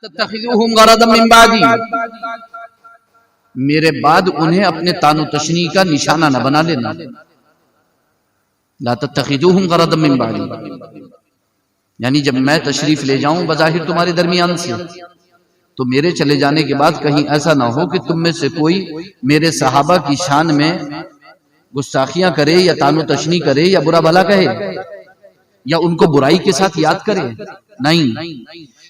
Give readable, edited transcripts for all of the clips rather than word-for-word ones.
تتخذوهم غرضا من بعدی، میرے بعد انہیں اپنے تان و تشنیع کا نشانہ نہ بنا لینا. لا تتخذوهم غرضا من بعدی، یعنی جب میں تشریف لے جاؤں بظاہر تمہارے درمیان سے، تو میرے چلے جانے کے بعد کہیں ایسا نہ ہو کہ تم میں سے کوئی میرے صحابہ کی شان میں گستاخیاں کرے یا تان و تشنیع کرے یا برا بھلا کہے یا ان کو برائی کے ساتھ یاد کرے. نہیں،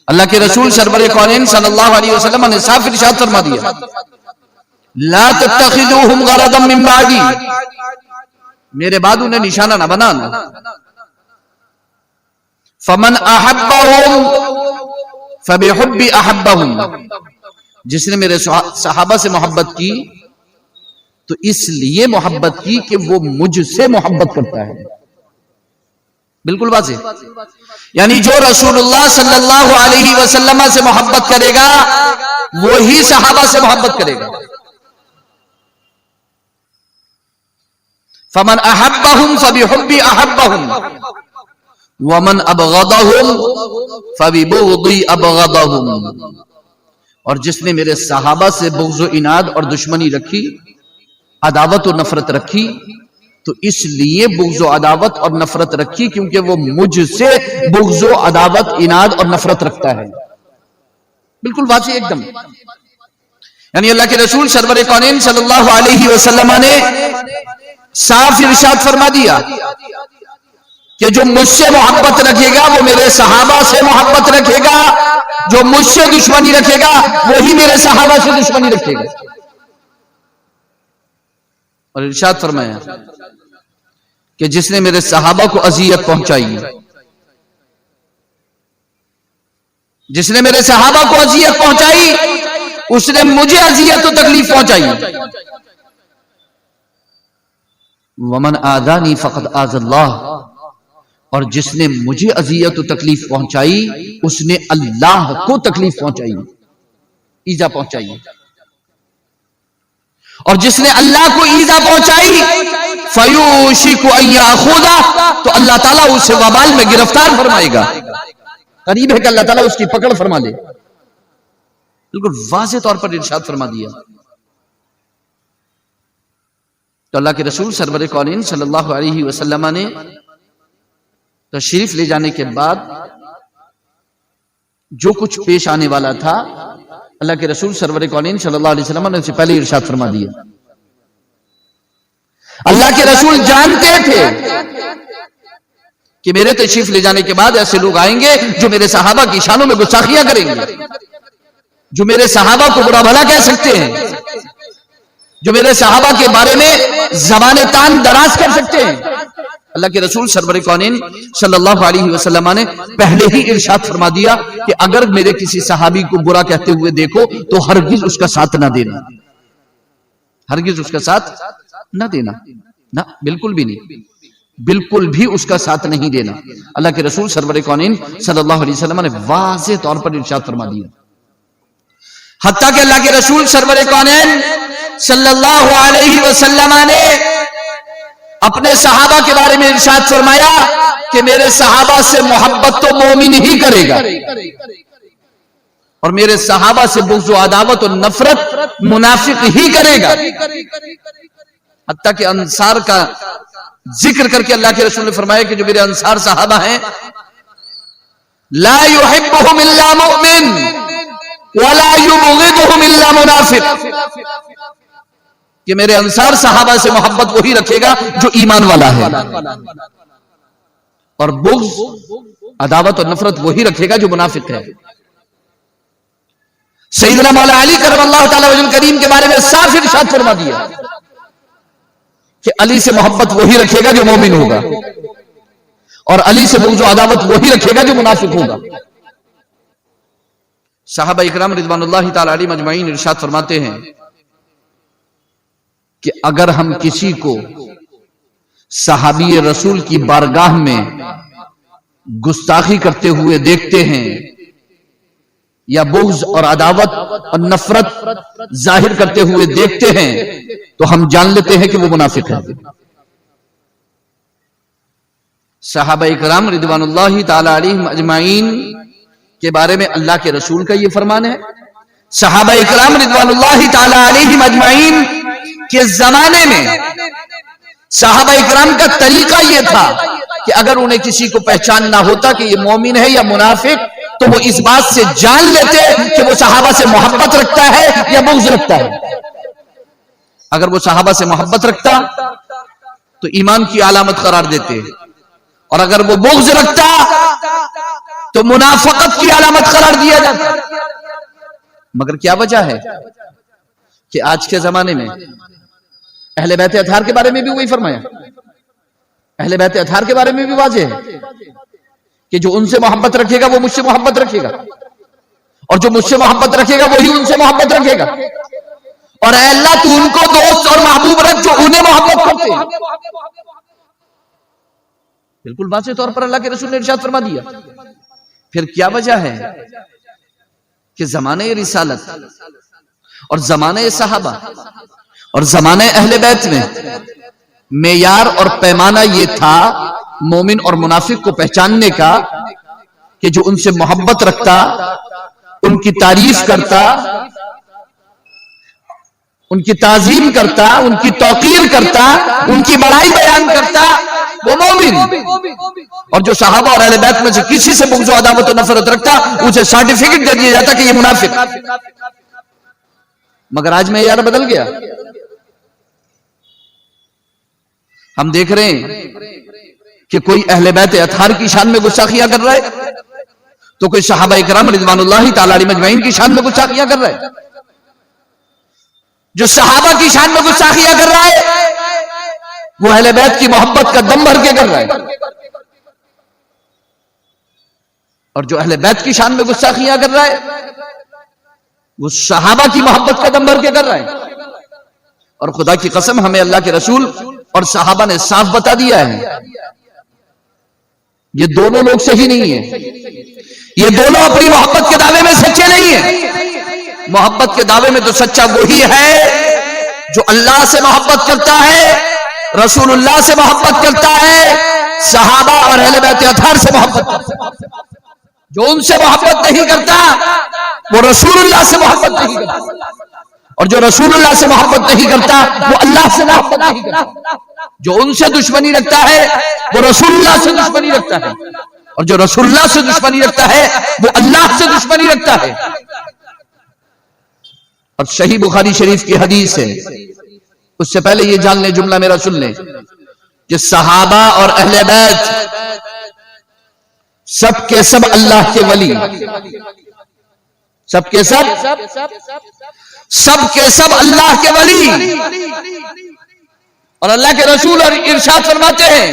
اللہ کے رسول سرور کونین صلی اللہ علیہ وسلم نے صاف ارشاد فرما دیا لا تتخذوهم غرضا من بعدی، میرے بعد انہیں نشانہ نہ بنانا. فمن احبهم فبحبی احبهم، جس نے میرے صحابہ سے محبت کی تو اس لیے محبت کی کہ وہ مجھ سے محبت کرتا ہے. بالکل واضح، یعنی جو رسول اللہ صلی اللہ علیہ وسلم سے محبت کرے گا وہی صحابہ سے محبت کرے گا. فمن احبهم فبحبی احبهم ومن ابغضهم فببغضی ابغضهم، اور جس نے میرے صحابہ سے بغض و عناد اور دشمنی رکھی، عداوت و نفرت رکھی، تو اس لیے بغض و عداوت اور نفرت رکھی کیونکہ وہ مجھ سے بغض و عداوت عناد اور نفرت رکھتا ہے. بالکل واضح ایک دم. یعنی اللہ کے رسول سرور کونین صلی اللہ علیہ وسلم نے صاف ارشاد فرما دیا کہ جو مجھ سے محبت رکھے گا وہ میرے صحابہ سے محبت رکھے گا، جو مجھ سے دشمنی رکھے گا وہی میرے صحابہ سے دشمنی رکھے گا. اور ارشاد فرمایا کہ جس نے میرے صحابہ کو اذیت پہنچائی، جس نے میرے صحابہ کو اذیت پہنچائی اس نے مجھے اذیت و تکلیف پہنچائی. ومن آذانی فقد آذى اللہ، اور جس نے مجھے اذیت و تکلیف پہنچائی اس نے اللہ کو تکلیف پہنچائی، ایذا پہنچائی. اور جس نے اللہ کو ایذا پہنچائی فیوشک ان یاخذہ، تو اللہ تعالیٰ اسے وبال میں گرفتار فرمائے گا. قریب ہے کہ اللہ تعالیٰ اس کی پکڑ فرما لے. بالکل واضح طور پر ارشاد فرما دیا. تو اللہ کے رسول سرور کونین صلی اللہ علیہ وسلم نے تشریف لے جانے کے بعد جو کچھ پیش آنے والا تھا اللہ کے رسول سرور کونین صلی اللہ علیہ وسلم نے اسے پہلے ارشاد فرما دیا. اللہ کے رسول جانتے تھے کہ میرے تشریف لے جانے کے بعد ایسے لوگ آئیں گے جو میرے صحابہ کی شانوں میں گستاخیاں کریں گے، جو میرے صحابہ کو برا بھلا کہہ سکتے ہیں، جو میرے صحابہ کے بارے میں زبان تان دراز کر سکتے ہیں. اللہ کے رسول سرور کونین صلی اللہ علیہ وسلم نے پہلے ہی ارشاد فرما دیا کہ اگر میرے کسی صحابی کو برا کہتے ہوئے دیکھو تو ہرگز اس کا ساتھ نہ دینا، ہرگز اس کا ساتھ نہ دینا، نہ بالکل بھی نہیں، بالکل بھی اس کا ساتھ نہیں دینا. اللہ کے رسول سرور کونین صلی اللہ علیہ وسلم نے واضح طور پر ارشاد فرما دیا. حتیٰ کہ اللہ کے رسول سرور کونین صلی اللہ علیہ وسلم نے اپنے صحابہ کے بارے میں ارشاد فرمایا کہ میرے صحابہ سے محبت تو مومن ہی کرے گا اور میرے صحابہ سے بغض و عداوت اور نفرت منافق ہی کرے گا. حتیٰ کہ انصار کا ذکر کر کے اللہ کے رسول نے فرمایا کہ جو میرے انصار صحابہ ہیں لا يحبهم الا مؤمن ولا يبغضهم الا منافق، کہ میرے انصار صحابہ سے محبت وہی رکھے گا جو ایمان والا ہے، اور بغض عداوت اور نفرت وہی رکھے گا جو منافق ہے. سیدنا مولا علی کرم اللہ تعالی وجہ کریم کے بارے میں صاف ارشاد فرما دیا کہ علی سے محبت وہی رکھے گا جو مومن ہوگا، اور علی سے بغض و عداوت وہی رکھے گا جو منافق ہوگا. صحابہ اکرام رضوان اللہ تعالی علیہم اجمعین ارشاد فرماتے ہیں کہ اگر ہم کسی کو صحابی رسول کی بارگاہ میں گستاخی کرتے ہوئے دیکھتے ہیں یا بغض اور عداوت اور نفرت ظاہر کرتے ہوئے دیکھتے ہیں تو ہم جان لیتے ہیں کہ وہ منافق ہے. صحابہ اکرام رضوان اللہ تعالی علیہم اجمعین کے بارے میں اللہ کے رسول کا یہ فرمان ہے. صحابہ اکرام رضوان اللہ تعالی علیہم اجمعین کے زمانے میں صحابہ اکرام کا طریقہ یہ تھا کہ اگر انہیں کسی کو پہچاننا ہوتا کہ یہ مومن ہے یا منافق تو وہ اس بات سے جان لیتے کہ وہ صحابہ سے محبت رکھتا ہے یا بغض رکھتا ہے. اگر وہ صحابہ سے محبت رکھتا تو ایمان کی علامت قرار دیتے, اور اگر وہ بغض رکھتا تو منافقت کی علامت قرار دیا جاتا. مگر کیا وجہ ہے کہ آج کے زمانے میں اہل بیت اطہار کے بارے میں بھی وہی فرمایا, اہل بیت اطہار کے بارے میں بھی واضح ہے کہ جو ان سے محبت رکھے گا وہ مجھ سے محبت رکھے گا, اور جو مجھ سے محبت رکھے گا وہی ان سے محبت رکھے گا. اور اے اللہ تو ان کو دوست اور محبوب رکھ جو انہیں محبت کرتے ہیں. بالکل واضح طور پر اللہ کے رسول نے ارشاد فرما دیا. پھر کیا وجہ ہے کہ زمانے رسالت اور زمانے صحابہ اور زمانے اہل بیت میں معیار اور پیمانہ یہ تھا مومن اور منافق کو پہچاننے کا کہ جو ان سے محبت رکھتا, ان کی تعریف کرتا, ان کی تعظیم کرتا, ان کی توقیر کرتا, ان کی بڑائی بیان کرتا, وہ مومن. اور جو صحابہ اور اہل بیت میں سے کسی سے بغض و عداوت و نفرت رکھتا اسے سرٹیفکیٹ دے دیا جاتا کہ یہ منافق. مگر آج معیار بدل گیا. ہم دیکھ رہے ہیں کہ کوئی اہل بیت اطہار کی شان میں گستاخیاں کر رہا ہے تو کوئی صحابہ اکرام رضوان اللہ تعالی علیہم اجمعین کی شان میں گستاخیاں کر رہا ہے. جو صحابہ کی شان میں گستاخیاں کر رہا ہے وہ اہل بیت کی محبت کا دم بھر کے کر رہا ہے, اور جو اہل بیت کی شان میں گستاخیاں کر رہا ہے وہ صحابہ کی محبت کا دم بھر کے کر رہا ہے. اور خدا کی قسم ہمیں اللہ کے رسول اور صحابہ نے صاف بتا دیا ہے یہ دونوں لوگ صحیح نہیں ہیں, یہ دونوں اپنی محبت کے دعوے میں سچے نہیں ہیں. محبت کے دعوے میں تو سچا وہی ہے جو اللہ سے محبت کرتا ہے, رسول اللہ سے محبت کرتا ہے, صحابہ اور اہل بیت اطہار سے محبت کرتا ہے. جو ان سے محبت نہیں کرتا وہ رسول اللہ سے محبت نہیں کرتا, اور جو رسول اللہ سے محبت نہیں کرتا وہ اللہ سے محبت نہیں کرتا. جو ان سے دشمنی رکھتا ہے وہ رسول اللہ سے دشمنی رکھتا ہے, اور جو رسول اللہ سے دشمنی رکھتا ہے وہ اللہ سے دشمنی رکھتا ہے. اور صحیح بخاری شریف کی حدیث ہے, اس سے پہلے یہ جان لیں, جملہ میرا سن لیں کہ صحابہ اور اہل بیت سب کے سب اللہ کے ولی, سب کے سب اللہ کے ولی. اور اللہ کے رسول اور ارشاد فرماتے ہیں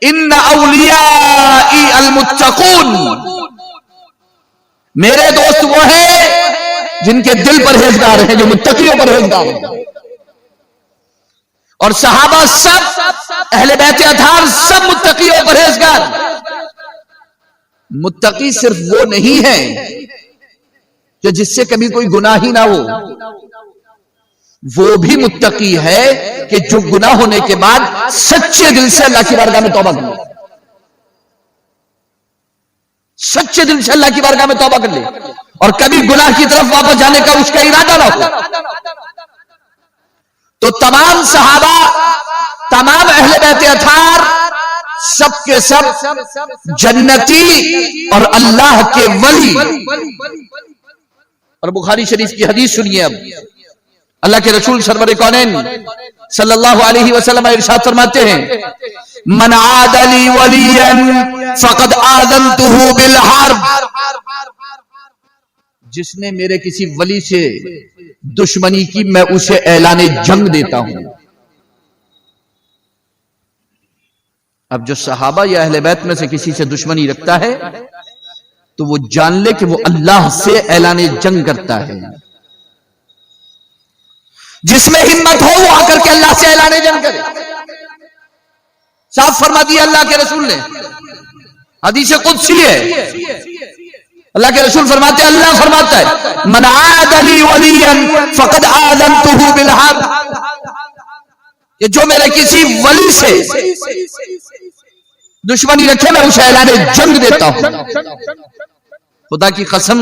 ان اولیائی المتقون, میرے دوست وہ ہیں جن کے دل پرہیزگار ہیں, جو متقیوں پرہیزگار ہیں. اور صحابہ سب, اہل بیت اطہار سب متقیوں پرہیزگار. متقی صرف وہ نہیں ہے کہ جس سے کبھی کوئی گناہ ہی نہ ہو, وہ بھی متقی ہے کہ جو گناہ ہونے کے بعد سچے دل سے اللہ کی بارگاہ میں توبہ کر لے, سچے دل سے اللہ کی بارگاہ میں توبہ کر لے, اور کبھی گناہ کی طرف واپس جانے کا اس کا ارادہ نہ ہو. تو تمام صحابہ, تمام اہل بیت اطہار سب کے سب جنتی اور اللہ کے ولی. اور بخاری شریف کی حدیث سنیے. اب اللہ کے رسول سرور کونین صلی اللہ علیہ وسلم ارشاد فرماتے ہیں من عاد لی ولیا فقد آذنتہ بالحرب, جس نے میرے کسی ولی سے دشمنی کی میں اسے اعلان جنگ دیتا ہوں. اب جو صحابہ یا اہل بیت میں سے کسی سے دشمنی رکھتا ہے تو وہ جان لے کہ وہ اللہ سے اعلان جنگ کرتا ہے. جس میں ہمت ہو وہ آ کر کے اللہ سے اعلان جنگ کرے. صاف فرما دیا اللہ کے رسول نے, حدیث قدسی ہے. اللہ کے رسول فرماتے ہیں, اللہ فرماتا ہے من عاد لی ولیا فقد آذنتہ بالحرب, کہ جو میرے کسی ولی سے دشمنی رکھے میں اسے اعلان جنگ دیتا ہوں. خدا کی قسم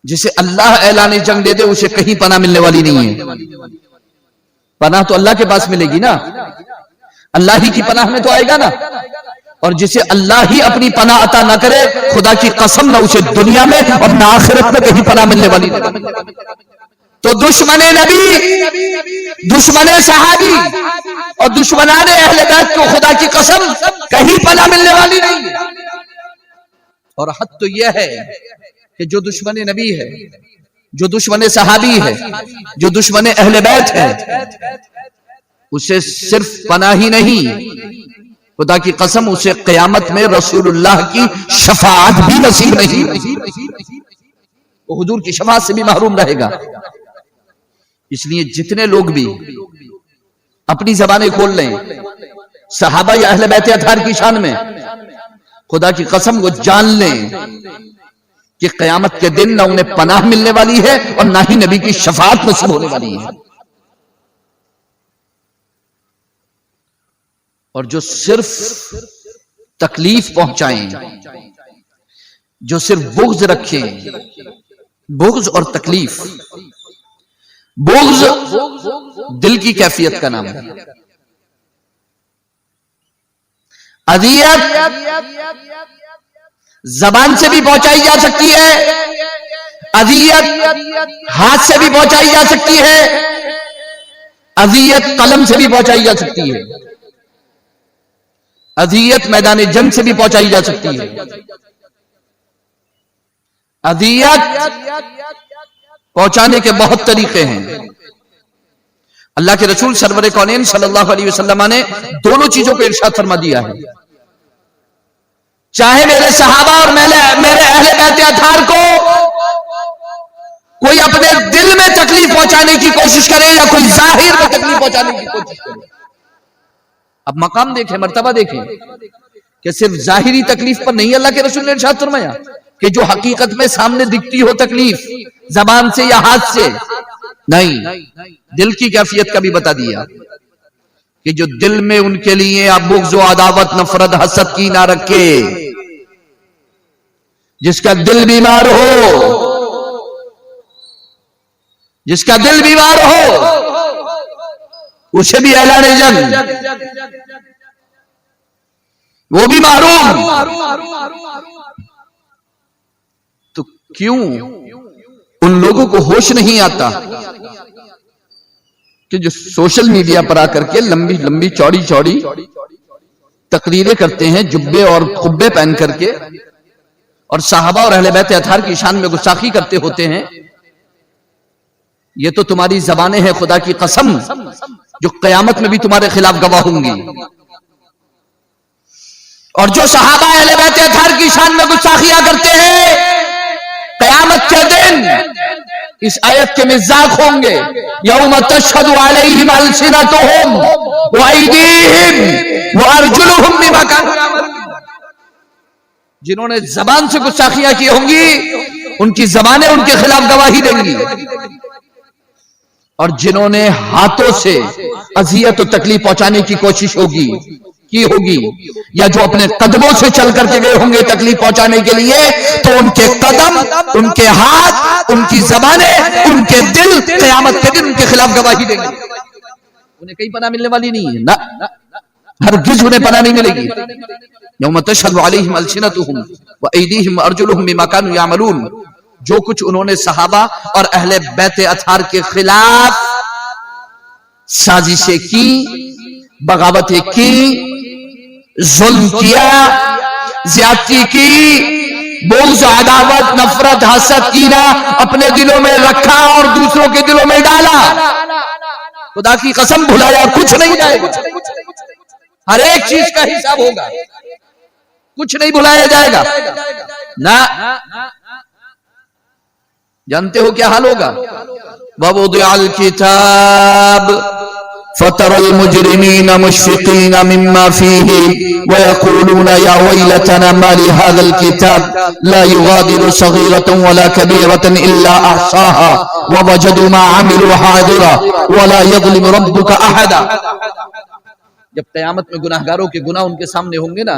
جسے اللہ اعلان جنگ دے دے اسے کہیں پناہ ملنے والی نہیں ہے. پناہ تو اللہ کے پاس ملے گی نا, اللہ ہی کی پناہ میں تو آئے گا نا. اور جسے اللہ ہی اپنی پناہ عطا نہ کرے خدا کی قسم نہ اسے دنیا میں اور نہ آخرت میں کہیں پناہ ملنے والی نہیں. تو دشمن نبی, دشمن صحابی اور دشمنان اہل بیت کو خدا کی قسم کہیں پناہ ملنے والی نہیں. اور حد تو یہ ہے کہ جو دشمن نبی ہے, جو دشمن صحابی ہے, جو دشمن اہل بیت ہے, اسے صرف پناہ ہی نہیں, خدا کی قسم اسے قیامت میں رسول اللہ کی شفاعت بھی نصیب نہیں, وہ حضور کی شفاعت سے بھی محروم رہے گا. اس لیے جتنے لوگ بھی اپنی زبانیں کھول لیں صحابہ یا اہل بیت اطہار کی شان میں, خدا کی قسم وہ جان لیں کہ قیامت کے دن نہ انہیں پناہ ملنے والی ہے اور نہ ہی نبی کی شفاعت نصیب ہونے والی ہے. اور جو صرف تکلیف پہنچائیں, جو صرف بغض رکھیں, بغض اور تکلیف, بغض دل کی کیفیت کا نام ہے, اذیت زبان سے بھی پہنچائی جا سکتی ہے, اذیت ہاتھ سے بھی پہنچائی جا سکتی ہے, اذیت قلم سے بھی پہنچائی جا سکتی ہے, اذیت میدان جنگ سے بھی پہنچائی جا سکتی ہے. اذیت پہنچانے کے بہت طریقے ہیں. اللہ کے رسول سرور کونین صلی اللہ علیہ وسلم نے دونوں چیزوں کو ارشاد فرما دیا ہے. چاہے میرے صحابہ اور میرے اہل بیت اطہار کو کوئی اپنے دل میں تکلیف پہنچانے کی کوشش کرے یا کوئی ظاہر میں تکلیف پہنچانے کی کوشش کرے. اب مقام دیکھیں, مرتبہ دیکھیں کہ صرف ظاہری تکلیف پر نہیں اللہ کے رسول نے ارشاد فرمایا کہ جو حقیقت میں سامنے دکھتی ہو تکلیف زبان سے یا ہاتھ سے نہیں, دل کی کیفیت کا بھی بتا دیا کہ جو دل میں ان کے لیے آپ بغض و عداوت نفرت حسد کی نہ رکھے. جس کا دل بیمار ہو, جس کا دل بیمار ہو اسے بھی اعلان جنگ, وہ بھی محروم. تو کیوں ان لوگوں کو ہوش نہیں آتا کہ جو سوشل میڈیا پر آ کر کے لمبی لمبی چوڑی چوڑی تقریریں کرتے ہیں جبے اور قبے پہن کر کے اور صحابہ اور اہل بیت اطہار کی شان میں گستاخی کرتے ہوتے ہیں. یہ تو تمہاری زبانیں ہیں خدا کی قسم جو قیامت میں بھی تمہارے خلاف گواہ ہوں گی. اور جو صحابہ اہل بیت اطہار کی شان میں گستاخیاں کرتے ہیں قیامت کے دن اس آیت کے مزاق ہوں گے. یوم تشہد علیہم السنتہم وایدیہم وارجلہم بما کانوا یعملون. جنہوں نے زبان سے گستاخیاں کی ہوں گی ان کی زبانیں ان کے خلاف گواہی دیں گی, اور جنہوں نے ہاتھوں سے اذیت و تکلیف پہنچانے کی کوشش ہوگی یا جو اپنے قدموں سے چل کر کے گئے ہوں گے تکلیف پہنچانے کے لیے, تو ان کے قدم, ان کے ہاتھ, ان کی زبانیں, ان کے دل قیامت کے دن ان کے خلاف گواہی دیں گے. انہیں کہیں پناہ ملنے والی نہیں ہے, نہ ہرگز انہیں پناہ نہیں ملے گی. یوم تشہد علیہم السنتہم وایدیہم وارجلہم بما کانوا یعملون. جو کچھ انہوں نے صحابہ اور اہل بیت اطہار کے خلاف سازشیں کی, بغاوتیں کی, ظلم کیا, زیادتی کی, بغض عداوت نفرت حسد کینہ اپنے دلوں میں رکھا اور دوسروں کے دلوں میں ڈالا, خدا کی قسم بھلایا کچھ نہیں جائے گا. ہر ایک چیز کا حساب ہوگا, کچھ نہیں بھلایا جائے گا. نہ جانتے ہو کیا حال ہوگا؟ وَوُضِعَ الْكِتَابُ فَتَرَى الْمُجْرِمِينَ مُشْفِقِينَ مِمَّا فِيهِ وَيَقُولُونَ يَا وَيْلَتَنَا مَا لِهَذَا الْكِتَابِ لَا يُغَادِرُ صَغِيرَةً وَلَا كَبِيرَةً إِلَّا أَحْصَاهَا وَوَجَدُوا مَا عَمِلُوا حَاضِرًا وَلَا يَظْلِمُ رَبُّكَ أَحَدًا. جب قیامت میں گناہگاروں کے گناہ ان کے سامنے ہوں گے نا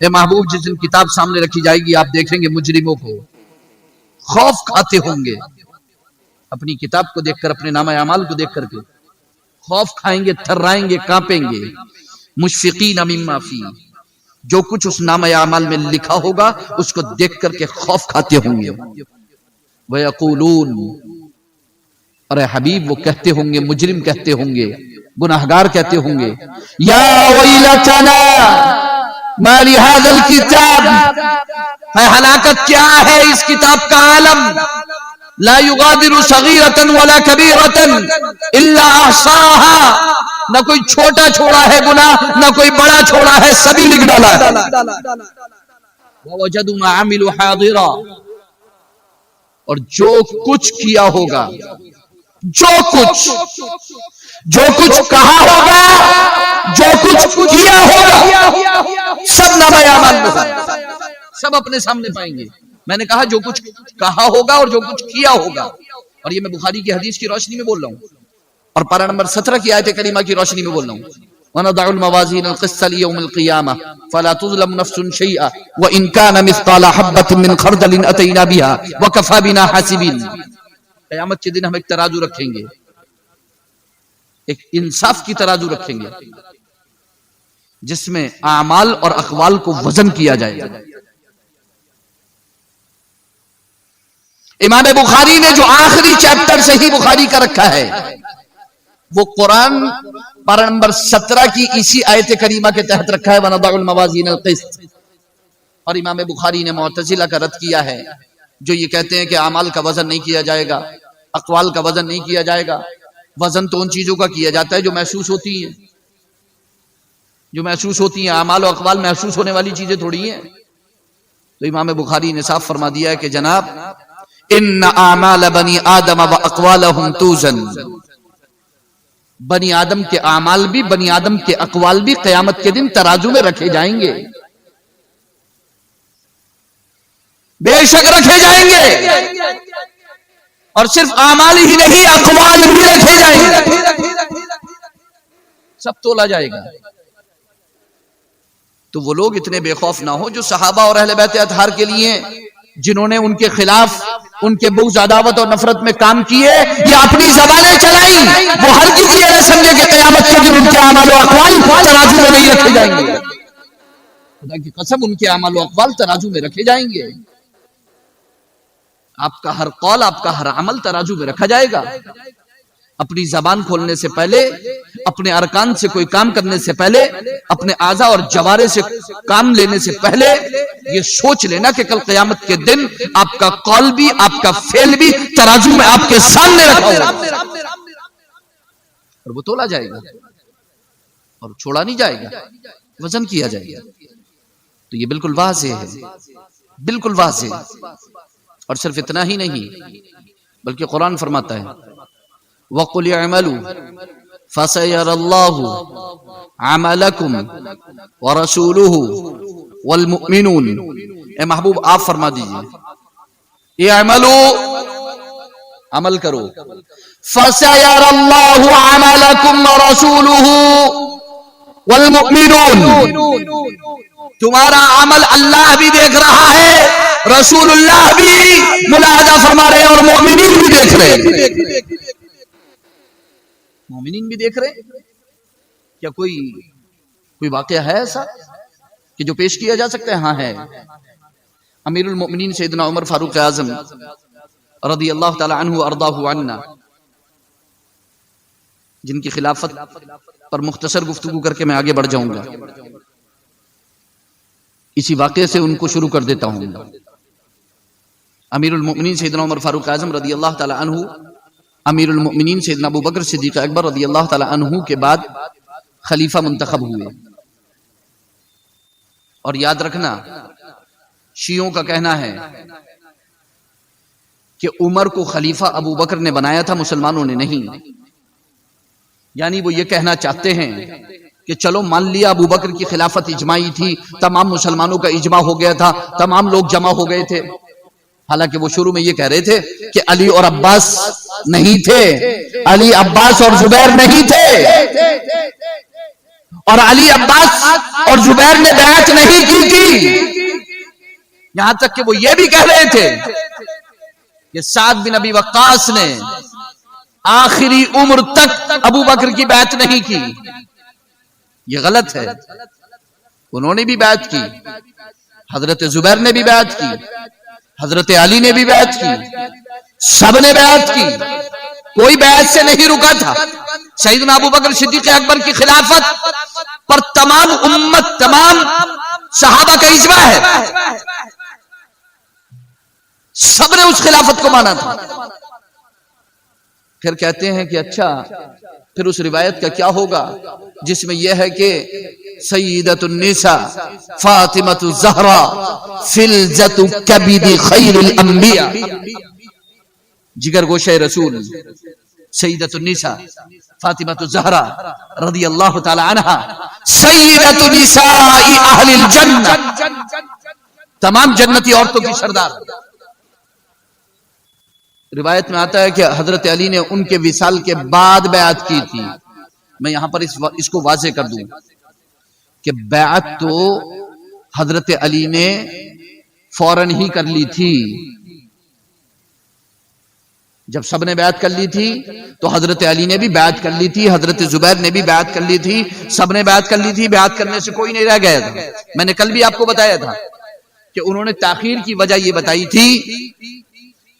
اے محبوب جس دن کتاب سامنے رکھی جائے گی آپ دیکھیں گے مجرموں کو خوف کھاتے ہوں گے، اپنی کتاب کو دیکھ کر، اپنے نامہ اعمال کو دیکھ کر کے خوف کھائیں گے، تھرائیں گے، کانپیں گے. مشفقین مما فی، جو کچھ اس نامہ اعمال میں لکھا ہوگا اس کو دیکھ کر کے خوف کھاتے ہوں گے. وَيَقُولُونَ، ارے حبیب وہ کہتے ہوں گے، مجرم کہتے ہوں گے، گناہگار کہتے ہوں گے، یا ویلتنا ما لهذا الكتاب، ہے ہلاکت کیا ہے اس کتاب کا عالم، لا یغادر صغیرۃ ولا کبیرۃ الا احصاها، نہ کوئی چھوٹا چھوڑا ہے گناہ، نہ کوئی بڑا چھوڑا ہے، سبھی لکھ ڈالا ہے. ووجدوا ما عملوا حاضرا، اور جو کچھ کیا ہوگا، جو کچھ کہا ہوگا، جو کچھ کیا ہوگا، سب نامہ اعمال میں سب اپنے سامنے پائیں گے. میں نے کہا جو کچھ کہا ہوگا اور جو کچھ کیا ہوگا، اور یہ میں بخاری کی حدیث کی روشنی میں بول رہا ہوں اور پارہ نمبر 17 کی آیت کریمہ کی روشنی میں بول رہا ہوں. وَنَضَعُ الْمَوَازِينَ الْقِسْطَ لِيَوْمِ الْقِيَامَةِ فَلَا تُظْلَمُ نَفْسٌ شَيْئًا وَإِنْ كَانَ مِثْقَالَ حَبَّةٍ مِّنْ خَرْدَلٍ أَتَيْنَا بِهَا وَكَفَىٰ بِنَا حَاسِبِينَ. قیامت کے دن ہم ایک ترازو رکھیں گے، ایک انصاف کی ترازو رکھیں گے جس میں اعمال اور اقوال کو وزن کیا جائے گا. امام بخاری نے جو آخری چیپٹر صحیح بخاری کا رکھا ہے وہ قرآن پارہ نمبر 17 کی اسی آیت کریمہ کے تحت رکھا ہے، وَنَضَعُ الْمَوَازِينَ الْقِسْطَ. اور امام بخاری نے معتزلہ کا رد کیا ہے جو یہ کہتے ہیں کہ اعمال کا وزن نہیں کیا جائے گا، اقوال کا وزن نہیں کیا جائے گا. وزن تو ان چیزوں کا کیا جاتا ہے جو محسوس ہوتی ہیں، اعمال و اقوال محسوس ہونے والی چیزیں تھوڑی ہیں. تو امام بخاری نے صاف فرما دیا ہے کہ جناب ان اعمال بنی آدم و اقوالہم توزن، بنی آدم کے اعمال بھی، بنی آدم کے اقوال بھی قیامت کے دن ترازو میں رکھے جائیں گے، بے شک رکھے جائیں گے. اور صرف اعمال ہی نہیں، اقوال بھی رکھے جائیں گے، سب تولا جائے گا. تو وہ لوگ اتنے بے خوف نہ ہو جو صحابہ اور اہل بیت اطہار کے لیے جنہوں نے ان کے خلاف، ان کے بغض، عداوت اور نفرت میں کام کیے یا اپنی زبانیں چلائیں، وہ ہر کسی یہ نہ سمجھے کہ قیامت کے دن ان کے اعمال و اقوال ترازو میں نہیں رکھے جائیں گے. خدا کی قسم ان کے اعمال و اقوال ترازو میں رکھے جائیں گے. آپ کا ہر قول، آپ کا ہر عمل ترازو میں رکھا جائے گا. اپنی زبان کھولنے سے پہلے، اپنے ارکان سے کوئی کام کرنے سے پہلے، اپنے اعضاء اور جوارے سے کام لینے سے پہلے یہ سوچ لینا کہ کل قیامت کے دن آپ کا قول بھی، آپ کا فعل بھی ترازو میں آپ کے سامنے رکھا ہوگا اور وہ تولا جائے گا اور چھوڑا نہیں جائے گا، وزن کیا جائے گا. تو یہ بالکل واضح ہے، بالکل واضح. اور صرف اتنا ہی نہیں بلکہ قرآن فرماتا ہے وَقُلْ اعْمَلُوا فَسَيَرَى اللَّهُ عَمَلَكُمْ وَرَسُولُهُ وَالْمُؤْمِنُونَ. اے محبوب آپ فرما دیجئے اعملوا، عمل کرو، فَسَيَرَى اللَّهُ عَمَلَكُمْ وَرَسُولُهُ وَالْمُؤْمِنُونَ. تمہارا عمل اللہ بھی دیکھ رہا ہے، رسول اللہ بھی ملاحظہ فرما رہے ہیں اور مومنین بھی دیکھ رہے ہیں. مومنین بھی دیکھ رہے ہیں. کیا کوئی واقعہ ہے ایسا کہ جو پیش کیا جا سکتا ہے؟ ہاں ہے. امیر المؤمنین سیدنا عمر فاروق اعظم رضی اللہ تعالی عنہ ارضاہ عنا، جن کی خلافت پر مختصر گفتگو کر کے میں آگے بڑھ جاؤں گا، اسی واقعے سے ان کو شروع کر دیتا ہوں. امیر المؤمنین سیدنا عمر فاروق اعظم رضی اللہ تعالی عنہ امیر المؤمنین سیدنا ابو بکر صدیق اکبر رضی اللہ تعالی عنہ کے بعد خلیفہ منتخب ہوئے. اور یاد رکھنا شیعوں کا کہنا ہے کہ عمر کو خلیفہ ابو بکر نے بنایا تھا، مسلمانوں نے نہیں. یعنی وہ یہ کہنا چاہتے ہیں کہ چلو مان لیا ابو بکر کی خلافت اجماعی تھی، تمام مسلمانوں کا اجماع ہو گیا تھا، تمام لوگ جمع ہو گئے تھے. حالانکہ وہ شروع میں یہ کہہ رہے تھے کہ علی اور عباس نہیں تھے، علی، عباس اور زبیر نہیں تھے. اور علی عباس اور زبیر نے بیعت نہیں کی تھی، یہاں تک کہ وہ یہ بھی کہہ رہے تھے کہ سعد بن ابی وقاص نے آخری عمر تک ابو بکر کی بیعت نہیں کی. یہ غلط ہے. انہوں نے بھی بیعت کی، حضرت زبیر نے بھی بیعت کی، حضرت علی نے بھی بیعت کی، سب نے بیعت کی، کوئی بیعت سے نہیں رکا تھا. سیدنا ابو بکر صدیق اکبر کی خلافت پر تمام امت، تمام صحابہ کا اجماع ہے، سب نے اس خلافت کو مانا تھا. پھر کہتے ہیں کہ اچھا پھر اس روایت کا کیا ہوگا جس میں یہ ہے کہ سیدۃ النساء فاطمۃ الزہرا فلذۃ کبد خیر الانبیاء، جگر گوشہ رسول سیدۃ النساء فاطمۃ الزہرا رضی اللہ تعالی عنہا سیدۃ نساء اہل الجنہ، تمام جنتی عورتوں کی سردار. روایت میں آتا ہے کہ حضرت علی نے ان کے وصال کے بعد بیعت کی تھی. میں یہاں پر اس کو واضح کر دوں کہ بیعت تو حضرت علی نے فوراً ہی کر لی تھی. جب سب نے بیعت کر لی تھی تو حضرت علی نے بھی بیعت کر لی تھی، حضرت زبیر نے بھی بیعت کر لی تھی، سب نے بیعت کر لی تھی. بیعت کرنے سے کوئی نہیں رہ گیا تھا. میں نے کل بھی آپ کو بتایا تھا کہ انہوں نے تاخیر کی وجہ یہ بتائی تھی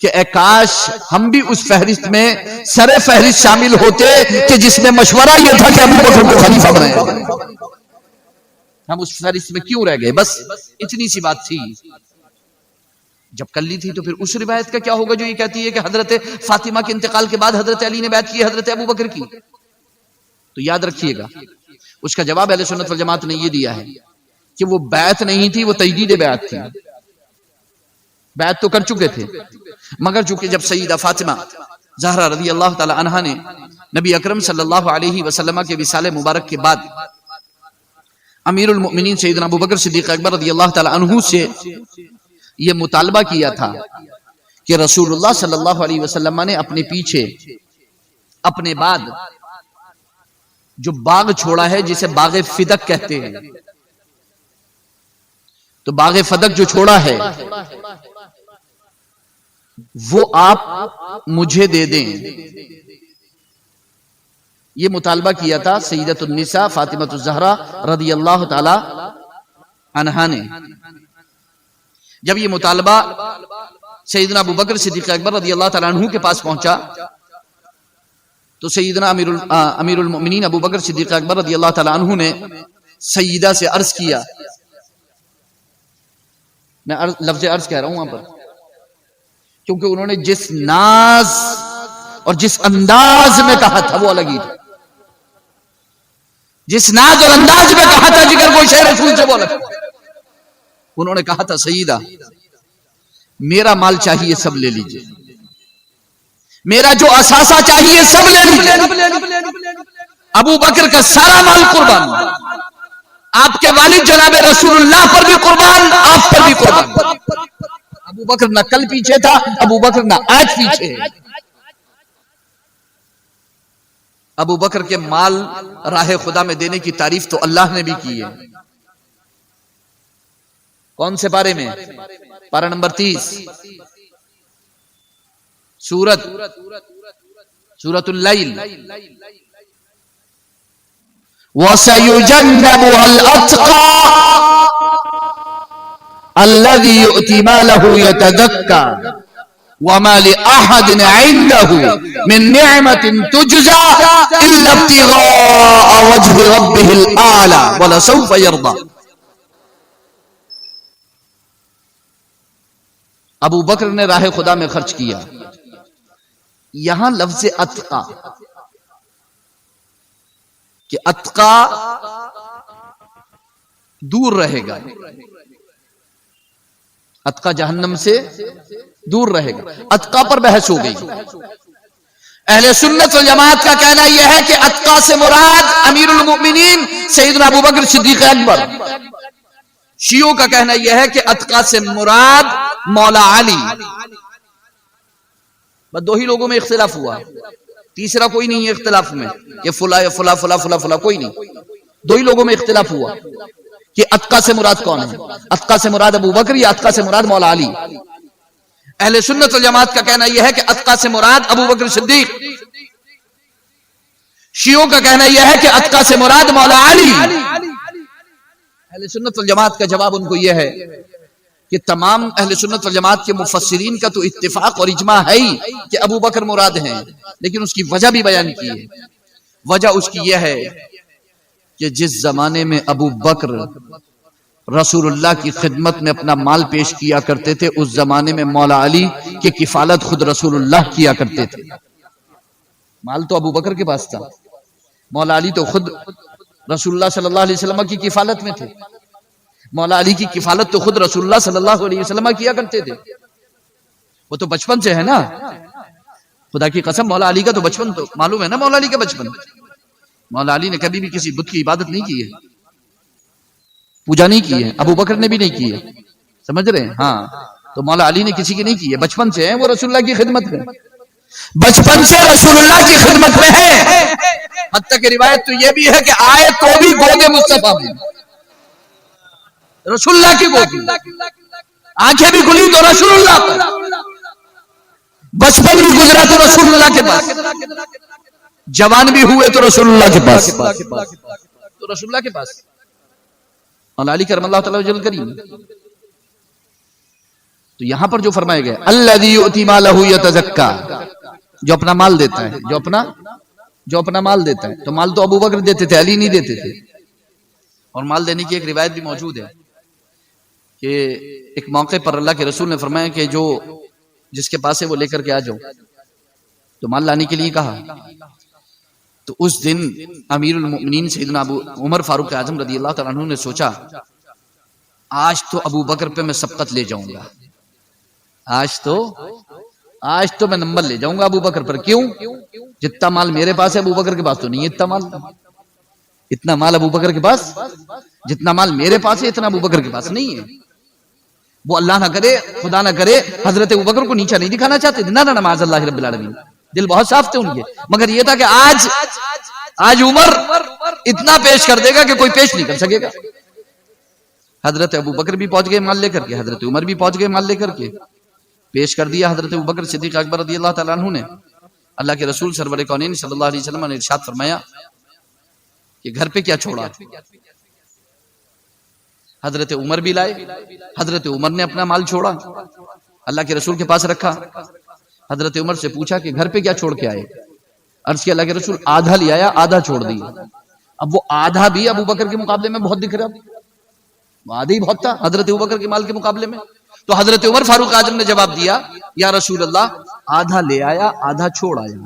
کہ اے کاش ہم بھی اس فہرست میں سر فہرست شامل ہوتے کہ جس میں مشورہ یہ تھا کہ ابو بکر کو خلیفہ بنائیں. ہم اس فہرست میں کیوں رہ گئے؟ بس اتنی سی بات تھی. جب کر لی تھی تو پھر اس روایت کا کیا ہوگا جو یہ کہتی ہے کہ حضرت فاطمہ کے انتقال کے بعد حضرت علی نے بیعت کی حضرت ابو بکر کی؟ تو یاد رکھیے گا اس کا جواب اہل سنت والجماعت نے یہ دیا ہے کہ وہ بیعت نہیں تھی، وہ تجدید بیعت تھی. بیعت تو کر چکے تھے، مگر چونکہ جب سیدہ فاطمہ زہرا رضی اللہ تعالی عنہا نے نبی اکرم صلی اللہ علیہ وسلم کے وصال مبارک کے بعد امیر المؤمنین سیدنا ابو بکر صدیق اکبر رضی اللہ تعالی عنہ سے یہ مطالبہ کیا تھا کہ رسول اللہ صلی اللہ علیہ وسلم نے اپنے پیچھے اپنے بعد جو باغ چھوڑا ہے جسے باغ فدق کہتے ہیں، تو باغ فدق جو چھوڑا ہے وہ آپ مجھے دے دیں. یہ مطالبہ کیا تھا سیدۃ النساء فاطمۃ الزہرا رضی اللہ تعالی عنہا نے. جب یہ مطالبہ سیدنا ابو بکر صدیق اکبر رضی اللہ تعالی عنہ کے پاس پہنچا تو سیدنا امیر المؤمنین ابو بکر صدیق اکبر رضی اللہ تعالی عنہ نے سیدہ سے عرض کیا. میں لفظ عرض کہہ رہا ہوں وہاں پر کیونکہ انہوں نے جس ناز اور جس انداز میں کہا تھا وہ الگ ہی تھا. جس ناز اور انداز میں کہا تھا جگر گوشہ رسول سے بولا. انہوں نے کہا تھا سیدہ میرا مال چاہیے سب لے لیجئے، میرا جو اثاثہ چاہیے سب لے لیجئے، ابو بکر کا سارا مال قربان، آپ کے والد جناب رسول اللہ پر بھی قربان، آپ پر بھی قربان. ابو بکر نہ کل پیچھے تھا، ابو بکر نہ آج پیچھے. ابو بکر کے مال راہ خدا میں دینے کی تعریف تو اللہ نے بھی کی ہے. کون سے پارے میں؟ پارہ نمبر 30 سورۃ اللیل. وَسَيُجَنَّبُهَا الْأَتْقَى الَّذِي يُؤْتِي مَالَهُ يَتَزَكَّى وَمَا لِأَحَدٍ عِندَهُ مِن نِّعْمَةٍ تُجْزَى إِلَّا ابْتِغَاءَ وَجْهِ رَبِّهِ الْأَعْلَى وَلَسَوْفَ يَرْضَى. ابو بکر نے راہ خدا میں خرچ کیا. یہاں لفظ اتقا کہ اتقا دور رہے گا، اتقا جہنم سے دور رہے گا. اتقا پر بحث ہو گئی. اہل سنت والجماعت کا کہنا یہ ہے کہ اتقا سے مراد امیر المؤمنین سیدنا ابو بکر صدیق اکبر. شیعوں کا کہنا یہ ہے کہ اتقا سے مراد مولا علی. بس دو ہی لوگوں میں اختلاف ہوا، تیسرا کوئی نہیں ہے اختلاف میں کہ فلا یا فلا فلا فلا فلا کوئی نہیں. دو ہی لوگوں میں اختلاف ہوا کہ اتقا سے مراد کون ہے، اتقا سے مراد ابو بکر یا اتقا سے مراد مولا علی۔ اہل سنت والجماعت کا کہنا یہ ہے کہ اتقا سے مراد ابو بکر صدیق، شیعوں کا کہنا یہ ہے کہ اتقا سے مراد مولا علی۔ اہل سنت والجماعت کا جواب ان کو یہ ہے کہ تمام اہل سنت والجماعت کے مفسرین کا تو اتفاق اور اجماع ہے ہی کہ ابو بکر مراد ہیں، لیکن اس کی وجہ بھی بیان کی ہے۔ وجہ اس کی یہ ہے کہ جس زمانے میں ابو بکر رسول اللہ کی خدمت میں اپنا مال پیش کیا کرتے تھے، اس زمانے میں مولا علی کی کفالت خود رسول اللہ کیا کرتے تھے۔ مال تو ابو بکر کے پاس تھا، مولا علی تو خود رسول اللہ صلی اللہ علیہ وسلم کی کفالت میں تھے۔ مولا علی کی کفالت تو خود رسول اللہ صلی اللہ علیہ وسلم کیا کرتے تھے۔ وہ تو بچپن سے ہے نا، خدا کی قسم مولا علی کا تو بچپن تو معلوم ہے نا، مولا علی کا بچپن۔ مولا علی نے کبھی بھی کسی بت کی عبادت نہیں کی ہے، پوجا نہیں کی ہے، ابو بکر نے بھی نہیں کی ہے، سمجھ رہے ہیں؟ ہاں، تو مولا علی نے کسی کی نہیں کی ہے، بچپن سے ہیں وہ رسول اللہ کی خدمت میں، بچپن سے رسول اللہ کی خدمت میں ہے۔ حتیٰ کہ روایت تو یہ بھی ہے کہ آئے تو بھی گود مصطفیٰ میں، رسول اللہ کی گود میں، آنکھیں بھی کھلی تو رسول اللہ پر، بچپن بھی گزرا تو رسول اللہ کے پاس، جوان بھی ہوئے تو رسول اللہ کے پاس، تو رسول اللہ کے پاس مولا علی کرم اللہ تعالی وجل کریم۔ تو یہاں پر جو فرمایا گیا الذی یؤتی مالہ یتزکا، جو اپنا مال دیتا ہے، جو اپنا مال دیتا ہے، تو مال تو ابو بکر دیتے تھے، علی نہیں دیتے تھے۔ اور مال دینے کی ایک روایت بھی موجود ہے کہ ایک موقع پر اللہ کے رسول نے فرمایا کہ جو جس کے پاس ہے وہ لے کر کے آ جاؤ، تو مال لانے کے لیے کہا۔ تو اس دن امیر المؤمنین سیدنا ابو عمر فاروق اعظم رضی اللہ تعالیٰ عنہ نے سوچا آج تو ابو بکر پہ میں سبقت لے جاؤں گا، آج تو میں نمبر لے جاؤں گا ابو بکر پر۔ کیوں؟ جتنا مال میرے پاس ہے ابو بکر کے پاس تو نہیں ہے اتنا مال ابو بکر کے پاس، جتنا مال میرے پاس ہے اتنا ابو بکر کے پاس نہیں ہے۔ وہ اللہ نہ کرے، خدا نہ کرے، حضرت ابو بکر کو نیچا نہیں دکھانا چاہتے تھے، نہ معاذ اللہ رب العالمین، دل بہت صاف تھے ان کے، مگر یہ تھا کہ آج عمر اتنا پیش کر دے گا کہ کوئی پیش نہیں کر سکے گا۔ حضرت ابو بکر بھی پہنچ گئے مال لے کر کے، حضرت عمر بھی پہنچ گئے مال لے کر کے، پیش کر دیا حضرت ابو بکر صدیق اکبر رضی اللہ تعالیٰ عنہ نے۔ اللہ کے رسول سرور کونین صلی اللہ علیہ وسلم نے ارشاد فرمایا کہ گھر پہ کیا چھوڑا؟ حضرت عمر بھی لائے، حضرت عمر نے اپنا مال چھوڑا، اللہ کے رسول کے پاس رکھا۔ حضرت عمر سے پوچھا کہ گھر پہ کیا چھوڑ کے آئے؟ عرض کیا اللہ کے رسول آدھا لے آیا، آدھا چھوڑ دیا۔ اب وہ آدھا بھی ابو بکر کے مقابلے میں بہت دکھ رہا، وہ آدھا ہی بہت تھا حضرت ابو بکر کے مال کے مقابلے میں۔ تو حضرت عمر فاروق اعظم نے جواب دیا یا رسول اللہ آدھا لے آیا، آدھا چھوڑ آیا۔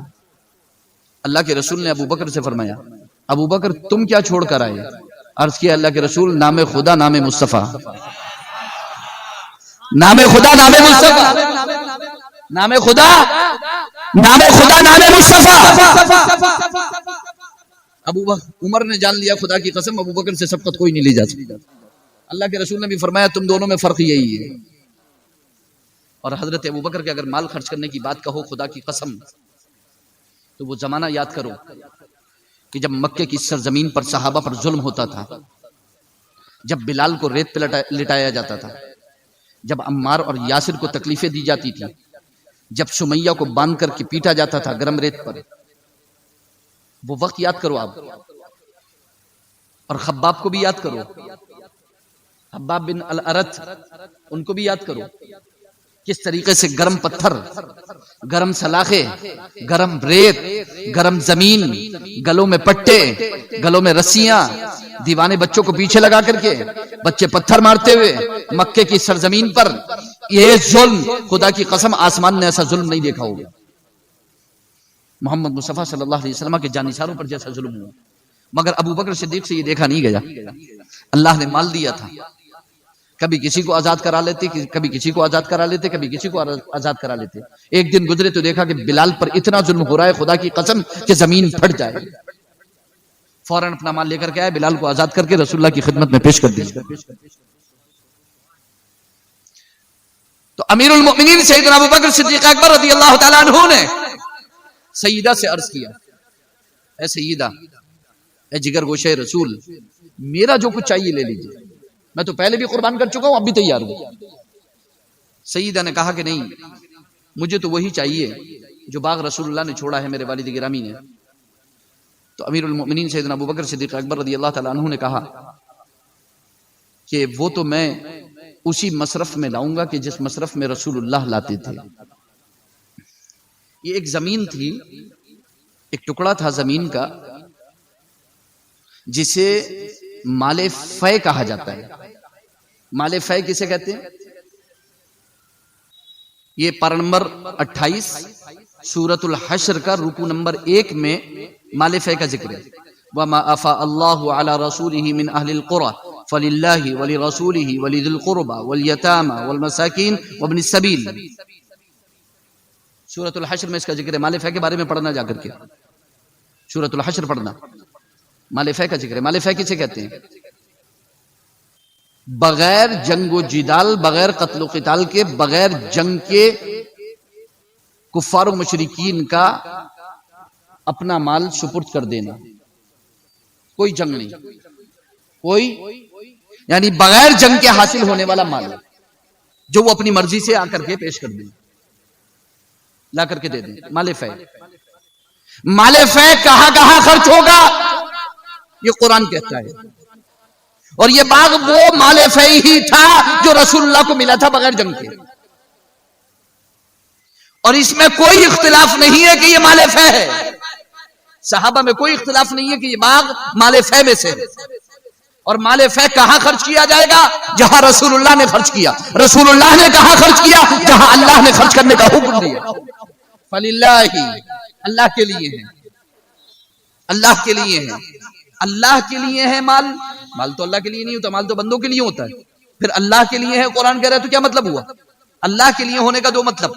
اللہ کے رسول نے ابو بکر سے فرمایا ابو بکر تم کیا چھوڑ کر آئے؟ عرض کیا اللہ کے رسول نام خدا نام مصطفیٰ، نام خدا نام مصطفیٰ، نام خدا نام مصطفیٰ۔ عمر نے جان لیا خدا کی قسم ابو بکر سے سبقت کوئی نہیں لی جا سکتا۔ اللہ کے رسول نے بھی فرمایا تم دونوں میں فرق یہی ہے۔ اور حضرت ابو بکر کے اگر مال خرچ کرنے کی بات کہو خدا کی قسم تو وہ زمانہ یاد کرو کہ جب مکے کی سرزمین پر صحابہ پر ظلم ہوتا تھا، جب بلال کو ریت پہ لٹایا جاتا تھا، جب عمار اور یاسر کو تکلیفیں دی جاتی تھی، جب سمیہ کو باندھ کر کے پیٹا جاتا تھا گرم ریت پر، وہ وقت یاد کرو آپ۔ اور خباب کو بھی یاد کرو، خباب بن الارت ان کو بھی یاد کرو، کس طریقے سے گرم پتھر، گرم سلاخیں، گرم ریت، گرم زمین، گلوں میں پٹے، گلوں میں رسیاں، دیوانے بچوں کو پیچھے لگا کر کے بچے پتھر مارتے ہوئے مکے کی سرزمین پر۔ یہ ظلم خدا کی قسم آسمان نے ایسا ظلم نہیں دیکھا ہوگا، محمد مصطفیٰ صلی اللہ علیہ وسلم کے جانثاروں پر جیسا ظلم ہوا۔ مگر ابو بکر صدیق سے یہ دیکھا نہیں گیا۔ اللہ نے مال دیا تھا، کبھی کسی کو آزاد کرا لیتے، کبھی کسی کو آزاد کرا لیتے، کبھی کسی کو آزاد کرا لیتے۔ ایک دن گزرے تو دیکھا کہ بلال پر اتنا ظلم ہو رہا ہے خدا کی قسم کہ زمین پھٹ جائے۔ فوراً اپنا مال لے کر کے آئے، بلال کو آزاد کر کے رسول اللہ کی خدمت میں پیش کر دیا۔ تو امیر المؤمنین سیدنا ابو بکر صدیق اکبر رضی اللہ تعالیٰ عنہ نے سیدہ سے عرض کیا اے سیدہ، اے جگر گوشے رسول میرا جو کچھ چاہیے لے لیجیے، میں تو پہلے بھی قربان کر چکا ہوں، اب بھی تیار ہوں۔ سیدہ نے کہا کہ نہیں، مجھے تو وہی چاہیے جو باغ رسول اللہ نے چھوڑا ہے میرے والد گرامی نے۔ تو امیر المؤمنین سیدنا ابو بکر صدیق اکبر رضی اللہ تعالیٰ عنہ نے کہا کہ وہ تو میں اسی مصرف میں لاؤں گا کہ جس مصرف میں رسول اللہ لاتے تھے۔ یہ ایک زمین تھی، ایک ٹکڑا تھا زمین کا جسے مال فے کہا جاتا ہے۔ مال فے کسے کہتے ہیں؟ یہ پارہ نمبر 28 سورۃ الحشر کا رکوع نمبر 1 میں مال فے کا ذکر ہے۔ وَمَا أَفَاءَ اللَّهُ عَلَى رَسُولِهِ مِنْ أَهْلِ الْقُرَى فَلِلَّهِ وَلِرَسُولِهِ وَلِذِي الْقُرْبَى وَالْيَتَامَى وَالْمَسَاكِينِ وَابْنِ السَّبِيلِ۔ سورۃ الحشر میں اس کا ذکر ہے۔ مال فے کے بارے میں پڑھنا جا کر کے، سورۃ الحشر پڑھنا، مال فے کا ذکر ہے۔ مال فے کسے کہتے ہیں؟ بغیر جنگ و جدال، بغیر قتل و قتال کے، بغیر جنگ کے کفار و مشرکین کا اپنا مال سپرد کر دینا۔ کوئی جنگ نہیں، کوئی یعنی بغیر جنگ کے حاصل ہونے والا مال جو وہ اپنی مرضی سے آ کر کے پیش کر دیں، لا کر کے دے دیں، مال فے۔ مال فے کہاں کہاں خرچ ہوگا یہ قرآن کہتا ہے، اور یہ باغ وہ مال فے ہی تھا جو رسول اللہ کو ملا تھا بغیر جنگ کے، اور اس میں کوئی اختلاف نہیں ہے کہ یہ مال فے ہے۔ صحابہ میں کوئی اختلاف نہیں ہے کہ یہ باغ مال فے میں سے ہے، اور مال فے کہاں خرچ کیا جائے گا؟ جہاں رسول اللہ نے خرچ کیا۔ رسول اللہ نے کہاں خرچ کیا؟ جہاں اللہ نے خرچ کرنے کا حکم دیا۔ فللہ، اللہ کے لیے ہے، اللہ کے لیے ہے، اللہ کے لیے ہے مال۔ مال تو اللہ کے لیے نہیں ہوتا، مال تو بندوں کے لیے ہوتا ہے۔ پھر اللہ کے لیے ہے قرآن کہہ رہا ہے تو کیا مطلب ہوا؟ اللہ کے لیے ہونے کا دو مطلب،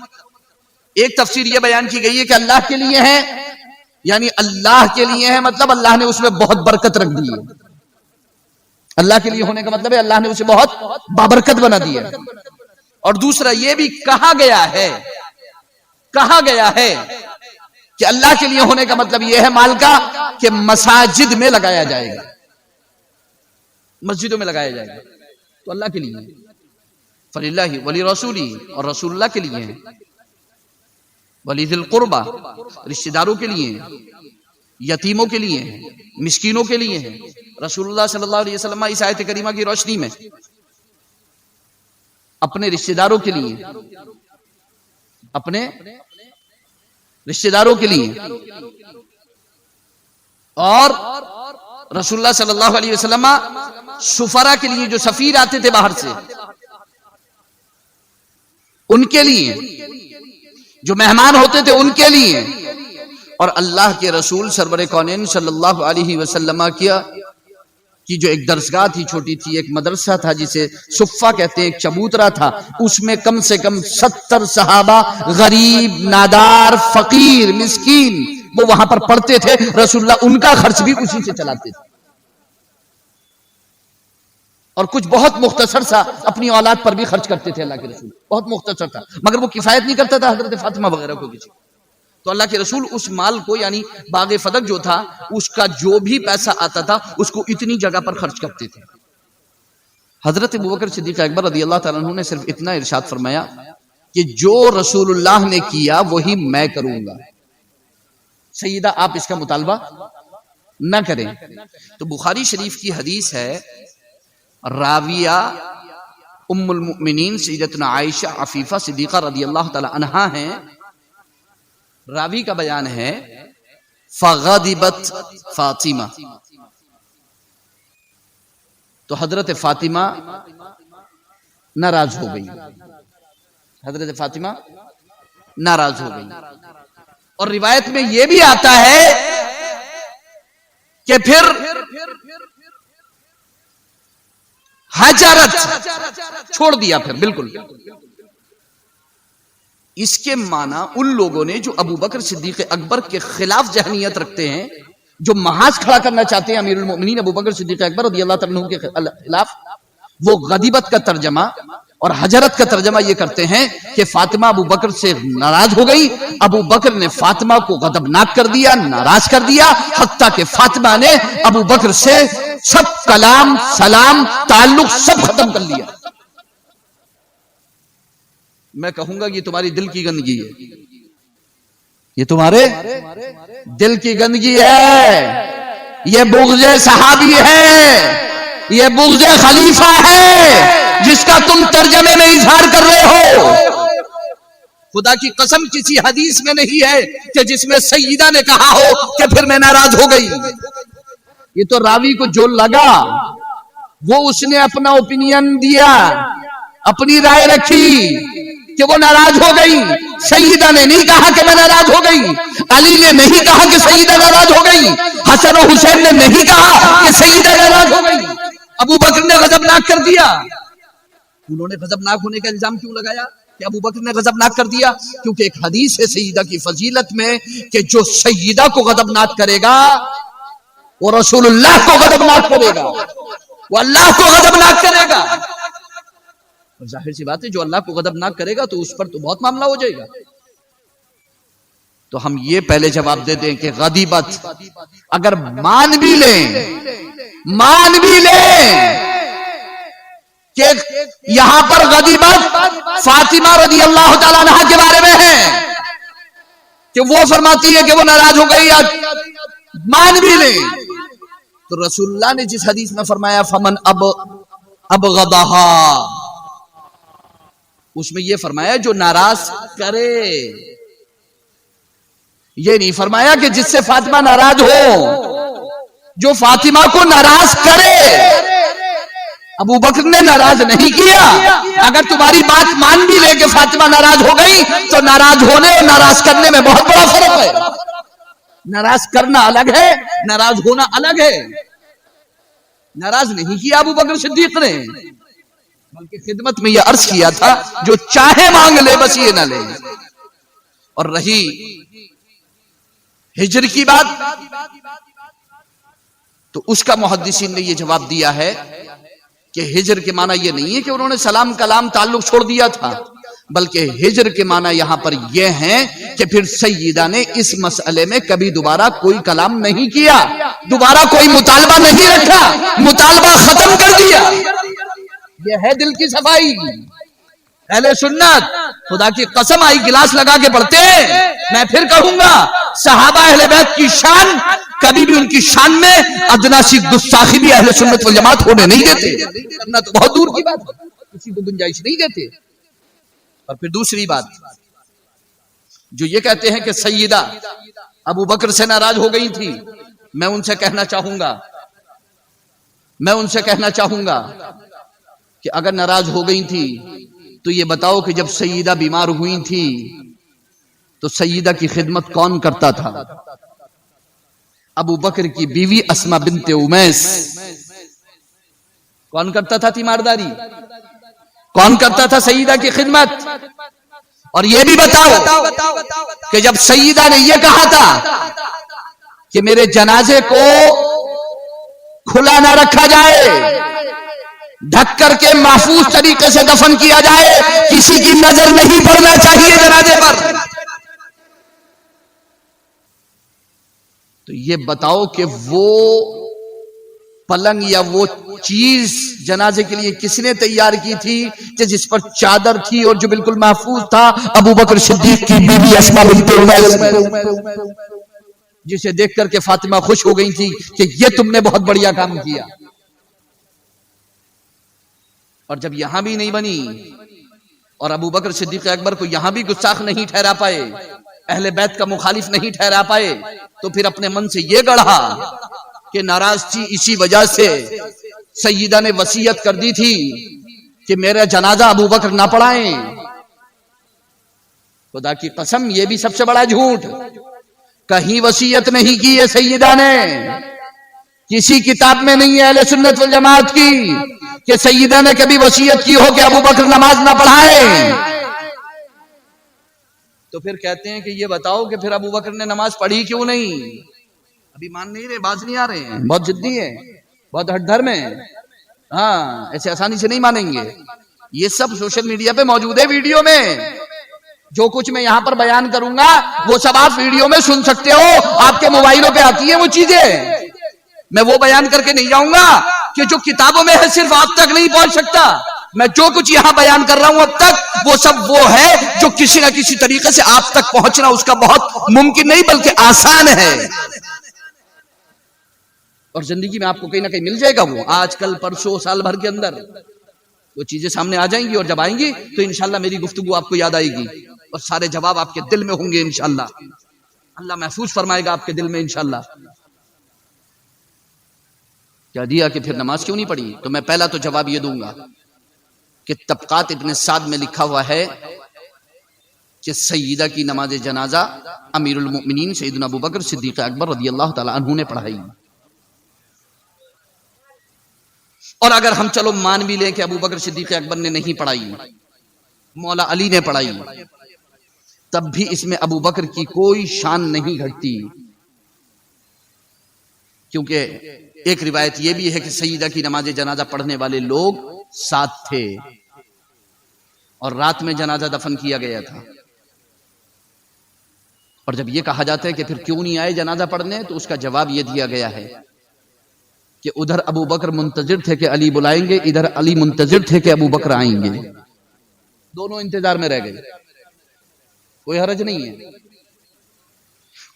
ایک تفسیر یہ بیان کی گئی ہے کہ اللہ کے لیے ہے یعنی اللہ کے لیے ہے مطلب اللہ نے اس میں بہت برکت رکھ دی ہے۔ اللہ کے لیے ہونے کا مطلب ہے اللہ نے اسے بہت بابرکت بنا دی ہے۔ اور دوسرا یہ بھی کہا گیا ہے کہ اللہ کے لیے ہونے کا مطلب یہ ہے مال کا کہ مساجد میں لگایا جائے گا، مسجدوں میں لگایا جائے گا، تو اللہ کے لیے ہے۔ فللہ ولرسولہ، اور رسول اللہ کے لیے ہے۔ ولیذی القربہ، رشتہ داروں کے لیے ہے، یتیموں کے لیے ہے، مسکینوں کے لیے ہے۔ رسول اللہ صلی اللہ علیہ وسلم اس آیت کریمہ کی روشنی میں اپنے رشتہ داروں کے لیے، اپنے رشتہ داروں کے لیے، اور رسول اللہ صلی اللہ علیہ وسلم سفرا کے لیے، جو سفیر آتے تھے باہر سے ان کے لیے، جو مہمان ہوتے تھے ان کے لیے، اور اللہ کے رسول سرور کونین صلی اللہ علیہ وسلم کی جو ایک درسگاہ تھی، چھوٹی تھی، ایک مدرسہ تھا جسے صفہ کہتے ہیں، ایک چبوترا تھا، اس میں کم سے کم 70 صحابہ غریب، نادار، فقیر، مسکین وہ وہاں پر پڑھتے تھے۔ رسول اللہ ان کا خرچ بھی اسی سے چلاتے تھے، اور کچھ بہت مختصر سا اپنی اولاد پر بھی خرچ کرتے تھے۔ اللہ کے رسول بہت مختصر تھا، مگر وہ کفایت نہیں کرتا تھا حضرت فاطمہ وغیرہ کو کسی، تو اللہ کے رسول اس مال کو یعنی باغ فدق جو تھا اس کا جو بھی پیسہ آتا تھا اس کو اتنی جگہ پر خرچ کرتے تھے۔ حضرت ابوبکر صدیق اکبر رضی اللہ تعالیٰ عنہ نے صرف اتنا ارشاد فرمایا کہ جو رسول اللہ نے کیا وہی میں کروں گا، سیدہ آپ اس کا مطالبہ نہ کریں۔ تو بخاری شریف کی حدیث ہے، راویہ ام المؤمنین سیدتنا عائشہ عفیفہ صدیقہ رضی اللہ تعالی عنہا ہیں، راوی کا بیان ہے فغضبت فاطمہ، تو حضرت فاطمہ ناراض ہو گئی، حضرت فاطمہ ناراض ہو گئی۔ اور روایت میں یہ بھی آتا ہے کہ پھر حجرت چھوڑ دیا، پھر بالکل۔ اس کے معنی ان لوگوں نے جو ابو بکر صدیق اکبر کے خلاف ذہنیت رکھتے ہیں، جو محاذ کھڑا کرنا چاہتے ہیں امیر المؤمنین ابو بکر صدیق اکبر رضی اللہ تعالیٰ عنہ کے خلاف، وہ غضبت کا ترجمہ اور حجرت کا ترجمہ یہ کرتے ہیں کہ فاطمہ ابو بکر سے ناراض ہو گئی، ابو بکر نے فاطمہ کو غضبناک کر دیا، ناراض کر دیا، حتیٰ کہ فاطمہ نے ابو بکر سے سب کلام، سلام، تعلق سب ختم کر لیا۔ میں کہوں گا یہ تمہاری دل کی گندگی ہے، یہ تمہارے دل کی گندگی ہے، یہ بغض صحابی ہے، یہ بغض خلیفہ ہے جس کا تم ترجمے میں اظہار کر رہے ہو۔ خدا کی قسم کسی حدیث میں نہیں ہے کہ جس میں سیدہ نے کہا ہو کہ پھر میں ناراض ہو گئی۔ یہ تو راوی کو جو لگا وہ اس نے اپنا اوپینین دیا، اپنی رائے رکھی کہ وہ ناراض ہو گئی۔ سیدہ نے نہیں کہا کہ میں ناراض ہو گئی، علی نے نہیں کہا کہ سیدہ ناراض ہو گئی، حسن و حسین نے نہیں کہا کہ سیدہ ناراض ہو گئی، ابو بکر نے غضبناک کر دیا۔ انہوں نے غضبناک ہونے کا الزام کیوں لگایا کہ ابو بکر نے غضبناک کر دیا؟ کیونکہ ایک حدیث ہے سیدہ کی فضیلت میں کہ جو سیدہ کو غضبناک کرے گا وہ رسول اللہ کو غضبناک کرے گا، وہ اللہ کو غضبناک کرے گا۔ اور ظاہر سی بات ہے جو اللہ کو غضبناک کرے گا تو اس پر تو بہت معاملہ ہو جائے گا۔ تو ہم یہ پہلے جواب دے دیں کہ غضبت اگر مان بھی لیں کہ یہاں پر غضبت فاطمہ رضی اللہ تعالیٰ عنہا کے بارے میں ہے کہ وہ فرماتی ہے کہ وہ ناراض ہو گئی، مان بھی لیں تو رسول اللہ نے جس حدیث میں فرمایا فمن ابغضھا، اس میں یہ فرمایا جو ناراض کرے، یہ نہیں فرمایا کہ جس سے فاطمہ ناراض ہو، جو فاطمہ کو ناراض کرے۔ ابو بکر نے ناراض نہیں کیا۔ اگر تمہاری بات مان بھی لے کہ فاطمہ ناراض ہو گئی تو ناراض ہونے اور ناراض کرنے میں بہت بڑا فرق ہے۔ ناراض کرنا الگ ہے، ناراض ہونا الگ ہے۔ ناراض نہیں کیا ابو بکر صدیق نے، بلکہ خدمت میں یہ عرض کیا تھا جو چاہے مانگ لے بس یہ نہ لے۔ اور رہی ہجر کی بات تو اس کا محدثین نے یہ جواب دیا ہے کہ ہجر کے معنی یہ نہیں ہے کہ انہوں نے سلام کلام تعلق چھوڑ دیا تھا، بلکہ ہجر کے معنی یہاں پر یہ ہیں کہ پھر سیدہ نے اس مسئلے میں کبھی دوبارہ کوئی کلام نہیں کیا، دوبارہ کوئی مطالبہ نہیں رکھا، مطالبہ ختم کر دیا۔ یہ ہے دل کی صفائی۔ اہل سنت خدا کی قسم آئی گلاس لگا کے پڑھتے ہیں۔ میں پھر کہوں گا صحابہ اہل بیت کی شان کبھی بھی ان کی شان میں ادنا سی گستاخی بھی اہل سنت والجماعت ہونے نہیں دیتے، کرنا تو بہت دور کی بات ہے، کسی کو گنجائش نہیں دیتے۔ اور پھر دوسری بات جو یہ کہتے ہیں کہ سیدہ ابو بکر سے ناراض ہو گئی تھی، میں ان سے کہنا چاہوں گا کہ اگر ناراض ہو گئی تھی تو یہ بتاؤ کہ جب سیدہ بیمار ہوئی تھی تو سیدہ کی خدمت کون کرتا تھا؟ ابو بکر کی بیوی اسما بنت امیس کون کرتا تھا تیمارداری؟ کون کرتا تھا سیدہ کی خدمت؟ اور یہ بھی بتاؤ کہ جب سیدہ نے یہ کہا تھا کہ میرے جنازے کو کھلا نہ رکھا جائے، ڈھک کر کے محفوظ طریقے سے دفن کیا جائے، کسی کی نظر نہیں پڑنا چاہیے جنازے پر، تو یہ بتاؤ کہ وہ پلنگ یا وہ چیز جنازے کے لیے کس نے تیار کی تھی کہ جس پر چادر تھی اور جو بالکل محفوظ تھا؟ ابو بکر صدیق کی بیوی اسما بنت امیس، جسے دیکھ کر کے فاطمہ خوش ہو گئی تھی کہ یہ تم نے بہت بڑھیا کام کیا۔ اور جب یہاں بھی نہیں بنی اور ابو بکر صدیق اکبر کو یہاں بھی گستاخ نہیں ٹھہرا پائے، اہل بیت کا مخالف نہیں ٹھہرا پائے، تو پھر اپنے من سے یہ گڑھا کہ ناراض تھی اسی وجہ سے سیدہ نے وصیت کر دی تھی کہ میرا جنازہ ابو بکر نہ پڑھائیں۔ خدا کی قسم یہ بھی سب سے بڑا جھوٹ، کہیں وصیت نہیں کی ہے سیدہ نے، کسی کتاب میں نہیں ہے اہل سنت والجماعت کی کہ سیدہ نے کبھی وصیت کی ہو کہ ابو بکر نماز نہ پڑھائیں۔ تو پھر کہتے ہیں کہ یہ بتاؤ کہ پھر ابو بکر نے نماز پڑھی کیوں نہیں؟ ابھی مان نہیں رہے، باز نہیں آ رہے ہیں، بہت جدی ہے، بہت ہٹ دھرم ہے، ہاں ایسے آسانی سے نہیں مانیں گے۔ یہ سب سوشل میڈیا پہ موجود ہے ویڈیو میں. جو کچھ میں یہاں پر بیان کروں گا وہ سب آپ ویڈیو میں سن سکتے ہو, آپ کے موبائلوں پہ آتی ہیں وہ چیزیں. میں وہ بیان کر کے نہیں جاؤں گا کہ جو کتابوں میں ہے صرف آپ تک نہیں پہنچ سکتا. میں جو کچھ یہاں بیان کر رہا ہوں اب تک وہ سب وہ ہے جو کسی نہ کسی طریقے سے آپ تک پہنچنا اس کا بہت ممکن نہیں بلکہ آسان ہے. اور زندگی میں آپ کو کہیں نہ کہیں مل جائے گا وہ, آج کل پرسوں سال بھر کے اندر وہ چیزیں سامنے آ جائیں گی, اور جب آئیں گی تو انشاءاللہ میری گفتگو آپ کو یاد آئے گی اور سارے جواب آپ کے دل میں ہوں گے انشاءاللہ. اللہ محفوظ فرمائے گا آپ کے دل میں انشاءاللہ. کیا دیا کہ پھر نماز کیوں نہیں پڑھی؟ تو میں پہلا تو جواب یہ دوں گا کہ طبقات ابن سعد میں لکھا ہوا ہے کہ سیدہ کی نماز جنازہ امیر المؤمنین سیدنا ابو بکر صدیق اکبر رضی اللہ تعالی عنہ نے پڑھائی. اور اگر ہم چلو مان بھی لیں کہ ابو بکر صدیق اکبر نے نہیں پڑھائی, مولا علی نے پڑھائی, تب بھی اس میں ابو بکر کی کوئی شان نہیں گھٹتی. کیونکہ ایک روایت یہ بھی ہے کہ سیدہ کی نماز جنازہ پڑھنے والے لوگ 7 تھے اور رات میں جنازہ دفن کیا گیا تھا. اور جب یہ کہا جاتا ہے کہ پھر کیوں نہیں آئے جنازہ پڑھنے, تو اس کا جواب یہ دیا گیا ہے کہ ادھر ابو بکر منتظر تھے کہ علی بلائیں گے, ادھر علی منتظر تھے کہ ابو بکر آئیں گے. دونوں انتظار میں رہ گئے. کوئی حرج نہیں ہے,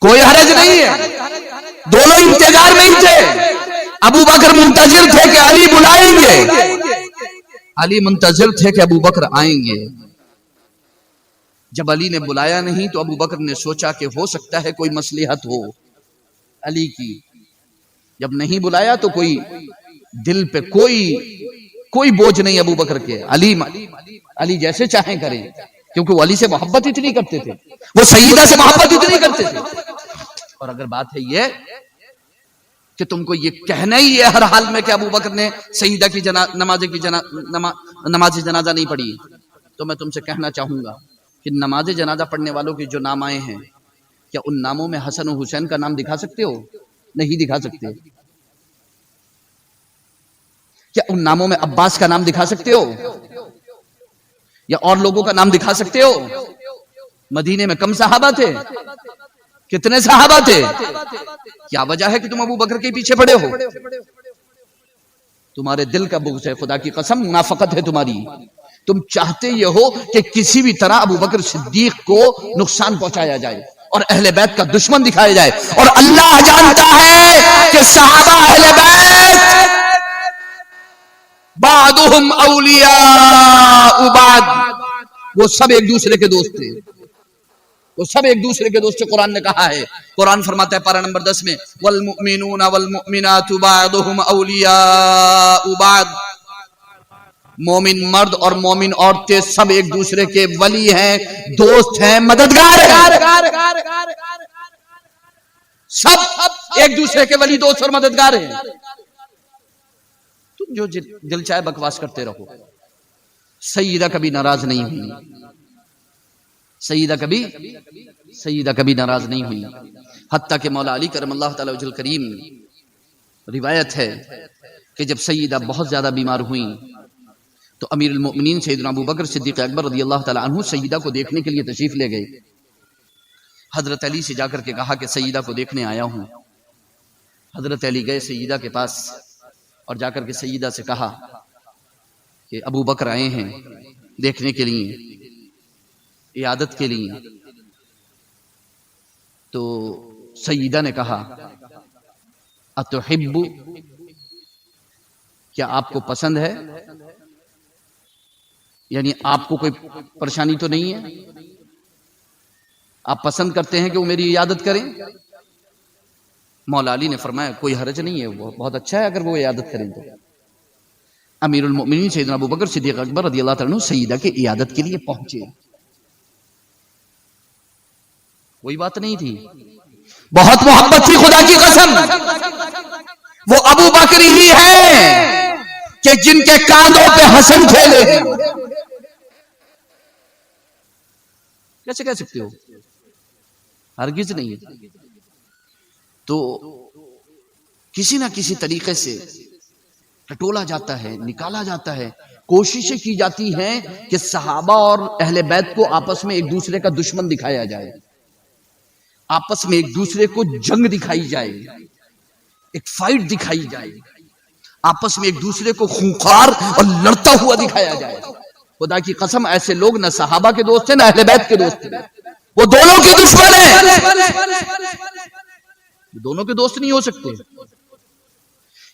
کوئی حرج نہیں ہے, دونوں انتظار میں ہی تھے. ابو بکر منتظر تھے کہ علی بلائیں گے, علی منتظر تھے کہ ابو بکر آئیں گے. جب علی نے بلایا نہیں تو ابو بکر نے سوچا کہ ہو سکتا ہے کوئی مصلحت ہو علی کی. جب نہیں بلایا تو کوئی دل پہ کوئی بوجھ نہیں ابو بکر کے. علی جیسے چاہیں کریں, کیونکہ وہ علی سے محبت اتنی کرتے تھے, وہ سیدہ سے محبت اتنی کرتے تھے. اور اگر بات ہے یہ کہ تم کو یہ کہنا ہی ہے ہر حال میں کہ ابو بکر نے سیدہ کی نماز جنازہ نہیں پڑھی, تو میں تم سے کہنا چاہوں گا کہ نماز جنازہ پڑھنے والوں کے جو نام آئے ہیں, کیا ان ناموں میں حسن و حسین کا نام دکھا سکتے ہو؟ نہیں دکھا سکتے. کیا ان ناموں میں عباس کا نام دکھا سکتے ہو یا اور لوگوں کا نام دکھا سکتے ہو؟ مدینے میں کم صحابہ تھے, کتنے صحابہ تھے؟ کیا وجہ ہے کہ تم ابو بکر کے پیچھے پڑے ہو؟ تمہارے دل کا بغض ہے, خدا کی قسم منافقت ہے تمہاری. تم چاہتے یہ ہو کہ کسی بھی طرح ابو بکر صدیق کو نقصان پہنچایا جائے اور اہل بیت کا دشمن دکھایا جائے. اور اللہ جانتا ہے کہ صحابہ اہل بیت بعضهم اولیاء بعض, وہ سب ایک دوسرے کے دوست تھے, وہ سب ایک دوسرے کے دوست. قرآن نے کہا ہے, قرآن فرماتا ہے پارہ نمبر 10 میں والمؤمنون والمؤمنات بعضهم اولیاء بعض, مومن مرد اور مومن عورتیں سب ایک دوسرے کے ولی ہیں, دوست ہیں, مددگار ہیں. سب ایک دوسرے کے ولی, دوست اور مددگار ہیں. تم جو دل چاہے بکواس کرتے رہو. سیدہ کبھی ناراض نہیں ہوئی, سیدہ کبھی ناراض نہیں ہوئی. حتیٰ کہ مولا علی کرم اللہ تعالی وجہ الکریم, روایت ہے کہ جب سیدہ بہت زیادہ بیمار ہوئیں تو امیر المؤمنین سیدنا ابو بکر صدیق اکبر رضی اللہ تعالی عنہ سیدہ کو دیکھنے کے لیے تشریف لے گئے. حضرت علی سے جا کر کے کہا کہ سیدہ کو دیکھنے آیا ہوں. حضرت علی گئے سیدہ کے پاس اور جا کر کے سیدہ سے کہا کہ ابو بکر آئے ہیں دیکھنے کے لیے, عیادت کے لیے. تو سیدہ نے کہا اتحب, کیا آپ کو پسند ہے, یعنی آپ کو کوئی پریشانی تو نہیں ہے, آپ پسند کرتے ہیں کہ وہ میری عیادت کریں؟ مولا علی نے فرمایا کوئی حرج نہیں ہے, وہ بہت اچھا ہے اگر وہ عیادت کریں. تو امیر المؤمنین سیدنا ابو بکر صدیق اکبر رضی اللہ تعالی عنہ سیدہ کی عیادت کے لیے پہنچے. کوئی بات نہیں تھی, بہت محبت تھی, خدا کی قسم. وہ ابو بکر ہی ہے کہ جن کے کانوں پہ حسن کھیلے ہیں. کیسے کہہ سکتے ہو؟ ہرگز نہیں. تو کسی نہ کسی طریقے سے ٹٹولا جاتا ہے, نکالا جاتا ہے, کوششیں کی جاتی ہیں کہ صحابہ اور اہل بیت کو آپس میں ایک دوسرے کا دشمن دکھایا جائے، آپس میں ایک دوسرے کو جنگ دکھائی جائے، ایک فائٹ دکھائی جائے، آپس میں ایک دوسرے کو خونخوار اور لڑتا ہوا دکھایا جائے۔ خدا کی قسم ایسے لوگ نہ صحابہ کے دوست ہیں نہ اہل بیت کے دوست ہیں، وہ دونوں کے دشمن ہیں، دونوں کے دوست نہیں ہو سکتے،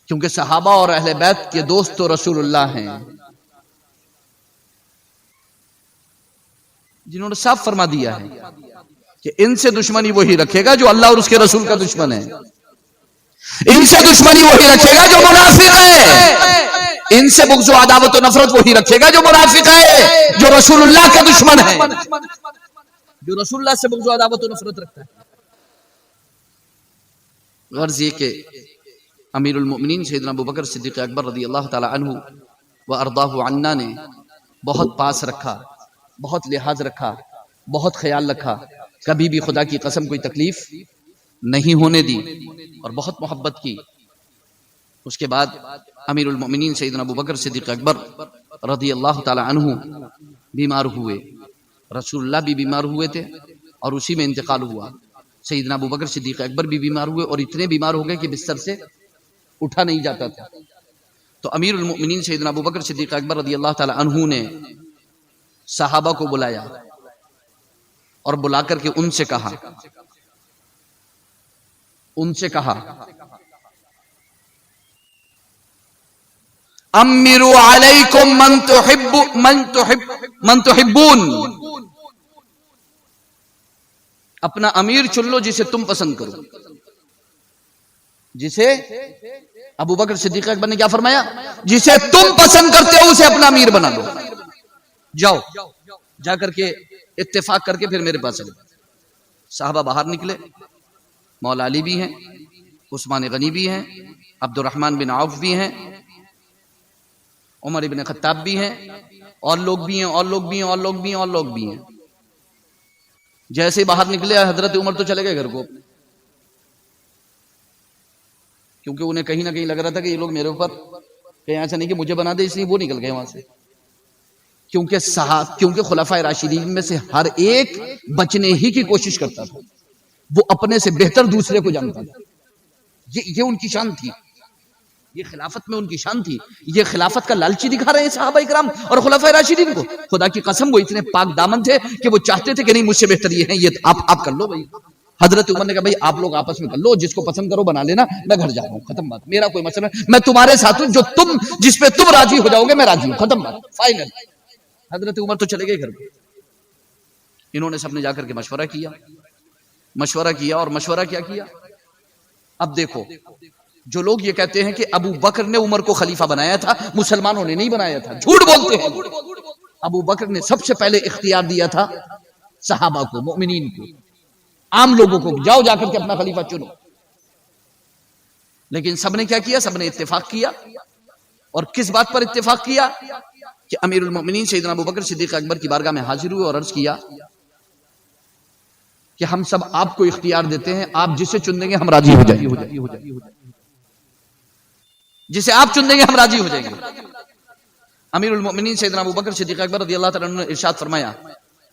کیونکہ صحابہ اور اہل بیت کے دوست تو رسول اللہ ہیں، جنہوں نے صاف فرما دیا ہے کہ ان سے دشمنی وہی رکھے گا جو اللہ اور اس کے رسول کا دشمن ہے، ان سے دشمنی وہی رکھے گا جو منافق ہے، ان سے بغض و عداوت و نفرت وہی رکھے گا جو منافق ہے، جو رسول اللہ کا دشمن ہے، جو رسول اللہ سے بغض و عداوت و نفرت رکھتا ہے۔ غرض یہ کہ امیر المؤمنین سیدنا ابوبکر صدیق اکبر رضی اللہ تعالی عنہ و ارضاہ عنا نے بہت پاس رکھا، بہت لحاظ رکھا، بہت خیال رکھا، کبھی بھی خدا کی قسم کوئی تکلیف نہیں ہونے دی اور بہت محبت کی۔ اس کے بعد امیر المؤمنین سیدنا ابوبکر صدیق اکبر رضی اللہ تعالی عنہ بیمار ہوئے، رسول اللہ بھی بیمار ہوئے تھے اور اسی میں انتقال ہوا۔ سیدنا ابوبکر صدیق اکبر بھی بیمار ہوئے اور اتنے بیمار ہو گئے کہ بستر سے اٹھا نہیں جاتا تھا۔ تو امیر المؤمنین سیدنا ابوبکر صدیق اکبر رضی اللہ تعالی عنہ نے صحابہ کو بلایا اور بلا کر کے ان سے کہا امیروا علیکم من تحبون، اپنا امیر چن لو جسے تم پسند کرو۔ جسے ابوبکر صدیق اکبر نے کیا فرمایا؟ جسے تم پسند کرتے ہو اسے اپنا امیر بنا لو، جاؤ جا کر کے اتفاق کر کے پھر میرے پاس آئے۔ صحابہ باہر نکلے، مولا علی بھی ہیں، عثمان غنی بھی ہیں، عبد الرحمن بن عوف بھی ہیں، عمر بن خطاب بھی ہیں، اور لوگ بھی ہیں، اور لوگ بھی ہیں، اور لوگ بھی ہیں، اور لوگ بھی ہیں۔ جیسے باہر نکلے حضرت عمر تو چلے گئے گھر کو، کیونکہ انہیں کہیں نہ کہیں لگ رہا تھا کہ یہ لوگ میرے اوپر کہیں ایسا نہیں کہ مجھے بنا دے، اس لیے وہ نکل گئے وہاں سے۔ کیونکہ خلفائے راشدین میں سے ہر ایک بچنے ہی کی کوشش کرتا تھا، وہ اپنے سے بہتر دوسرے کو جانتا تھا۔ یہ ان کی شان تھی، یہ خلافت میں ان کی شان تھی۔ یہ خلافت کا لالچی دکھا رہے ہیں صحابہ اکرام اور خلفائے راشدین کو۔ خدا کی قسم وہ اتنے پاک دامن تھے کہ وہ چاہتے تھے کہ نہیں مجھ سے بہتر یہ ہیں، یہ آپ کر لو بھائی۔ حضرت عمر نے کہا بھائی آپ لوگ آپس میں کر لو، جس کو پسند کرو بنا لینا، میں گھر جا رہا ہوں، ختم بات، میرا کوئی مسئلہ نہیں، میں تمہارے ساتھ ہوں، جس پہ تم راضی ہو جاؤ گے میں راضی ہوں، ختم بات، فائنل۔ حضرت عمر تو چلے گئے گھر کو۔ انہوں نے سب نے جا کر کے مشورہ کیا اور مشورہ کیا کیا۔ اب دیکھو جو لوگ یہ کہتے ہیں کہ ابو بکر نے عمر کو خلیفہ بنایا تھا، مسلمانوں نے نہیں بنایا تھا، جھوٹ بولتے ہیں۔ ابو بکر نے سب سے پہلے اختیار دیا تھا صحابہ کو، مومنین کو، عام لوگوں کو، جاؤ جا کر کے اپنا خلیفہ چنو۔ لیکن سب نے کیا کیا؟ سب نے اتفاق کیا۔ اور کس بات پر اتفاق کیا؟ کہ امیر المؤمنین سیدنا ابوبکر صدیق اکبر کی بارگاہ میں حاضر ہوئے اور عرض کیا کہ ہم سب آپ کو اختیار دیتے ہیں، آپ جسے چن دیں گے ہم راضی ہو جائیں گے، جسے آپ چن دیں گے ہم راضی ہو جائیں گے۔ امیر المؤمنین سیدنا ابوبکر صدیق اکبر رضی اللہ تعالیٰ عنہ نے ارشاد فرمایا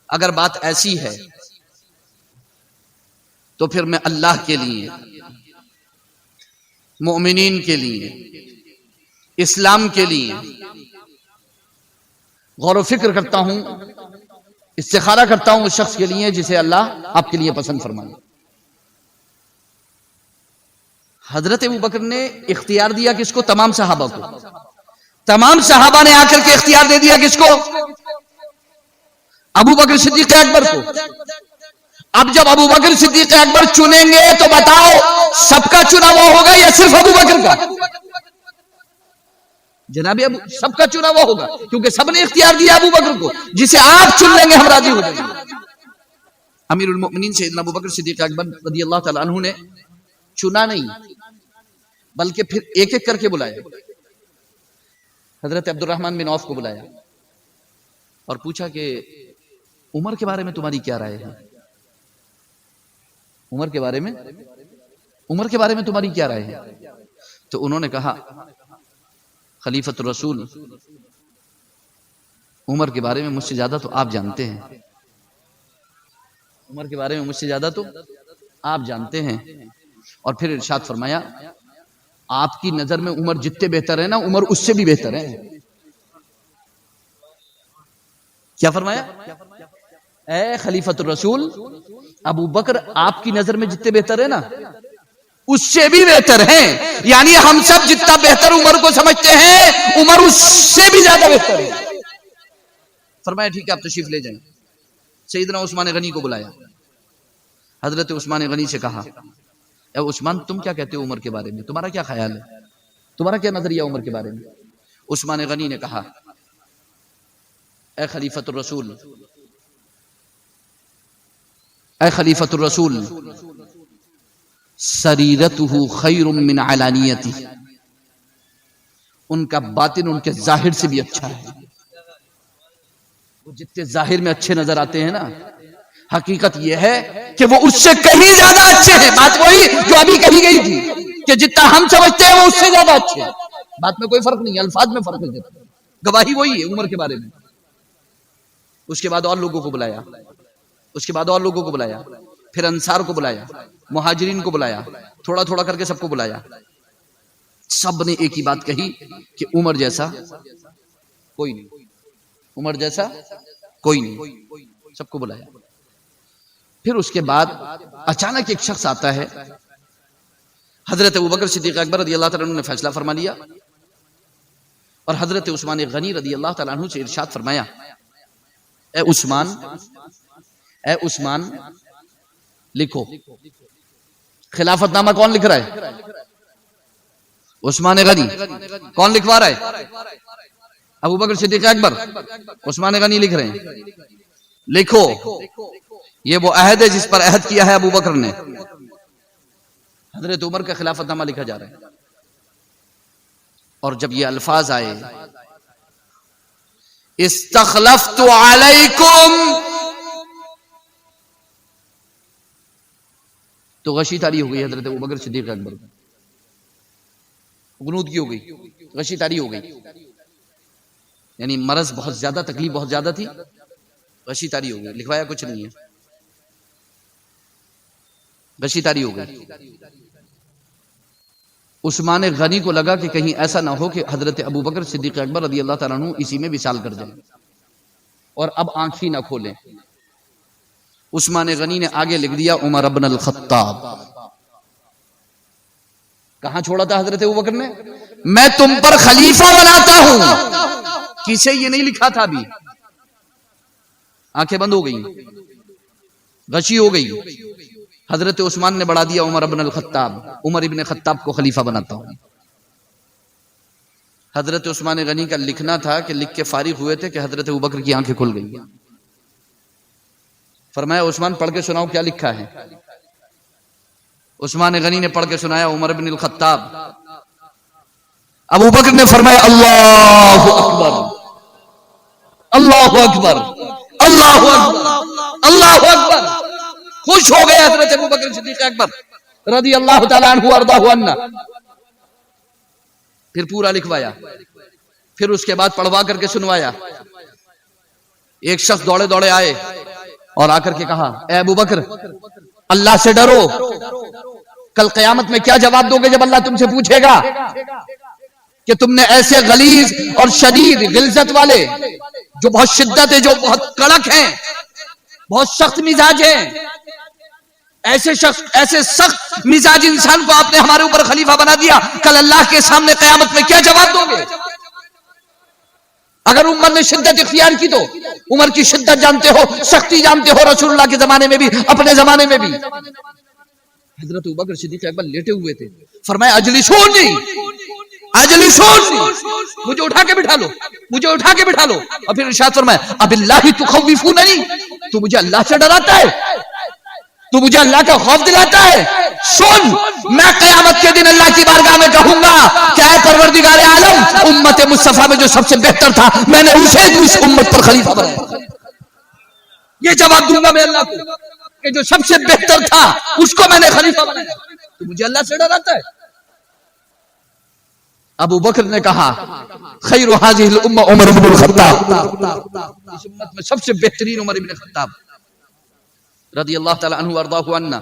اگر بات ایسی ہے تو پھر میں اللہ کے لیے، مومنین کے لیے، اسلام کے لیے غور و فکر کرتا ہوں، استخارہ کرتا ہوں اس شخص کے لیے جسے اللہ آپ کے لیے پسند فرمائے۔ حضرت ابوبکر نے اختیار دیا کس کو؟ تمام صحابہ کو۔ تمام صحابہ نے آ کر کے اختیار دے دیا کس کو؟ ابوبکر صدیق اکبر کو۔ اب جب ابوبکر صدیق اکبر چنیں گے تو بتاؤ سب کا چنا وہ ہوگا یا صرف ابوبکر کا؟ جناب سب کا چنا وہ ہوگا، کیونکہ سب نے اختیار دیا ابوبکر کو، جسے آپ چن لیں گے ہم راضی ہو جائیں گے۔ امیر المؤمنین سیدنا ابوبکر صدیق اکبر رضی اللہ تعالی عنہ نے چنا نہیں بلکہ پھر ایک ایک کر کے بلایا۔ حضرت عبد الرحمن بن عوف کو بلایا اور پوچھا کہ عمر کے بارے میں تمہاری کیا رائے ہے؟ عمر کے بارے میں تمہاری کیا رائے ہے؟ تو انہوں نے کہا خلیفۃ الرسول عمر کے بارے میں مجھ سے زیادہ تو آپ جانتے ہیں، عمر کے بارے میں مجھ سے زیادہ تو آپ جانتے ہیں۔ اور پھر ارشاد فرمایا آپ کی نظر میں عمر جتنے بہتر ہے نا، عمر اس سے بھی بہتر ہے۔ کیا فرمایا؟ اے خلیفۃ الرسول، ابو بکر آپ کی نظر میں جتنے بہتر ہے نا، اس سے بھی بہتر ہیں۔ یعنی ہم سب جتنا بہتر عمر کو سمجھتے ہیں، عمر اس سے بھی زیادہ بہتر ہے۔ فرمایا ٹھیک ہے آپ تشریف لے جائیں۔ سیدنا عثمان غنی کو بلایا، حضرت عثمان غنی سے کہا اے عثمان تم کیا کہتے ہو عمر کے بارے میں، تمہارا کیا خیال ہے، تمہارا کیا نظریہ عمر کے بارے میں؟ عثمان غنی نے کہا اے خلیفۃ الرسول، اے خلیفۃ الرسول، سریرتہ خیر من علانیتہ، ان کا باطن ان کے ظاہر سے بھی اچھا ہے۔ وہ جتنے ظاہر میں اچھے نظر آتے ہیں نا، حقیقت یہ ہے کہ وہ اس سے کہیں زیادہ اچھے ہیں۔ بات وہی جو ابھی کہی گئی تھی کہ جتنا ہم سمجھتے ہیں وہ اس سے زیادہ اچھے ہیں۔ بات میں کوئی فرق نہیں، الفاظ میں فرق ہے، گواہی وہی ہے عمر کے بارے میں۔ اس کے بعد اور لوگوں کو بلایا، اس کے بعد اور لوگوں کو بلایا، پھر انصار کو بلایا، مہاجرین کو بلایا، تھوڑا تھوڑا کر کے سب کو بلایا۔ سب نے ایک ہی بات کہی کہ عمر جیسا کوئی نہیں، عمر جیسا کوئی نہیں، سب کو بلایا۔ پھر اس کے بعد اچانک ایک شخص آتا ہے، حضرت ابوبکر صدیق اکبر رضی اللہ تعالیٰ عنہ نے فیصلہ فرما لیا، اور حضرت عثمان غنی رضی اللہ تعالیٰ عنہ سے ارشاد فرمایا اے عثمان، اے عثمان لکھو۔ خلافت نامہ کون لکھ رہا ہے؟ عثمان غنی۔ کون لکھوا رہا ہے؟ ابوبکر صدیق اکبر۔ عثمان غنی لکھ رہے ہیں، لکھو یہ وہ عہد ہے جس پر عہد کیا ہے ابو بکر نے۔ حضرت عمر کا خلافت نامہ لکھا جا رہا ہے، اور جب یہ الفاظ آئے استخلفت علیکم، تو غشی تاری ہو گئی حضرت ابوبکر صدیق اکبر کو، غنود کی ہو گئی، غشی تاری ہو گئی، یعنی مرض بہت زیادہ، تکلیف بہت زیادہ تھی، غشی تاری ہو گئی، لکھوایا کچھ نہیں ہے، غشی تاری ہو گئی۔ عثمان غنی کو لگا کہ کہیں ایسا نہ ہو کہ حضرت ابوبکر صدیق اکبر رضی اللہ تعالیٰ عنہ اسی میں وصال کر جائیں اور اب آنکھ ہی نہ کھولیں۔ عثمان غنی نے آگے لکھ دیا عمر ابن الخطاب۔ کہاں چھوڑا تھا حضرت ابوبکر نے؟ میں تم پر خلیفہ بناتا ہوں، کسے یہ نہیں لکھا تھا ابھی؟ آنکھیں بند ہو گئی، غشی ہو گئی۔ حضرت عثمان نے بڑھا دیا عمر ابن الخطاب، عمر ابن خطاب کو خلیفہ بناتا ہوں۔ حضرت عثمان غنی کا لکھنا تھا کہ لکھ کے فارغ ہوئے تھے کہ حضرت ابوبکر کی آنکھیں کھل گئی۔ فرمایا عثمان پڑھ کے سناؤ کیا لکھا ہے۔ عثمان غنی نے پڑھ کے سنایا عمر ابن الخطاب۔ ابوبکر نے فرمایا اللہ اکبر، اللہ اکبر، اللہ اکبر، اللہ اکبر۔ خوش ہو گئے حضرت ابوبکر صدیق اکبر رضی اللہ تعالیٰ عنہ وارضاہ عنہ۔ پھر پورا لکھوایا، پھر اس کے بعد پڑھوا کر کے سنوایا۔ ایک شخص دوڑے دوڑے آئے اور آ کر کے کہا اے ابوبکر اللہ سے ڈرو، کل قیامت میں کیا جواب دو گے جب اللہ تم سے پوچھے گا کہ تم نے ایسے غلیظ اور شدید غلظت والے، جو بہت شدت ہے، جو بہت کڑک ہیں، بہت سخت مزاج ہیں، ایسے شخص، ایسے سخت مزاج انسان کو آپ نے ہمارے اوپر خلیفہ بنا دیا، کل اللہ کے سامنے قیامت میں کیا جواب دو گے؟ اگر عمر نے شدت اختیار کی تو عمر کی شدت جانتے ہو، سختی جانتے ہو، رسول اللہ کے زمانے میں بھی، اپنے زمانے میں بھی۔ حضرت ابوبکر صدیق اکبر لیٹے ہوئے تھے، فرمایا اجلسونی، اجلسونی، مجھے اٹھا کے بٹھا لو، مجھے اٹھا کے بٹھا لو۔ اور پھر ارشاد فرمایا اب اللہ تخوفوننی، تو مجھے اللہ سے ڈراتا ہے، تو مجھے اللہ کا خوف دلاتا ہے۔ سن، میں قیامت کے دن اللہ کی بارگاہ میں کہوں گا کہ اے پروردگار عالم، امت مصطفیٰ میں جو سب سے بہتر تھا میں نے اسے اس امت پر خلیفہ بنایا۔ یہ جواب دوں گا میں اللہ کو کہ جو سب سے بہتر تھا اس کو میں نے خلیفہ بنایا، تو مجھے اللہ سے ڈراتا ہے۔ ابو بکر نے کہا خیر هذه الامه عمر بن الخطاب، اس امت میں سب سے بہترین عمر بن الخطاب رضی اللہ تعالی عنہ وارضاہ عنہ۔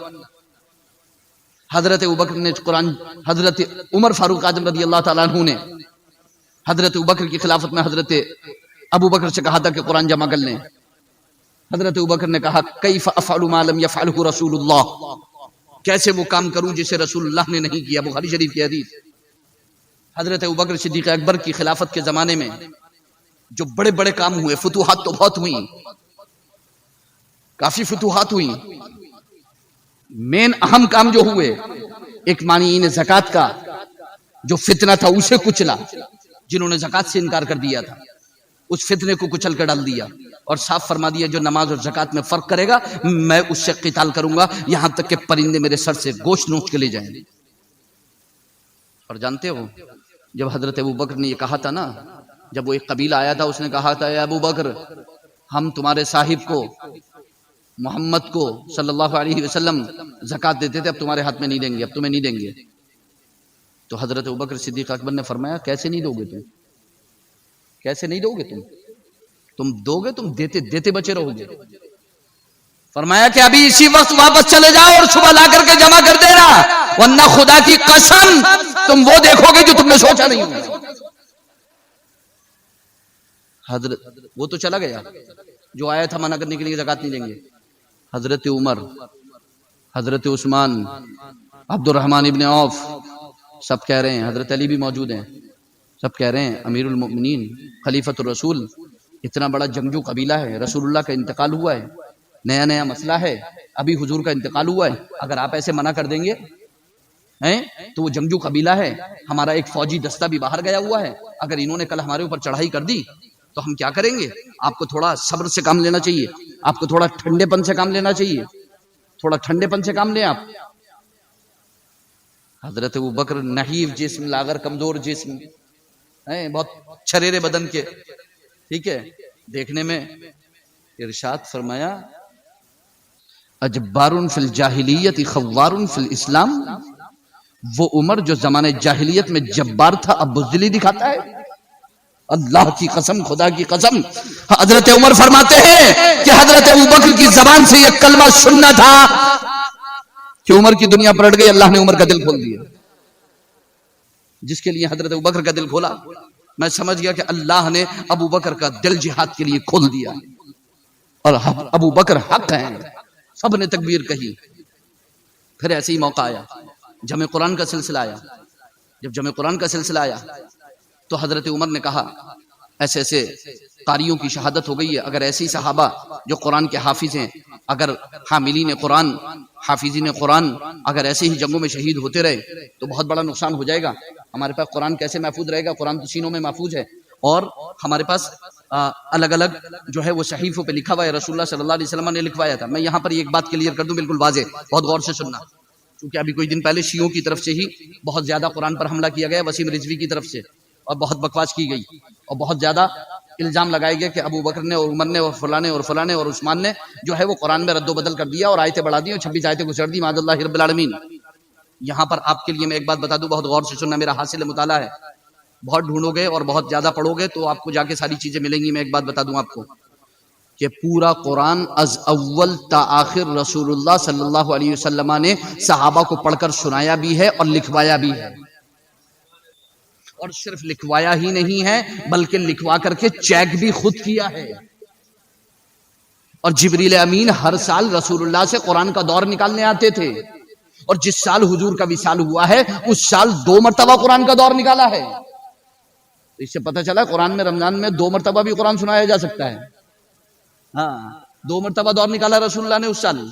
حضرت ابوبکر نے قرآن، حضرت عمر فاروق اعظم رضی اللہ تعالی عنہ نے حضرت ابوبکر کی خلافت میں حضرت ابوبکر سے کہا تھا کہ قرآن جمع کر لیں۔ حضرت ابوبکر نے کہا کیف افعل ما لم يفعله رسول اللہ، کیسے وہ کام کروں جسے رسول اللہ نے نہیں کیا، بخاری شریف کی حدیث۔ حضرت ابوبکر صدیق اکبر کی خلافت کے زمانے میں جو بڑے بڑے کام ہوئے، فتوحات تو بہت ہوئی، کافی فتوحات ہوئی، مین اہم کام جو ہوئے، ایک مانعین زکوٰۃ کا جو فتنہ تھا اسے کچلا، جنہوں نے زکوٰۃ سے انکار کر دیا تھا اس فتنے کو کچل کر ڈال دیا اور صاف فرما دیا جو نماز اور زکوٰۃ میں فرق کرے گا میں اس سے قتال کروں گا، یہاں تک کہ پرندے میرے سر سے گوشت نوچ کے لے جائیں گے۔ اور جانتے ہو جب حضرت ابوبکر نے یہ کہا تھا نا، جب وہ ایک قبیلہ آیا تھا، اس نے کہا تھا اے ابوبکر ہم تمہارے صاحب کو محمد کو صلی اللہ علیہ وسلم زکوٰۃ دیتے تھے، اب تمہارے ہاتھ میں نہیں دیں گے، اب تمہیں نہیں دیں گے۔ تو حضرت ابوبکر صدیق اکبر نے فرمایا کیسے نہیں دو گے تم، کیسے نہیں دو گے تم دو گے، تم دیتے دیتے بچے رہو گے۔ فرمایا کہ ابھی اسی وقت واپس چلے جاؤ اور صبح لا کر کے جمع کر دینا، ورنہ خدا کی قسم تم وہ دیکھو گے جو تم نے سوچا نہیں ہوگا۔ حضرت وہ تو چلا گیا جو آیا تھا منع کرنے کے لیے زکوٰۃ نہیں دیں گے۔ حضرت عمر، حضرت عثمان، عبد الرحمن ابن عوف سب کہہ رہے ہیں، حضرت علی بھی موجود ہیں، سب کہہ رہے ہیں امیر المؤمنین خلیفۃ الرسول، اتنا بڑا جنگجو قبیلہ ہے، رسول اللہ کا انتقال ہوا ہے، نیا نیا مسئلہ ہے، ابھی حضور کا انتقال ہوا ہے، اگر آپ ایسے منع کر دیں گے تو وہ جنگجو قبیلہ ہے، ہمارا ایک فوجی دستہ بھی باہر گیا ہوا ہے، اگر انہوں نے کل ہمارے اوپر چڑھائی کر دی تو ہم کیا کریں گے؟ آپ کو تھوڑا صبر سے کام لینا چاہیے، آپ کو تھوڑا ٹھنڈے پن سے کام لینا چاہیے، تھوڑا ٹھنڈے پن سے کام لیں آپ۔ حضرت ابوبکر نحیف جسم، لاغر کمزور جسم، بہت چھریرے بدن کے، ٹھیک ہے، دیکھنے میں، ارشاد فرمایا اجبار فی الجاہلیت خوار فی الاسلام، وہ عمر جو زمانے جاہلیت میں جبار تھا اب بزدلی دکھاتا ہے۔ اللہ کی قسم، خدا کی قسم، حضرت عمر فرماتے ہیں کہ حضرت ابوبکر کی زبان سے یہ کلمہ سننا تھا کہ عمر کی دنیا پلٹ گئی، اللہ نے عمر کا دل کھول دیا۔ جس کے لیے حضرت ابوبکر کا دل کھولا، میں سمجھ گیا کہ اللہ نے ابوبکر کا دل جہاد کے لیے کھول دیا، اور ابوبکر حق ہیں، سب نے تکبیر کہی۔ پھر ایسے ہی موقع آیا، جمع قرآن کا سلسلہ آیا، جب جمع قرآن کا سلسلہ آیا تو حضرت عمر نے کہا ایسے ایسے قاریوں کی شہادت ہو گئی ہے، اگر ایسی صحابہ جو قرآن کے حافظ ہیں، اگر حاملین قرآن، حافظین قرآن اگر ایسے ہی جنگوں میں شہید ہوتے رہے تو بہت بڑا نقصان ہو جائے گا، ہمارے پاس قرآن کیسے محفوظ رہے گا؟ قرآن تو سینوں میں محفوظ ہے، اور ہمارے پاس الگ الگ جو ہے وہ صحیفوں پہ لکھا ہوا ہے، رسول اللہ صلی اللہ علیہ وسلم نے لکھوایا تھا۔ میں یہاں پر ایک بات کلیئر کر دوں، بالکل واضح، بہت غور سے سننا، کیونکہ ابھی کوئی دن پہلے شیعوں کی طرف سے ہی بہت زیادہ قرآن پر حملہ کیا گیا، وسیم رضوی کی طرف سے، اور بہت بکواس کی گئی اور بہت زیادہ الزام لگائے گئے کہ ابو بکر نے اور عمر نے اور فلاں اور فلاں اور عثمان نے جو ہے وہ قرآن میں رد و بدل کر دیا اور آیتیں بڑھا دی اور 26 آیتیں گزر دی، معاذ اللہ رب العالمین۔ یہاں پر آپ کے لیے میں ایک بات بتا دوں، بہت غور سے سننا، میرا حاصل مطالعہ ہے، بہت ڈھونڈو گے اور بہت زیادہ پڑھو گے تو آپ کو جا کے ساری چیزیں ملیں گی۔ میں ایک بات بتا دوں آپ کو کہ پورا قرآن از اول تا آخر رسول اللہ صلی اللہ علیہ وسلم نے صحابہ کو پڑھ کر سنایا بھی ہے اور لکھوایا بھی ہے، اور صرف لکھوایا ہی نہیں ہے بلکہ لکھوا کر کے چیک بھی خود کیا ہے۔ اور جبریل امین ہر سال رسول اللہ سے قرآن کا دور نکالنے آتے تھے، اور جس سال حضور کا وصال ہوا ہے اس سال 2 مرتبہ قرآن کا دور نکالا ہے۔ اس سے پتہ چلا قرآن میں رمضان میں 2 مرتبہ بھی قرآن سنایا جا سکتا ہے، ہاں 2 مرتبہ دور نکالا رسول اللہ نے اس سال۔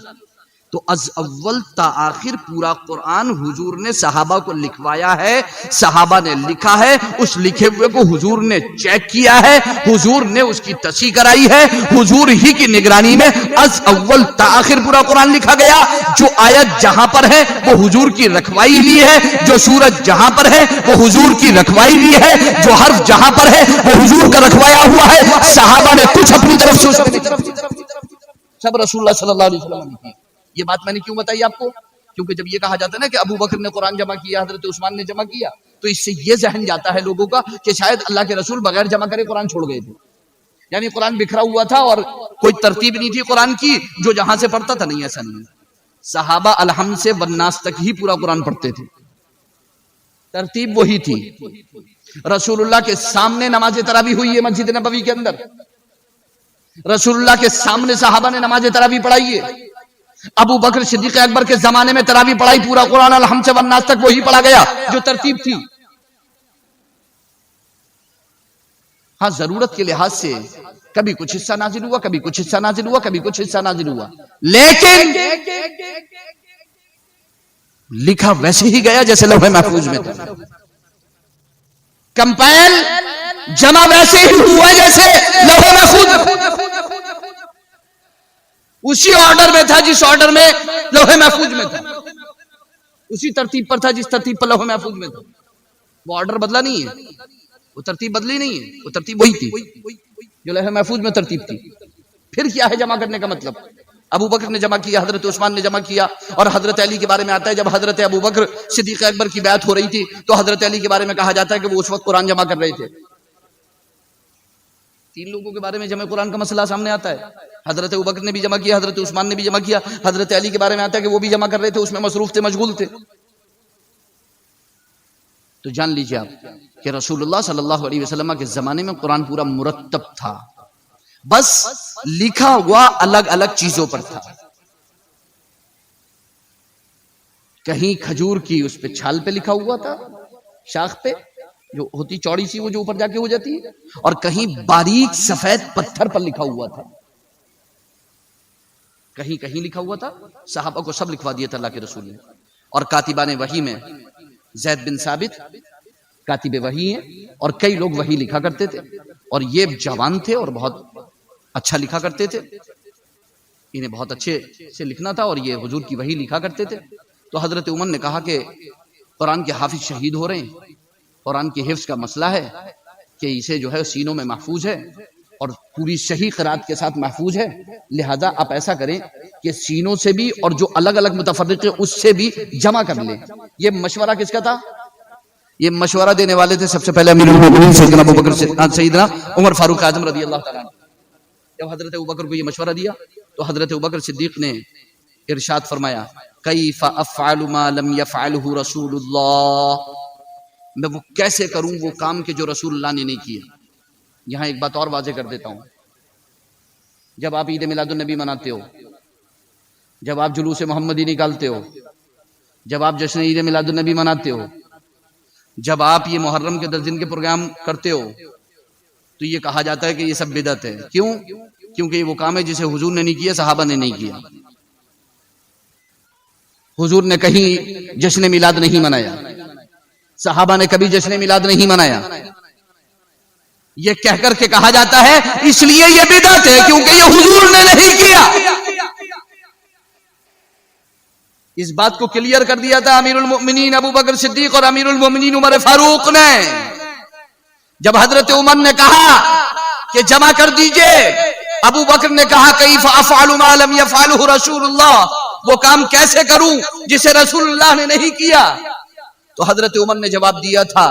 تو از اول تا آخر پورا قرآن حضور نے صحابہ کو لکھوایا ہے، صحابہ نے لکھا ہے، اس لکھے ہوئے کو حضور نے چیک کیا ہے، حضور نے اس کی تصحیح کرائی ہے، حضور ہی کی نگرانی میں از اول تا آخر پورا قرآن لکھا گیا۔ جو آیت جہاں پر ہے وہ حضور کی رکھوائی بھی ہے، جو سورت جہاں پر ہے وہ حضور کی رکھوائی بھی ہے، جو حرف جہاں پر ہے وہ حضور کا رکھوایا ہوا ہے، صحابہ نے کچھ اپنی طرف سے سب رسول اللہ صلی اللہ علیہ وسلم نے کی۔ یہ بات میں نے کیوں بتائی آپ کو؟ کیونکہ جب یہ کہا جاتا ہے نا کہ ابو بکر نے قرآن جمع کیا، حضرت عثمان نے جمع کیا، تو اس سے یہ ذہن جاتا ہے لوگوں کا کہ شاید اللہ کے رسول بغیر جمع کرے قرآن چھوڑ گئے تھے، یعنی قرآن بکھرا ہوا تھا اور کوئی ترتیب نہیں تھی قرآن کی، جو جہاں سے پڑھتا تھا. نہیں، ایسا نہیں. صحابہ الحمد سے والناس تک ہی پورا قرآن پڑھتے تھے، ترتیب وہی تھی. رسول اللہ کے سامنے نماز تراویح ہوئی ہے مسجد نبوی کے اندر، رسول اللہ کے سامنے صحابہ نے نماز تراویح پڑھائی ہے. ابو بکر صدیق اکبر کے زمانے میں تراویح پڑھائی، پورا قرآن الحمد سے والناس تک وہی پڑھا گیا جو ترتیب تھی. ہاں ضرورت کے لحاظ سے کبھی کچھ حصہ نازل ہوا، کبھی کچھ حصہ نازل ہوا، کبھی کچھ حصہ نازل ہوا، لیکن لکھا ویسے ہی گیا جیسے لوح محفوظ میں تھا. کمپائل جمع ویسے ہی ہوا جیسے لوح محفوظ میں، اسی آرڈر میں تھا جس آرڈر میں لوح محفوظ میں تھا، اسی ترتیب پر تھا جس ترتیب پر لوح محفوظ میں تھا. وہ آرڈر بدلا نہیں ہے، وہ ترتیب بدلی نہیں ہے، وہ ترتیب وہی تھی جو لوح محفوظ میں ترتیب تھی. پھر کیا ہے جمع کرنے کا مطلب؟ ابو بکر نے جمع کیا، حضرت عثمان نے جمع کیا، اور حضرت علی کے بارے میں آتا ہے جب حضرت ابو بکر صدیق اکبر کی بیعت ہو رہی تھی تو حضرت علی کے بارے میں کہا جاتا ہے کہ وہ اس وقت قرآن جمع کر رہے تھے. 3 لوگوں کے بارے میں جمع قرآن کا مسئلہ سامنے آتا ہے. حضرت ابو بکر نے بھی جمع کیا، حضرت عثمان نے بھی جمع کیا، حضرت علی کے بارے میں آتا ہے کہ وہ بھی جمع کر رہے تھے، اس میں مصروف تھے، مشغول تھے. تو جان لیجیے آپ کہ رسول اللہ صلی اللہ علیہ وسلم کے زمانے میں قرآن پورا مرتب تھا، بس لکھا ہوا الگ الگ چیزوں پر تھا. کہیں کھجور کی اس پہ چھال پہ لکھا ہوا تھا، شاخ پہ جو ہوتی چوڑی سی، وہ جو اوپر جا کے ہو جاتی ہے، اور کہیں باریک سفید پتھر پر لکھا ہوا تھا، کہیں کہیں لکھا ہوا تھا. صحابہ کو سب لکھوا دیا تھا اللہ کے رسول نے. اور کاتبان وحی میں زید بن ثابت کاتب وحی ہیں، اور کئی لوگ وحی لکھا کرتے تھے، اور یہ جوان تھے اور بہت اچھا لکھا کرتے تھے، انہیں بہت اچھے سے لکھنا تھا، اور یہ حضور کی وحی لکھا کرتے تھے. تو حضرت عمر نے کہا کہ قرآن کے حافظ شہید ہو رہے ہیں، قرآن کے حفظ کا مسئلہ ہے کہ اسے جو ہے سینوں میں محفوظ ہے اور پوری صحیح قرات کے ساتھ محفوظ ہے، لہذا آپ ایسا کریں کہ سینوں سے بھی اور جو الگ الگ متفرق ہے اس سے بھی جمع کر لیں. یہ مشورہ کس کا تھا؟ یہ مشورہ دینے والے تھے سب سے پہلے امیر المومنین سیدنا ابو بکر سیدنا عمر فاروق اعظم رضی اللہ تعالیٰ عنہ. جب حضرت ابوبکر کو یہ مشورہ دیا تو حضرت ابوبکر صدیق نے ارشاد فرمایا کیف افعل ما لم يفعله رسول اللہ، میں وہ کیسے کروں وہ کام کہ جو رسول اللہ نے نہیں کیا. یہاں ایک بات اور واضح کر دیتا ہوں، جب آپ عید میلاد النبی مناتے ہو، جب آپ جلوس محمدی نکالتے ہو، جب آپ جشن عید میلاد النبی مناتے ہو، جب آپ یہ محرم کے 10 دن کے پروگرام کرتے ہو، تو یہ کہا جاتا ہے کہ یہ سب بدعت ہے. کیوں؟ کیونکہ یہ وہ کام ہے جسے حضور نے نہیں کیا، صحابہ نے نہیں کیا. حضور نے کہیں جشن میلاد نہیں منایا، صحابہ نے کبھی جشن میلاد نہیں منایا. یہ کہہ کر کے کہا جاتا ہے اس لیے یہ بدعت ہے کیونکہ یہ حضور نے نہیں کیا. اس بات کو کلیئر کر دیا تھا امیر المؤمنین ابو بکر صدیق اور امیر المؤمنین عمر فاروق نے. جب حضرت عمر نے کہا کہ جمع کر دیجئے، ابو بکر نے کہا کیف افعل ما لم يفعله رسول اللہ، وہ کام کیسے کروں جسے رسول اللہ نے نہیں کیا. تو حضرت عمر نے جواب دیا تھا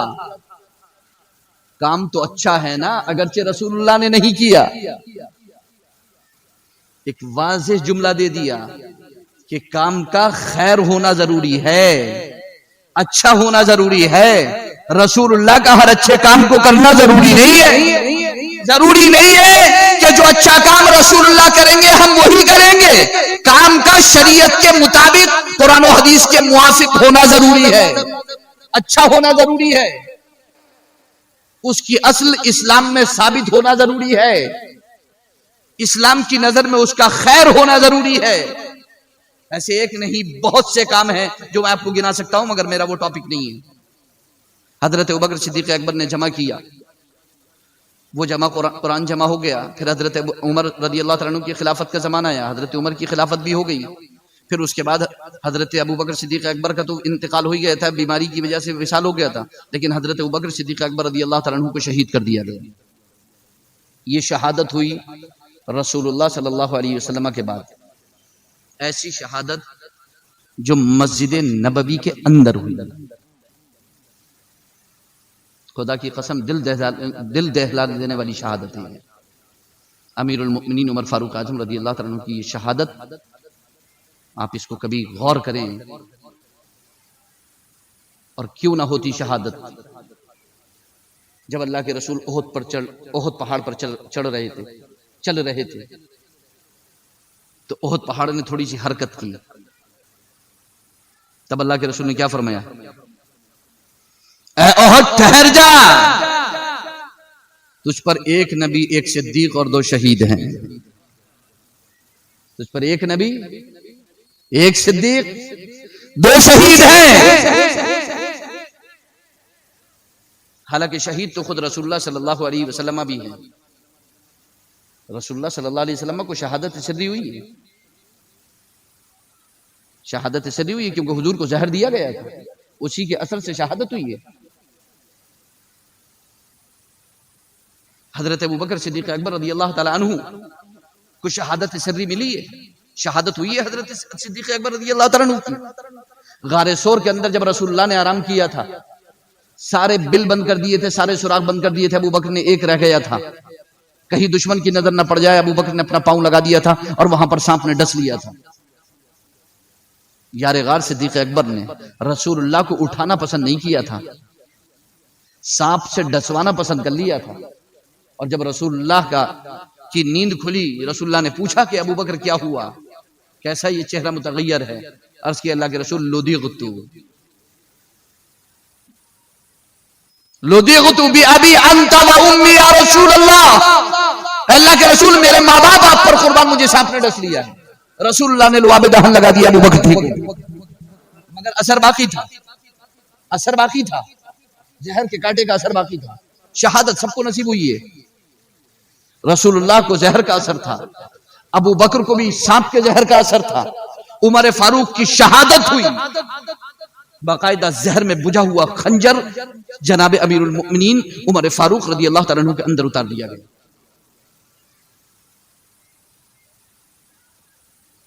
کام تو اچھا ہے نا اگرچہ رسول اللہ نے نہیں کیا. ایک واضح جملہ دے دیا کہ کام کا خیر ہونا ضروری ہے، اچھا ہونا ضروری ہے، رسول اللہ کا ہر اچھے کام کو کرنا ضروری نہیں ہے. ضروری نہیں ہے کہ جو اچھا کام رسول اللہ کریں گے ہم وہی کریں گے. کام کا شریعت کے مطابق قرآن و حدیث کے موافق ہونا ضروری ہے، اچھا ہونا ضروری ہے، اس کی اصل اسلام میں ثابت ہونا ضروری ہے، اسلام کی نظر میں اس کا خیر ہونا ضروری ہے. ایسے ایک نہیں بہت سے کام ہیں جو میں آپ کو گنا سکتا ہوں مگر میرا وہ ٹاپک نہیں ہے. حضرت ابوبکر صدیق اکبر نے جمع کیا، وہ جمع قرآن جمع ہو گیا. پھر حضرت عمر رضی اللہ تعالیٰ عنہ کی خلافت کا زمانہ آیا، حضرت عمر کی خلافت بھی ہو گئی. پھر اس کے بعد حضرت ابوبکر صدیق اکبر کا تو انتقال ہو گیا تھا، بیماری کی وجہ سے وصال ہو گیا تھا، لیکن حضرت ابوبکر صدیق اکبر رضی اللہ تعالیٰ عنہ کو شہید کر دیا گیا. یہ شہادت ہوئی رسول اللہ صلی اللہ علیہ وسلم کے بعد، ایسی شہادت جو مسجد نبوی کے اندر ہوئی. خدا کی قسم دل دہلا دینے والی شہادت ہے امیر المؤمنین عمر فاروق اعظم رضی اللہ تعالیٰ عنہ کی یہ شہادت. آپ اس کو کبھی غور کریں. اور کیوں نہ ہوتی شہادت جب اللہ کے رسول احد پہاڑ پر چل رہے تھے تو احد پہاڑ نے تھوڑی سی حرکت کی. تب اللہ کے رسول نے کیا فرمایا؟ اے احد ٹھہر جا، تجھ پر ایک نبی، ایک صدیق اور 2 شہید ہیں. تجھ پر ایک نبی، ایک صدیق، 2 شہید ہیں. حالانکہ شہید تو خود رسول اللہ صلی اللہ علیہ وسلم بھی ہیں. رسول اللہ صلی اللہ علیہ وسلم کو شہادت سری ہوئی ہے. شہادت سری ہوئی ہے کیونکہ حضور کو زہر دیا گیا تھا، اسی کے اثر سے شہادت ہوئی ہے. حضرت ابوبکر صدیق اکبر رضی اللہ تعالی عنہ کو شہادت سری ملی ہے، شہادت ہوئی ہے حضرت صدیق اکبر رضی اللہ تعالی عنہ کی. غار ثور کے اندر جب رسول اللہ نے آرام کیا تھا، سارے بل بند کر دیے تھے، سارے سوراخ بند کر دیے تھے، ابوبکر نے ایک رہ گیا تھا، کہیں دشمن کی نظر نہ پڑ جائے. ابوبکر نے اپنا پاؤں لگا دیا تھا اور وہاں پر سانپ نے ڈس لیا تھا. یار غار صدیق اکبر نے رسول اللہ کو اٹھانا پسند نہیں کیا تھا، سانپ سے ڈسوانا پسند کر لیا تھا. اور جب رسول اللہ کی نیند کھلی، رسول اللہ نے پوچھا کہ ابوبکر کیا ہوا، کیسا یہ چہرہ متغیر ہے؟ عرض کیا اللہ کے رسول لدغت بأبی انت و امی یا رسول اللہ، اللہ کے رسول میرے ماں باپ آپ پر قربان، مجھے سانپ نے ڈس لیا ہے. رسول اللہ نے لعاب دہن لگا دیا ابوبکر ٹھیک ہے، مگر اثر باقی تھا، اثر باقی تھا، زہر کے کانٹے کا اثر باقی تھا. شہادت سب کو نصیب ہوئی ہے. رسول اللہ کو زہر کا اثر تھا، ابو بکر کو بھی سانپ کے زہر کا اثر تھا، عمر فاروق کی شہادت ہوئی. باقاعدہ زہر میں بجھا ہوا خنجر جناب امیر المؤمنین عمر فاروق رضی اللہ تعالیٰ عنہ کے اندر اتار دیا گیا.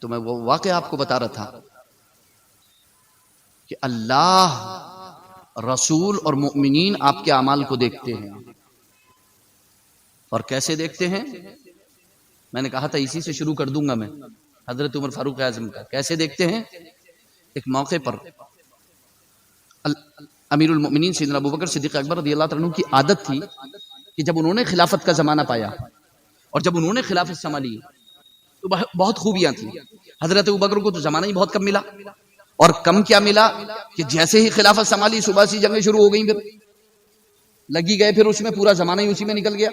تو میں وہ واقعہ آپ کو بتا رہا تھا کہ اللہ، رسول اور مؤمنین آپ کے اعمال کو دیکھتے ہیں. اور کیسے دیکھتے ہیں؟ میں نے کہا تھا اسی سے شروع کر دوں گا میں، حضرت عمر فاروق اعظم کا. کیسے دیکھتے ہیں؟ ایک موقع پر امیر المؤمنین سیدنا ابوبکر صدیق اکبر رضی اللہ تعالیٰ عنہ کی عادت تھی کہ جب انہوں نے خلافت کا زمانہ پایا اور جب انہوں نے خلافت سنبھالی تو بہت خوبیاں تھیں. حضرت ابوبکر کو تو زمانہ ہی بہت کم ملا، اور کم کیا ملا کہ جیسے ہی خلافت سنبھالی صبح سے جنگیں شروع ہو گئیں، پھر لگی گئے، پھر اس میں پورا زمانہ ہی اسی میں نکل گیا.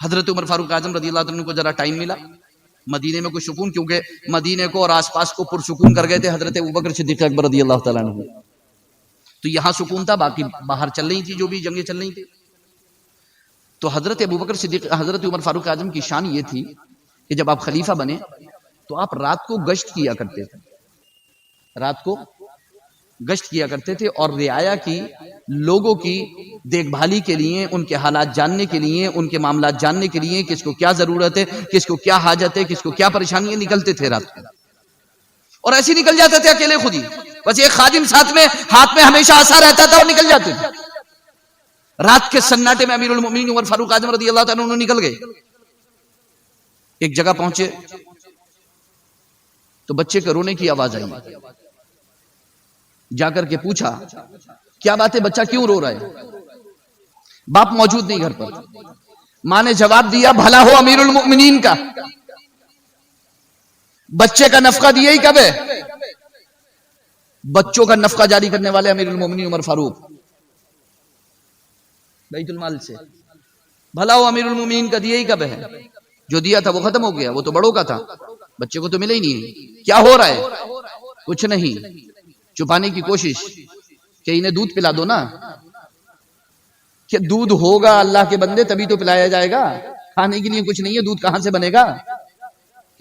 حضرت عمر فاروق اعظم رضی اللہ عنہ کو ذرا ٹائم ملا مدینے میں کوئی سکون، کیونکہ مدینے کو اور آس پاس کو پرسکون کر گئے تھے حضرت ابوبکر صدیق اکبر رضی اللہ تعالیٰ عنہ. تو یہاں سکون تھا، باقی باہر چل رہی تھی جو بھی جنگیں چل رہی تھی. تو حضرت ابوبکر صدیق، حضرت عمر فاروق اعظم کی شان یہ تھی کہ جب آپ خلیفہ بنے تو آپ رات کو گشت کیا کرتے تھے، رات کو گشت کیا کرتے تھے اور رعایا کی، لوگوں کی دیکھ بھالی کے لیے، ان کے حالات جاننے کے لیے، ان کے معاملات جاننے کے لیے، کس کو کیا ضرورت ہے، کس کو کیا حاجت ہے، کس کو کیا پریشانی ہے، نکلتے تھے رات کو. اور ایسے نکل جاتے تھے اکیلے خود ہی، بس ایک خادم ساتھ میں، ہاتھ میں ہمیشہ عصا رہتا تھا، اور نکل جاتے تھے. رات کے سناٹے میں امیر المؤمنین عمر فاروق اعظم رضی اللہ تعالیٰ عنہ نکل گئے. ایک جگہ پہنچے تو بچے کے رونے کی آواز آئی. جا کر کے پوچھا کیا بات ہے، بچہ کیوں رو رہا ہے؟ باپ موجود نہیں گھر پر. ماں نے جواب دیا بھلا ہو امیر المؤمنین کا، بچے کا نفقہ دیا ہی کب ہے؟ بچوں کا نفقہ جاری کرنے والے امیر المؤمنین عمر فاروق، بیت المال سے. بھلا ہو امیر المؤمنین کا دیا ہی کب ہے؟ جو دیا تھا وہ ختم ہو گیا، وہ تو بڑوں کا تھا، بچے کو تو ملے ہی نہیں. کیا ہو رہا ہے؟ کچھ نہیں. چھپانے کی کوشش کہ انہیں دودھ پلا دو نا، کہ دودھ ہوگا اللہ کے بندے تبھی تو پلایا جائے گا، کھانے کے لیے کچھ نہیں ہے، دودھ کہاں سے بنے گا،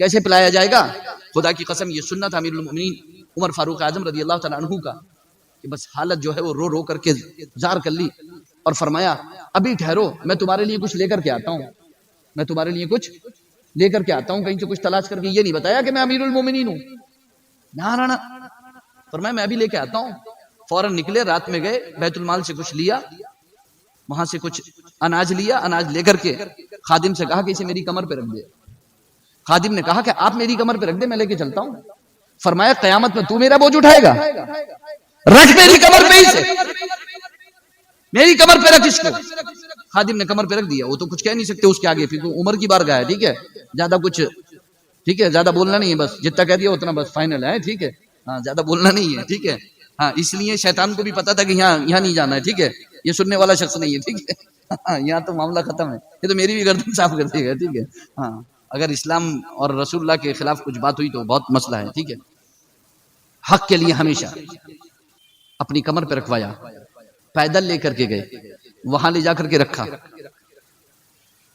کیسے پلایا جائے گا؟ خدا کی قسم یہ سنت امیر المؤمنین عمر فاروق اعظم رضی اللہ تعالیٰ عنہ کا کہ بس حالت جو ہے وہ رو رو کر کے زار کر لی اور فرمایا ابھی ٹھہرو، میں تمہارے لیے کچھ لے کر کے آتا ہوں، میں تمہارے لیے کچھ لے کر کے آتا ہوں، کہیں سے کچھ تلاش کر کے. یہ نہیں بتایا کہ میں امیر المؤمنین ہوں، نہ فرمایا میں ابھی لے کے آتا ہوں. فوراً نکلے، رات میں گئے، بیت المال سے کچھ لیا وہاں سے کچھ اناج لیا، اناج لے کر کے خادم سے کہا کہ اسے میری کمر پہ رکھ دے. خادم نے کہا کہ آپ میری کمر پہ رکھ دے، میں لے کے چلتا ہوں. فرمایا قیامت میں تو میرا بوجھ اٹھائے گا؟ رکھ میری کمر پہ ہی سے، میری کمر پہ رکھ اس کو. خادم نے کمر پہ رکھ دیا. وہ تو کچھ کہہ نہیں سکتے اس کے آگے، پھر عمر کی بارگاہ ہے، ٹھیک ہے، زیادہ کچھ، ٹھیک ہے، زیادہ بولنا نہیں ہے، بس جتنا کہہ دیا اتنا بس فائنل ہے، ٹھیک ہے، ہاں زیادہ بولنا نہیں ہے، ٹھیک ہے. ہاں اس لیے شیطان کو بھی پتا تھا کہ یہاں نہیں جانا ہے، ٹھیک ہے، یہ سننے والا شخص نہیں ہے، ٹھیک ہے، یہاں تو معاملہ ختم ہے، یہ تو میری بھی گردن صاف کر دے گا، ٹھیک ہے. ہاں اگر اسلام اور رسول اللہ کے خلاف کچھ بات ہوئی تو بہت مسئلہ ہے، ٹھیک ہے. حق کے لیے ہمیشہ اپنی کمر پہ رکھوایا، پیدل لے کر کے گئے، وہاں لے جا کر کے رکھا.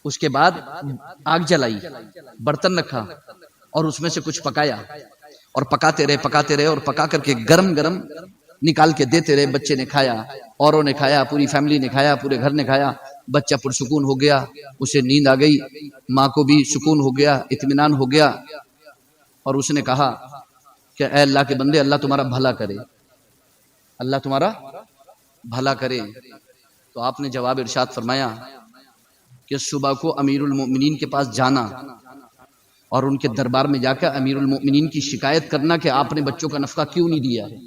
اس کے بعد آگ جلائی، برتن رکھا اور اس میں سے کچھ پکایا، اور پکاتے رہے اور پکا کر کے گرم گرم نکال کے دیتے رہے. بچے نے کھایا، اوروں نے کھایا، پوری فیملی نے کھایا، پورے گھر نے کھایا. بچہ پرسکون ہو گیا، اسے نیند آ گئی، ماں کو بھی سکون ہو گیا، اطمینان ہو گیا. اور اس نے کہا کہ اے اللہ کے بندے، اللہ تمہارا بھلا کرے، اللہ تمہارا بھلا کرے. تو آپ نے جواب ارشاد فرمایا کہ صبح کو امیر المؤمنین کے پاس جانا اور ان کے دربار میں جا کر امیر المؤمنین کی شکایت کرنا کہ آپ نے بچوں کا نفقہ کیوں نہیں دیا ہے،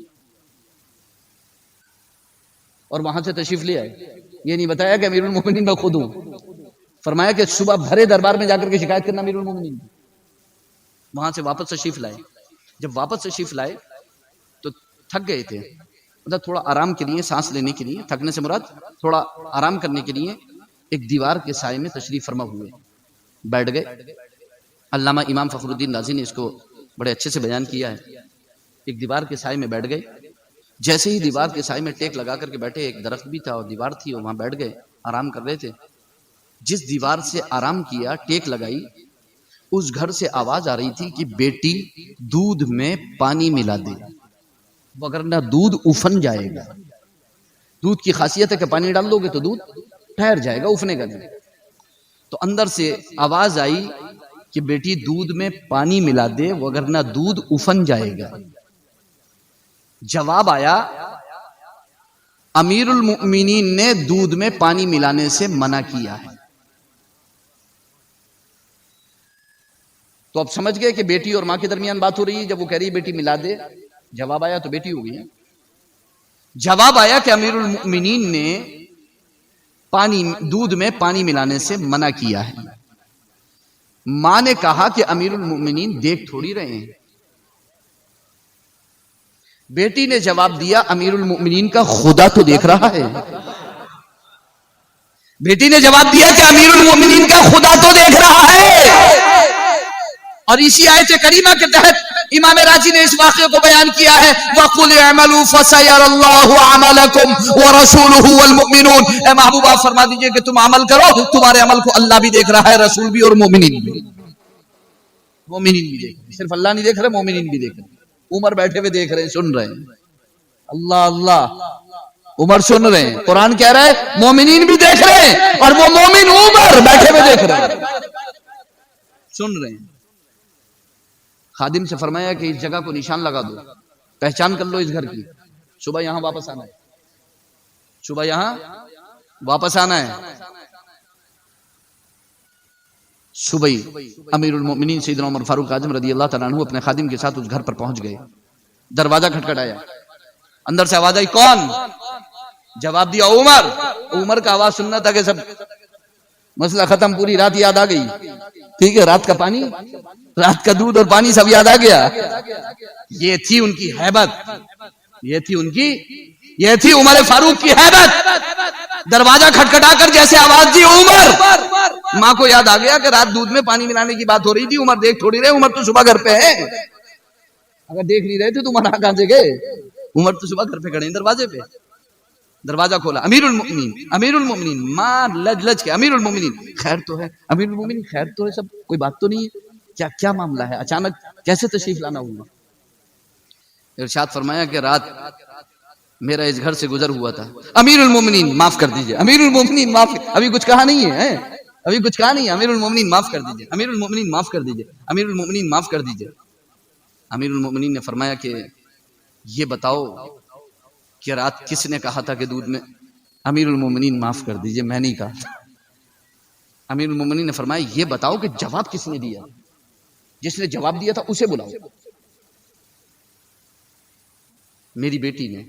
اور وہاں سے تشریف لے آئے. یہ نہیں بتایا کہ امیر المؤمنین میں خود ہوں. فرمایا کہ صبح بھرے دربار میں جا کر کے شکایت کرنا امیر المؤمنین. وہاں سے واپس تشریف لائے. جب واپس تشریف لائے تو تھک گئے تھے، مطلب تھوڑا آرام کے لیے، سانس لینے کے لیے، تھکنے سے مراد تھوڑا آرام کرنے کے لیے ایک دیوار کے سائے میں تشریف فرما ہوئے بیٹھ گئے. علامہ امام فخر الدین رازی نے اس کو بڑے اچھے سے بیان کیا ہے. ایک دیوار کے سائے میں بیٹھ گئے. جیسے ہی دیوار کے سائے میں ٹیک لگا کر کے بیٹھے، ایک درخت بھی تھا اور دیوار تھی، اور وہاں بیٹھ گئے، آرام کر رہے تھے. جس دیوار سے آرام کیا، ٹیک لگائی، اس گھر سے آواز آ رہی تھی کہ بیٹی دودھ میں پانی ملا دے وگرنہ دودھ افن جائے گا. دودھ کی خاصیت ہے کہ پانی ڈال دو گے تو دودھ ٹھہر جائے گا، افنے گا نہیں. تو اندر سے آواز آئی کہ بیٹی دودھ میں پانی ملا دے وگرنہ دودھ افن جائے گا. جواب آیا امیر المؤمنین نے دودھ میں پانی ملانے سے منع کیا ہے. تو اب سمجھ گئے کہ بیٹی اور ماں کے درمیان بات ہو رہی ہے. جب وہ کہہ رہی ہے بیٹی ملا دے، جواب آیا تو بیٹی ہو گئی ہے. جواب آیا کہ امیر المؤمنین نے دودھ میں پانی ملانے سے منع کیا ہے. ماں نے کہا کہ امیر المؤمنین دیکھ تھوڑی رہے ہیں. بیٹی نے جواب دیا امیر المؤمنین کا خدا تو دیکھ رہا ہے. بیٹی نے جواب دیا کہ امیر المؤمنین کا خدا تو دیکھ رہا ہے. اور اسی آیت کریمہ کے تحت امام راضی نے اس واقعے کو بیان کیا ہے، وَقُلِ اعْمَلُوا فَسَيَرَ اللَّهُ عَمَلَكُمْ وَرَسُولُهُ وَالْمُؤْمِنُونَ. اے محبوبہ فرما دیجئے کہ تم عمل کرو، تمہارے عمل کو اللہ بھی دیکھ رہا ہے، رسول بھی اور مومنین بھی. مومنین بھی دیکھ رہے، صرف اللہ نہیں دیکھ رہے، مومنین بھی دیکھ رہے. عمر بیٹھے ہوئے دیکھ رہے ہیں، سن رہے ہیں. اللہ اللہ، عمر سن رہے ہیں. قرآن کہہ رہا ہے مومنین بھی دیکھ رہے ہیں، اور وہ مومن عمر بیٹھے ہوئے دیکھ رہے ہیں، سن رہے ہیں. خادم سے فرمایا کہ اس جگہ کو نشان لگا دو، پہچان کر لو اس گھر کی. صبح یہاں واپس آنا ہے، صبح یہاں واپس آنا ہے. صبح امیر المؤمنین سیدنا عمر فاروق اعظم رضی اللہ تعالیٰ عنہ اپنے خادم کے ساتھ اس گھر پر پہنچ گئے. دروازہ کھٹکھٹایا، اندر سے آواز آئی کون؟ جواب دیا عمر. عمر کا آواز سننا تھا کہ سب مسئلہ ختم، پوری رات یاد آ گئی. ٹھیک ہے، رات کا پانی، رات کا دودھ اور پانی سب یاد آ گیا. یہ تھی ان کی ہیبت، یہ تھی عمر فاروق کی ہیبت. دروازہ کھٹکھٹا کر جیسے آواز دی عمر، ماں کو یاد آ گیا کہ رات دودھ میں پانی ملانے کی بات ہو رہی تھی. عمر دیکھ تھوڑی رہے، عمر تو صبح گھر پہ ہے. اگر دیکھ نہیں رہے تھے تو عمر کہاں سے گئے؟ عمر تو صبح گھر پہ کھڑے ہیں دروازے پہ. دروازہ کھولا، امیر المؤمنین ماں لج کے، امیر المؤمنین خیر تو ہے، امیر المؤمنین خیر تو ہے، سب کوئی بات تو نہیں ہے؟ کیا معاملہ ہے؟ اچانک کیسے تشریف لانا ہوا؟ ارشاد فرمایا کہ رات میرا اس گھر سے گزر ہوا تھا. امیر المؤمنین معاف کر دیجئے، امیر المؤمنین معاف. ابھی کچھ کہا نہیں ہے، ابھی کچھ کہا نہیں ہے. امیر المؤمنین معاف کر دیجئے، امیر المؤمنین معاف کر دیجئے، امیر المؤمنین معاف کر دیجئے. امیر المؤمنین نے فرمایا کہ یہ بتاؤ کہ رات کس نے کہا تھا کہ دودھ میں امیر المومنین معاف کر دیجئے، میں نہیں کہا. امیر المومنین نے فرمایا یہ بتاؤ کہ جواب کس نے دیا؟ جس نے جواب دیا تھا اسے بلاؤ. میری بیٹی نے.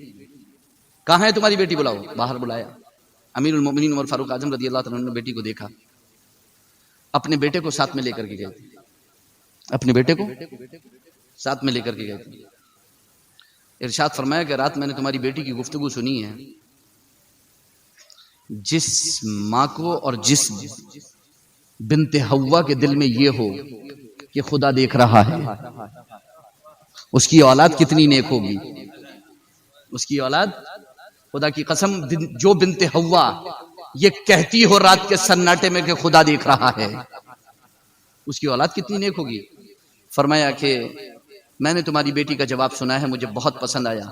کہاں ہے تمہاری بیٹی؟ بلاؤ. باہر بلایا. امیر المومنین عمر فاروق اعظم رضی اللہ تعالیٰ عنہ نے بیٹی کو دیکھا، اپنے بیٹے کو ساتھ میں لے کر کے گئے. اپنے بیٹے کو ساتھ میں لے کر کے گئے. ارشاد فرمایا کہ رات میں نے تمہاری بیٹی کی گفتگو سنی ہے. جس ماں کو اور جس بنت حوا کے دل میں یہ ہو کہ خدا دیکھ رہا ہے، اس کی اولاد کتنی نیک ہوگی. اس کی اولاد، خدا کی قسم، جو بنت حوا یہ کہتی ہو رات کے سناٹے میں کہ خدا دیکھ رہا ہے، اس کی اولاد کتنی نیک ہوگی. فرمایا کہ میں نے تمہاری بیٹی کا جواب سنا ہے، مجھے بہت پسند آیا.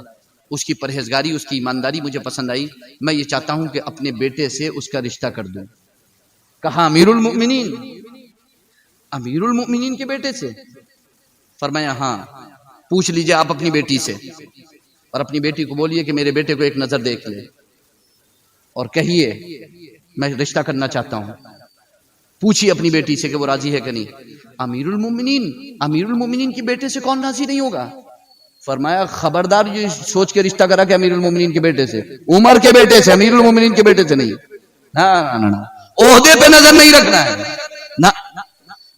اس کی پرہیزگاری، اس کی ایمانداری مجھے پسند آئی. میں یہ چاہتا ہوں کہ اپنے بیٹے سے اس کا رشتہ کر دوں. کہا امیر المؤمنین؟ امیر المؤمنین کے بیٹے سے؟ فرمایا ہاں. پوچھ لیجئے آپ اپنی بیٹی سے، اور اپنی بیٹی کو بولیے کہ میرے بیٹے کو ایک نظر دیکھ لے اور کہیے میں رشتہ کرنا چاہتا ہوں. پوچھیے اپنی بیٹی سے کہ وہ راضی ہے کہ نہیں. امیر المومنین کے بیٹے سے کون راضی نہیں ہوگا؟ فرمایا خبردار یہ سوچ کے رشتہ کرا کہ امیر المومنین کے بیٹے سے، عمر کے بیٹے سے، امیر المومنین کے بیٹے سے نہیں. نہ عہدے پہ نظر نہیں رکھنا ہے، نہ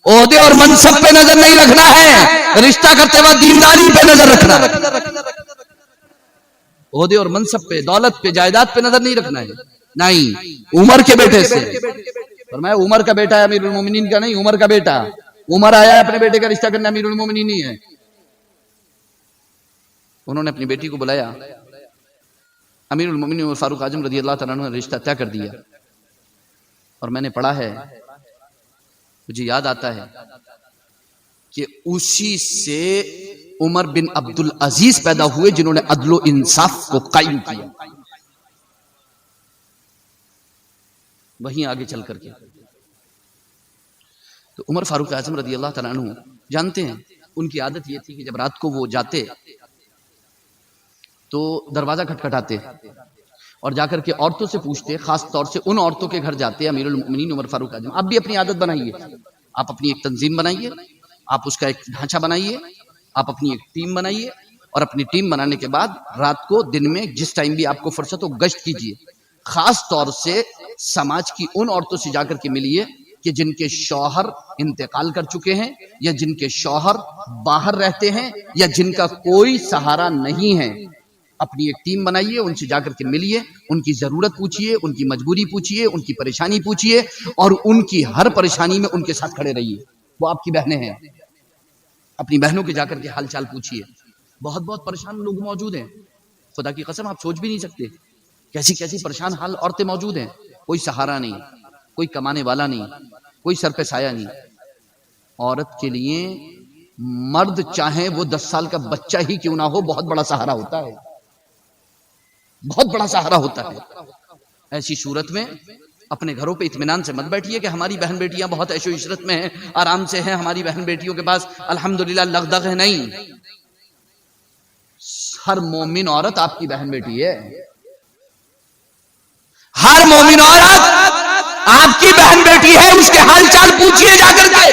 عہدے اور منصب پہ نظر نہیں رکھنا ہے، رشتہ کرتے وقت دینداری پہ نظر رکھنا ہے. عہدے اور منصب پہ، دولت پہ، جائیداد پہ نظر نہیں رکھنا ہے. نہیں، عمر کے بیٹے سے. فرمایا عمر کا بیٹا ہے، امیر المومنین کا نہیں. عمر کا بیٹا، عمر آیا ہے اپنے بیٹے کا رشتہ کرنا، امیر المومنین نہیں ہے. انہوں نے اپنی بیٹی کو بلایا. امیر المومنین عمر فاروق اعظم رضی اللہ تعالیٰ عنہ نے رشتہ طے کر دیا. اور میں نے پڑھا ہے، مجھے یاد آتا ہے کہ اسی سے عمر بن عبد العزیز پیدا ہوئے جنہوں نے عدل و انصاف کو قائم کیا. وہیں آگے چل کر کے تو عمر فاروق اعظم رضی اللہ تعالیٰ عنہ جانتے ہیں، ان کی عادت یہ تھی کہ جب رات کو وہ جاتے تو دروازہ کھٹکھٹاتے اور جا کر کے عورتوں سے پوچھتے، خاص طور سے ان عورتوں کے گھر جاتے امیر المؤمنین عمر فاروق اعظم. آپ بھی اپنی عادت بنائیے، آپ اپنی ایک تنظیم بنائیے، آپ اس کا ایک ڈھانچہ بنائیے، آپ اپنی ایک ٹیم بنائیے، اور اپنی ٹیم بنانے کے بعد رات کو، دن میں، جس ٹائم بھی آپ کو فرصت ہو گشت کیجیے. خاص طور سے سماج کی ان عورتوں سے جا کر کے ملیے کہ جن کے شوہر انتقال کر چکے ہیں، یا جن کے شوہر باہر رہتے ہیں، یا جن کا کوئی سہارا نہیں ہے. اپنی ایک ٹیم بنائیے، ان سے جا کر کے ملیے، ان کی ضرورت پوچھیے، ان کی مجبوری پوچھیے، ان کی پریشانی پوچھیے، اور ان کی ہر پریشانی میں ان کے ساتھ کھڑے رہیے. وہ آپ کی بہنیں ہیں، اپنی بہنوں کے جا کر کے حال چال پوچھیے. بہت پریشان لوگ موجود ہیں، خدا کی قسم آپ سوچ بھی نہیں سکتے کیسی کیسی پریشان حال عورتیں موجود ہیں. کوئی سہارا نہیں، کوئی کمانے والا نہیں، کوئی سر پہ سایہ نہیں. عورت کے لیے مرد چاہے وہ 10 سال کا بچہ ہی کیوں نہ ہو، بہت بڑا سہارا ہوتا ہے، بہت بڑا سہارا ہوتا ہے. ایسی صورت میں اپنے گھروں پہ اطمینان سے مت بیٹھیے کہ ہماری بہن بیٹیاں بہت عیش و عشرت میں ہیں، آرام سے ہیں، ہماری بہن بیٹیوں کے پاس الحمدللہ لغدغ ہے. نہیں، ہر مومن عورت آپ کی بہن بیٹی ہے. ہر مومن عورت آپ کی بہن بیٹی ہے. اس کے حال چال پوچھیے جا کر کے،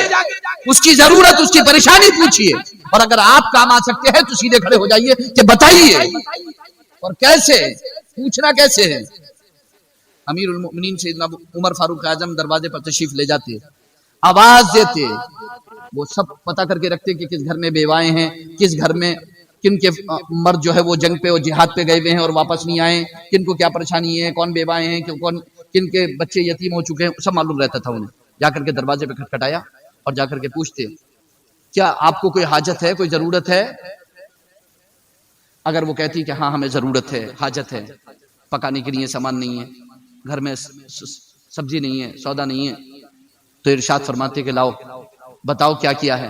اس کی ضرورت، اس کی پریشانی پوچھیے، اور اگر آپ کام آ سکتے ہیں تو سیدھے کھڑے ہو جائیے کہ بتائیے. اور کیسے پوچھنا کیسے ہے. امیر المؤمنین سیدنا عمر فاروق اعظم دروازے پر تشریف لے جاتے، آواز دیتے. وہ سب پتہ کر کے رکھتے کہ کس گھر میں بیوائیں ہیں، کس گھر میں کن کے مرد جو ہے وہ جنگ پہ اور جہاد پہ گئے ہوئے ہیں اور واپس نہیں آئے، کن کو کیا پریشانی ہے، کون بیوائیں ہیں، کن کے بچے یتیم ہو چکے ہیں، سب معلوم رہتا تھا انہیں. جا کر کے دروازے پہ کھٹکھٹایا اور جا کر کے پوچھتے، کیا آپ کو کوئی حاجت ہے، کوئی ضرورت ہے؟ اگر وہ کہتی کہ ہاں ہمیں ضرورت ہے، حاجت ہے، پکانے کے لیے سامان نہیں ہے، گھر میں سبزی نہیں ہے، سودا نہیں ہے، تو ارشاد فرماتے کہ لاؤ بتاؤ کیا کیا ہے.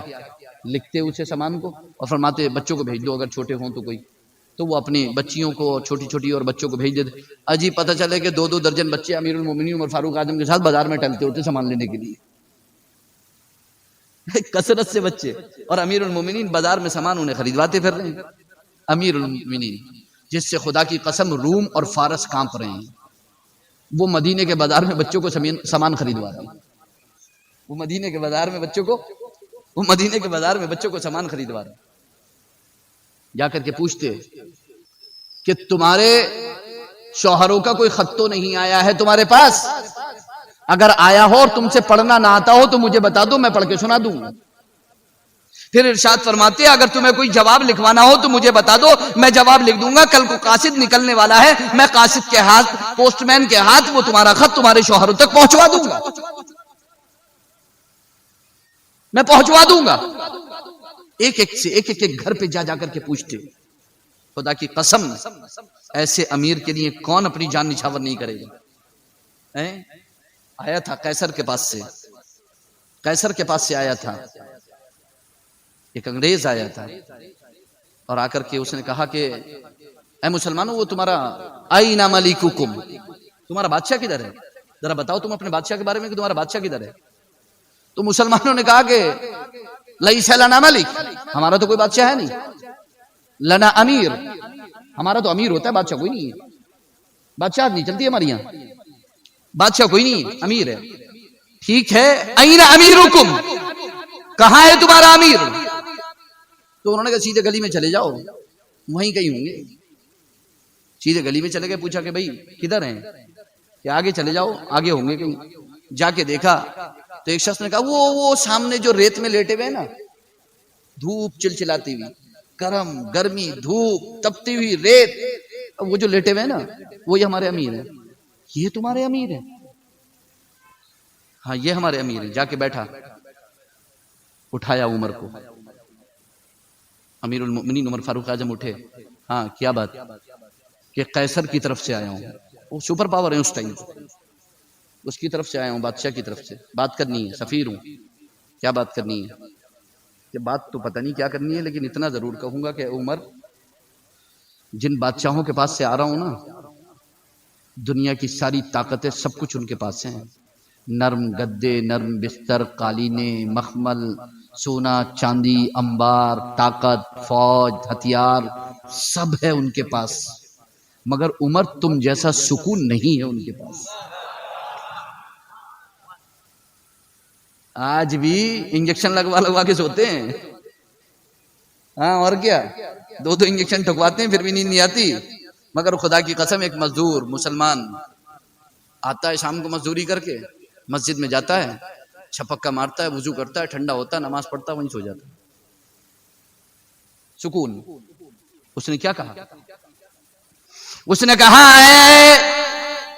لکھتے اسے سامان کو اور فرماتے بچوں کو بھیج دو اگر چھوٹے ہوں تو کوئی. تو وہ اپنی بچیوں کو، چھوٹی چھوٹی اور بچوں کو بھیج دیتے. عجیب پتہ چلے کہ 2 درجن بچے امیر المومنین عمر فاروق اعظم کے ساتھ بازار میں ٹہلتے ہوتے سامان لینے کے لیے. کثرت سے بچے، اور امیر المومنین بازار میں سامان انہیں خریدواتے پھر رہے ہیں. امیر المومنین جس سے خدا کی قسم روم اور فارس کانپ رہے ہیں. وہ مدینے کے بازار میں بچوں کو سامان خریدوا رہے ہیں، وہ مدینے کے بازار میں بچوں کو سامان خریدوا رہے ہیں۔ جا کر کے پوچھتے کہ تمہارے شوہروں کا کوئی خط تو نہیں آیا ہے تمہارے پاس؟ اگر آیا ہو اور تم سے پڑھنا نہ آتا ہو تو مجھے بتا دو، میں پڑھ کے سنا دوں گا۔ پھر ارشاد فرماتے ہیں اگر تمہیں کوئی جواب لکھوانا ہو تو مجھے بتا دو، میں جواب لکھ دوں گا۔ کل کو قاصد نکلنے والا ہے، میں قاصد کے ہاتھ، پوسٹ مین کے ہاتھ وہ تمہارا خط تمہارے شوہروں تک پہنچوا دوں گا، میں پہنچوا دوں گا۔ ایک ایک گھر پہ جا کر کے پوچھتے، خدا کی قسم ایسے امیر کے لیے کون اپنی جان نچھاور نہیں کرے گا؟ آیا تھا قیصر کے پاس سے آیا تھا ایک انگریز آیا تھا، اور آ کر کے اس نے کہا کہ اے مسلمانوں، وہ تمہارا آئین ملککم، تمہارا بادشاہ کدھر ہے؟ ذرا بتاؤ تم اپنے بادشاہ کے بارے میں کہ تمہارا بادشاہ کدھر ہے؟ تو مسلمانوں نے کہا کہ لیس لنا ملک، ہمارا تو کوئی بادشاہ ہے نہیں، لنا امیر، ہمارا تو امیر ہوتا ہے، بادشاہ کوئی نہیں ہے، بادشاہ نہیں چلتی ہمارے یہاں، بادشاہ کوئی نہیں ہے، امیر ہے۔ ٹھیک ہے، این امیرکم، کہاں ہے تمہارا امیر؟ تو انہوں نے کہا سیدھے گلی میں چلے جاؤ، وہیں کہیں ہوں گے۔ سیدھے گلی میں چلے گئے، پوچھا کہ بھائی کدھر ہیں؟ کہ آگے چلے جاؤ، آگے ہوں گے کہیں۔ جا کے دیکھا تو ایک شخص نے کہا وہ سامنے جو ریت میں لیٹے ہوئے نا، دھوپ چلچلاتی ہوئی، گرمی، دھوپ، تپتی ہوئی ریت، وہ جو لیٹے ہوئے نا وہ یہ ہمارے امیر ہیں۔ یہ تمہارے امیر ہیں؟ ہاں یہ ہمارے امیر ہیں۔ جا کے بیٹھا، اٹھایا عمر کو، امیر المؤمنین عمر فاروق اعظم اٹھے، ہاں کیا بات؟ کہ قیصر کی طرف سے آیا ہوں، وہ سپر پاور ہے اس ٹائم، اس کی طرف سے آیا ہوں، بادشاہ کی طرف سے بات کرنی ہے، سفیر ہوں، کیا بات کرنی ہے؟ کہ بات تو پتہ نہیں کیا کرنی ہے، لیکن اتنا ضرور کہوں گا کہ عمر، جن بادشاہوں کے پاس سے آ رہا ہوں نا، دنیا کی ساری طاقتیں سب کچھ ان کے پاس ہیں، نرم گدے، نرم بستر، قالینیں، مخمل، سونا چاندی، انبار، طاقت، فوج، ہتھیار، سب ہے ان کے پاس، مگر عمر تم جیسا سکون نہیں ہے ان کے پاس۔ آج بھی انجیکشن لگوا کے سوتے ہیں، ہاں اور کیا، دو انجیکشن ٹھکواتے ہیں پھر بھی نیند نہیں آتی۔ مگر خدا کی قسم ایک مزدور مسلمان آتا ہے شام کو مزدوری کر کے، مسجد میں جاتا ہے، چھپکا مارتا ہے، وضو کرتا ہے، ٹھنڈا ہوتا ہے، نماز پڑھتا ہے، وہیں سو جاتا ہے، سکون۔ اس نے کیا کہا؟ اس نے کہا اے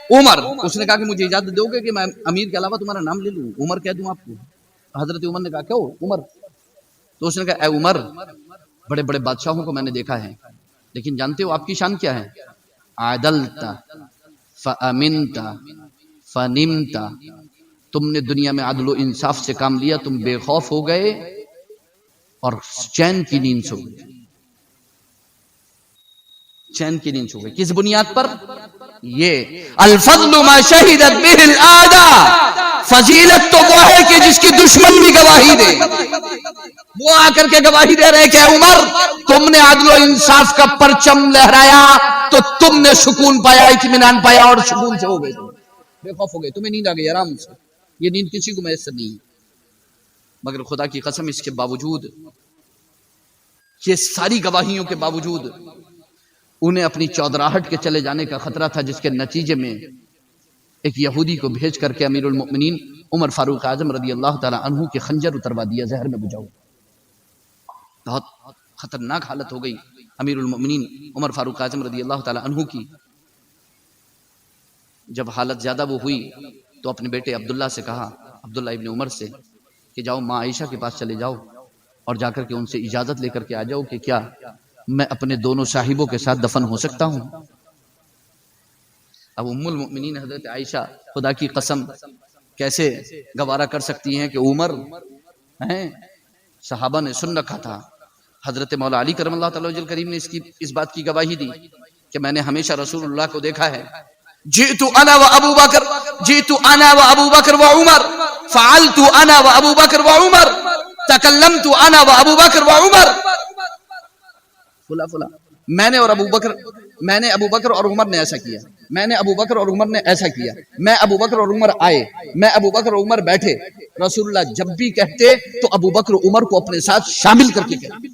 عمر، اس نے کہا کہ مجھے اجازت دو گے کہ میں امیر کے علاوہ تمہارا نام لے لوں، عمر کہہ دوں آپ کو؟ حضرت عمر نے کہا کیوں عمر؟ تو اس نے کہا اے عمر، بڑے بڑے بادشاہوں کو میں نے دیکھا ہے، لیکن جانتے ہو آپ کی شان کیا ہے؟ عدلت فامنت فنمت، تم نے دنیا میں عدل و انصاف سے کام لیا، تم بے خوف ہو گئے اور چین کی نیند سو گئے، چین کی نیند سو گئے۔ کس بنیاد پر؟ یہ الفضل ما شہدت به الاعداء، فضیلت تو وہ ہے کہ جس کی دشمن بھی گواہی دے، وہ آ کر کے گواہی دے رہے کہ عمر تم نے عدل و انصاف کا پرچم لہرایا تو تم نے سکون پایا، اطمینان پایا اور سکون سے ہو گئے، بے خوف ہو گئے، تمہیں نیند آ گئی آرام سے۔ یہ نیند کسی کو میسر نہیں ہے، مگر خدا کی قسم اس کے باوجود، یہ ساری گواہیوں کے باوجود انہیں اپنی چودراہٹ کے چلے جانے کا خطرہ تھا، جس کے نتیجے میں ایک یہودی کو بھیج کر کے امیر المؤمنین عمر فاروق اعظم رضی اللہ تعالی عنہ کے خنجر اتروا دیا، زہر میں بجھاؤ۔ بہت خطرناک حالت ہو گئی امیر المؤمنین عمر فاروق اعظم رضی اللہ تعالی عنہ کی۔ جب حالت زیادہ وہ ہوئی تو اپنے بیٹے عبداللہ سے کہا، عبداللہ ابن عمر سے، کہ جاؤ ماں عائشہ کے پاس چلے جاؤ اور جا کر کے ان سے اجازت لے کر کے آ جاؤ کہ کیا میں اپنے دونوں صاحبوں کے ساتھ دفن ہو سکتا ہوں۔ اب ام المؤمنین حضرت عائشہ خدا کی قسم کیسے گوارا کر سکتی ہیں کہ عمر ہیں، صحابہ نے سن رکھا تھا، حضرت مولا علی کرم اللہ تعالی وجہ کریم نے اس بات کی گواہی دی کہ میں نے ہمیشہ رسول اللہ کو دیکھا ہے، جئت انا و ابو بکر و عمر، فعلت انا و ابو بکر و عمر، تکلمت انا و ابو بکر و عمر، فلا میں نے ابو بکر اور عمر نے ایسا کیا، میں نے ابو بکر اور عمر نے ایسا کیا، میں ابو بکر اور عمر آئے، میں ابو بکر اور عمر بیٹھے، رسول اللہ جب بھی کہتے تو ابو بکر و عمر کو اپنے ساتھ شامل کر کے کہتے۔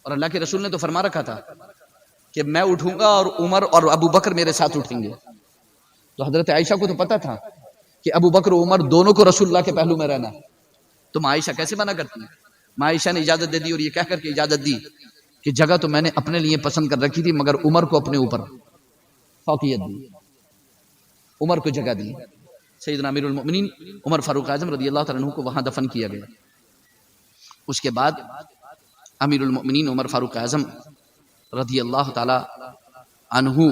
اور اللہ کے رسول نے تو فرما رکھا تھا کہ میں اٹھوں گا اور عمر اور ابو بکر میرے ساتھ اٹھیں گے۔ تو حضرت عائشہ کو تو پتا تھا کہ ابو بکر و عمر دونوں کو رسول اللہ کے پہلو میں رہنا، تم عائشہ کیسے منع کرتی؟ ماں عائشہ نے اجازت دے دی، اور یہ کہہ کر کے اجازت دی کہ جگہ تو میں نے اپنے لیے پسند کر رکھی تھی، مگر عمر کو اپنے اوپر فوقیت دی، عمر کو جگہ دی۔ سیدنا امیر المؤمنین عمر فاروق اعظم رضی اللہ تعالیٰ عنہ کو وہاں دفن کیا گیا۔ اس کے بعد امیر المؤمنین عمر فاروق اعظم رضی اللہ تعالی عنہ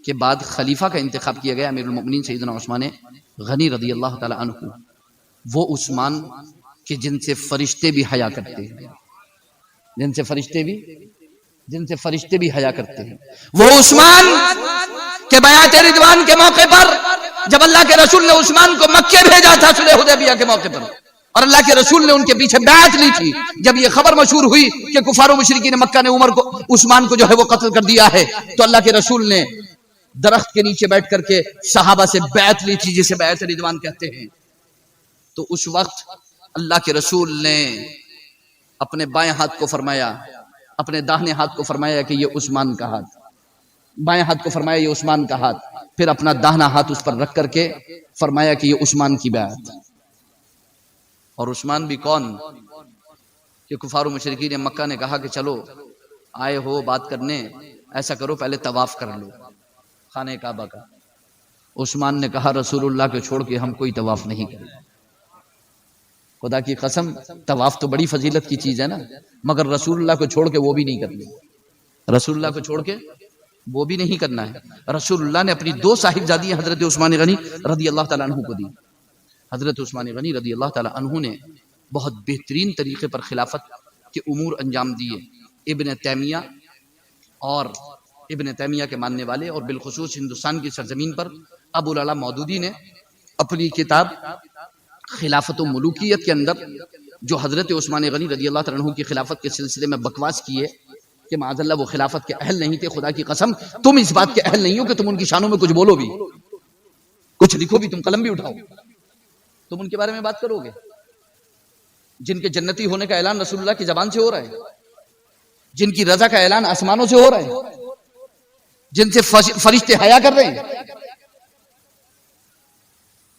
کے بعد خلیفہ کا انتخاب کیا گیا امیر المؤمنین سیدنا عثمان غنی رضی اللہ تعالی عنہ، وہ عثمان کہ جن سے فرشتے بھی حیا کرتے ہیں، جن سے فرشتے بھی حیا کرتے ہیں، وہ عثمان کہ بیعت رضوان کے موقع پر جب اللہ کے رسول نے عثمان کو مکے بھیجا تھا صلح حدیبیہ کے موقع پر، اور اللہ کے رسول نے ان کے پیچھے بیعت لی تھی، جب یہ خبر مشہور ہوئی کہ کفار و مشرکین مکہ نے عثمان کو جو ہے وہ قتل کر دیا ہے، تو اللہ کے رسول نے درخت کے نیچے بیٹھ کر کے صحابہ سے بیعت لی تھی، جسے بیعت رضوان کہتے ہیں۔ تو اس وقت اللہ کے رسول نے اپنے بائیں ہاتھ کو فرمایا، اپنے داہنے ہاتھ کو فرمایا کہ یہ عثمان کا ہاتھ، بائیں ہاتھ کو فرمایا یہ عثمان کا ہاتھ، پھر اپنا داہنا ہاتھ اس پر رکھ کر کے فرمایا کہ یہ عثمان کی بیعت۔ اور عثمان بھی کون کہ کفار و مشرکین مکہ نے کہا کہ چلو آئے ہو بات کرنے، ایسا کرو پہلے طواف کر لو خانہ کعبہ کا۔ عثمان نے کہا رسول اللہ کو چھوڑ کے ہم کوئی طواف نہیں کریں، خدا کی قسم طواف تو بڑی فضیلت کی چیز ہے نا، مگر رسول اللہ کو چھوڑ کے وہ بھی نہیں کرنا، رسول اللہ کو چھوڑ کے وہ بھی نہیں کرنا ہے۔ رسول اللہ نے اپنی دو صاحبزادیاں حضرت عثمان غنی رضی اللہ تعالیٰ عنہ کو دی۔ حضرت عثمان غنی رضی اللہ تعالیٰ عنہ نے بہت بہترین طریقے پر خلافت کے امور انجام دیے۔ ابن تیمیہ اور ابن تیمیہ کے ماننے والے، اور بالخصوص ہندوستان کی سرزمین پر ابو العلا مودودی نے اپنی کتاب خلافت و ملوکیت کے اندر جو حضرت عثمان غنی رضی اللہ تعالیٰ عنہ کی خلافت کے سلسلے میں بکواس کیے کہ معاذ اللہ وہ خلافت کے اہل نہیں تھے، خدا کی قسم تم اس بات کے اہل نہیں ہو کہ تم ان کی شانوں میں کچھ بولو بھی، کچھ لکھو بھی، تم قلم بھی اٹھاؤ، تم ان کے بارے میں بات کرو گے جن کے جنتی ہونے کا اعلان رسول اللہ کی زبان سے ہو رہا ہے، جن کی رضا کا اعلان آسمانوں سے ہو رہا ہے، جن سے فرشتے حیا کر رہے ہیں،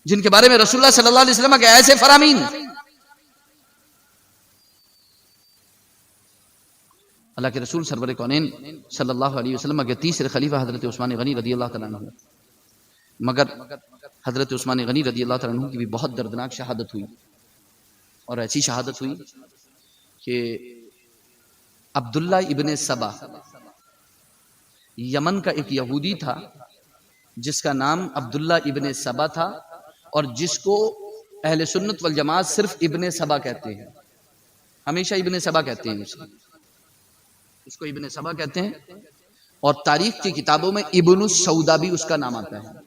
جن کے بارے میں رسول اللہ صلی اللہ علیہ وسلم کے ایسے فرامین۔ اللہ کے رسول سرور کونین صلی اللہ علیہ وسلم کے تیسرے خلیفہ حضرت عثمان غنی رضی اللہ تعالیٰ عنہ، مگر حضرت عثمان غنی رضی اللہ تعالیٰ عنہ کی بھی بہت دردناک شہادت ہوئی، اور ایسی شہادت ہوئی کہ عبداللہ ابن سبا، یمن کا ایک یہودی تھا جس کا نام عبداللہ ابن سبا تھا، اور جس کو اہل سنت والجماعت صرف ابن سبا کہتے ہیں، ہمیشہ ابن سبا کہتے ہیں، اس کو ابن سبا کہتے ہیں، اور تاریخ کی کتابوں میں ابن السودا بھی اس کا نام آتا ہے۔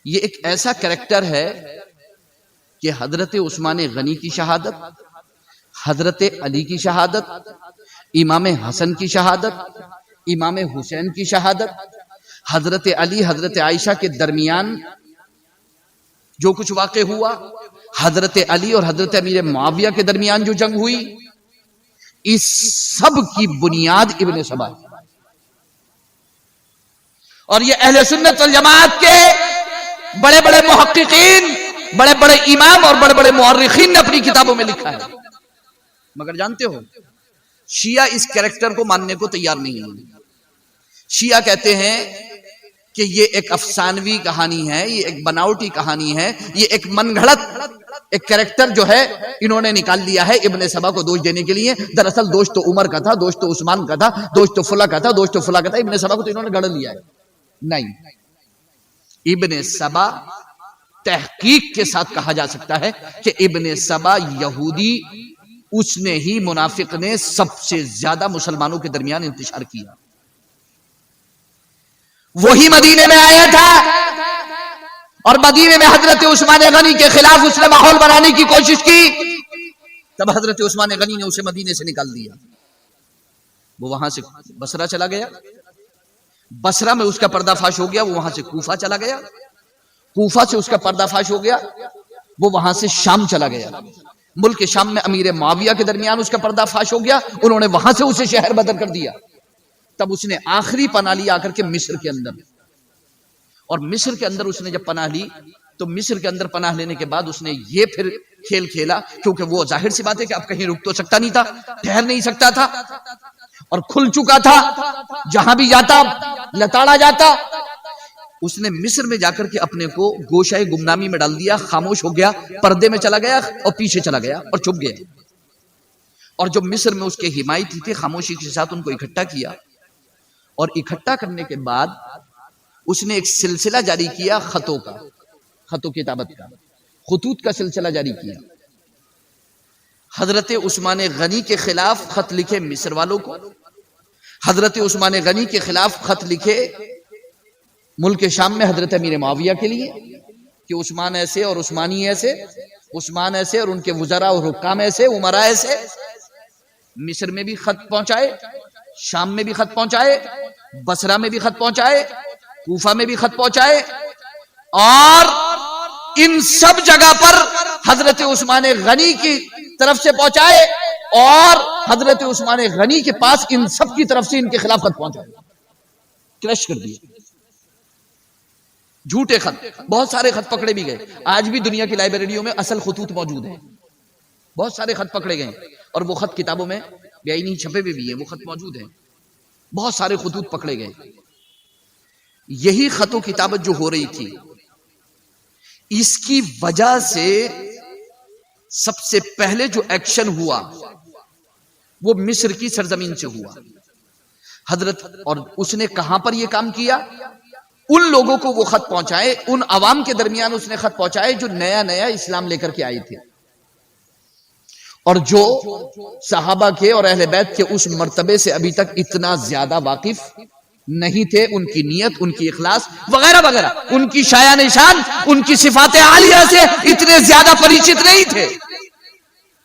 یہ ایک ایسا کریکٹر ہے کہ حضرت عثمان غنی کی شہادت، حضرت علی کی شہادت، امام حسن کی شہادت، امام حسین کی شہادت، حضرت علی حضرت عائشہ کے درمیان جو کچھ واقع ہوا، حضرت علی اور حضرت امیر معاویہ کے درمیان جو جنگ ہوئی، اس سب کی بنیاد ابن سبا ہے۔ اور یہ اہل سنت والجماعت کے بڑے بڑے محققین، بڑے بڑے امام اور بڑے بڑے مورخین نے اپنی کتابوں میں لکھا ہے، مگر جانتے ہو شیعہ اس کریکٹر کو ماننے کو تیار نہیں ہے۔ شیعہ کہتے ہیں کہ یہ ایک افسانوی کہانی ہے، یہ ایک بناوٹی کہانی ہے، یہ ایک من گھڑت ایک کریکٹر جو ہے انہوں نے نکال لیا ہے ابن سبا کو دوش دینے کے لیے۔ دراصل دوش تو عمر کا تھا، دوش تو عثمان کا تھا، دوش تو فلاں کا تھا، دوش تو فلاں کا تھا، ابن سبا کو تو انہوں نے گڑھ لیا ہے۔ نہیں، ابن سبا تحقیق کے ساتھ کہا جا سکتا ہے کہ ابن سبا یہودی، اس نے ہی منافق نے سب سے زیادہ مسلمانوں کے درمیان انتشار کیا، وہی مدینے میں آیا تھا، اور مدینے میں حضرت عثمان غنی کے خلاف اس نے ماحول بنانے کی کوشش کی، تب حضرت عثمان غنی نے اسے مدینے سے نکال دیا، وہ وہاں سے بصرہ چلا گیا، بصرہ میں اس کا پردہ فاش ہو گیا، وہ وہاں سے کوفہ چلا گیا، کوفہ سے اس کا پردہ فاش ہو گیا، وہ وہاں سے شام چلا گیا، ملک شام میں امیر معاویہ کے درمیان اس کا پردہ فاش ہو گیا، انہوں نے وہاں سے اسے شہر بدر کر دیا۔ تب اس نے آخری پناہ لی آ کر کے مصر کے اندر، اور مصر کے اندر اس نے جب پناہ لی تو مصر کے اندر پناہ لینے کے بعد اس نے یہ پھر کھیل کھیلا، کیونکہ وہ ظاہر سی بات ہے کہ اب کہیں رک تو سکتا نہیں تھا، ٹھہر نہیں سکتا تھا، اور کھل چکا تھا، جہاں بھی جاتا لتاڑا جاتا۔ اس نے مصر میں جا کر کے اپنے کو گوشہ گمنامی میں ڈال دیا، خاموش ہو گیا، پردے میں چلا گیا اور پیچھے چلا گیا اور چھپ گیا، اور جو مصر میں اس کے حمایتی تھے خاموشی کے ساتھ ان کو اکٹھا کیا، اور اکٹھا کرنے کے بعد اس نے ایک سلسلہ جاری کیا خطوں کا، خط و کتابت کا، خطوط کا سلسلہ جاری کیا۔ حضرت عثمان غنی کے خلاف خط لکھے مصر والوں کو، حضرت عثمان غنی کے خلاف خط لکھے ملک شام میں حضرت امیر معاویہ کے لیے کہ عثمان ایسے اور عثمانی ایسے، عثمان ایسے اور ان کے وزراء اور حکام ایسے، عمراء ایسے۔ مصر میں بھی خط پہنچائے، شام میں بھی خط پہنچائے، بصرہ میں بھی خط پہنچائے، کوفہ میں بھی خط پہنچائے، اور ان سب جگہ پر حضرت عثمان غنی کی طرف سے پہنچائے، اور حضرت عثمان غنی کے پاس ان سب کی طرف سے ان کے خلاف خط پہنچائے، کرش کر دیے، جھوٹے خط، بہت سارے خط پکڑے بھی گئے۔ آج بھی دنیا کی لائبریریوں میں اصل خطوط موجود ہیں، بہت سارے خط پکڑے گئے، اور وہ خط کتابوں میں گئے نہیں، چھپے ہوئے بھی ہیں، وہ خط موجود ہیں، بہت سارے خطوط پکڑے گئے۔ یہی خط و کتابت جو ہو رہی تھی، اس کی وجہ سے سب سے پہلے جو ایکشن ہوا وہ مصر کی سرزمین سے ہوا حضرت، اور اس نے کہاں پر یہ کام کیا؟ ان لوگوں کو وہ خط پہنچائے، ان عوام کے درمیان اس نے خط پہنچائے جو نیا نیا اسلام لے کر کے آئے تھے، اور جو صحابہ کے اور اہل بیت کے اس مرتبے سے ابھی تک اتنا زیادہ واقف نہیں تھے، ان کی نیت، ان کی اخلاص وغیرہ وغیرہ، ان کی شایع نشان، ان کی صفات عالیہ سے اتنے زیادہ پریچت نہیں تھے،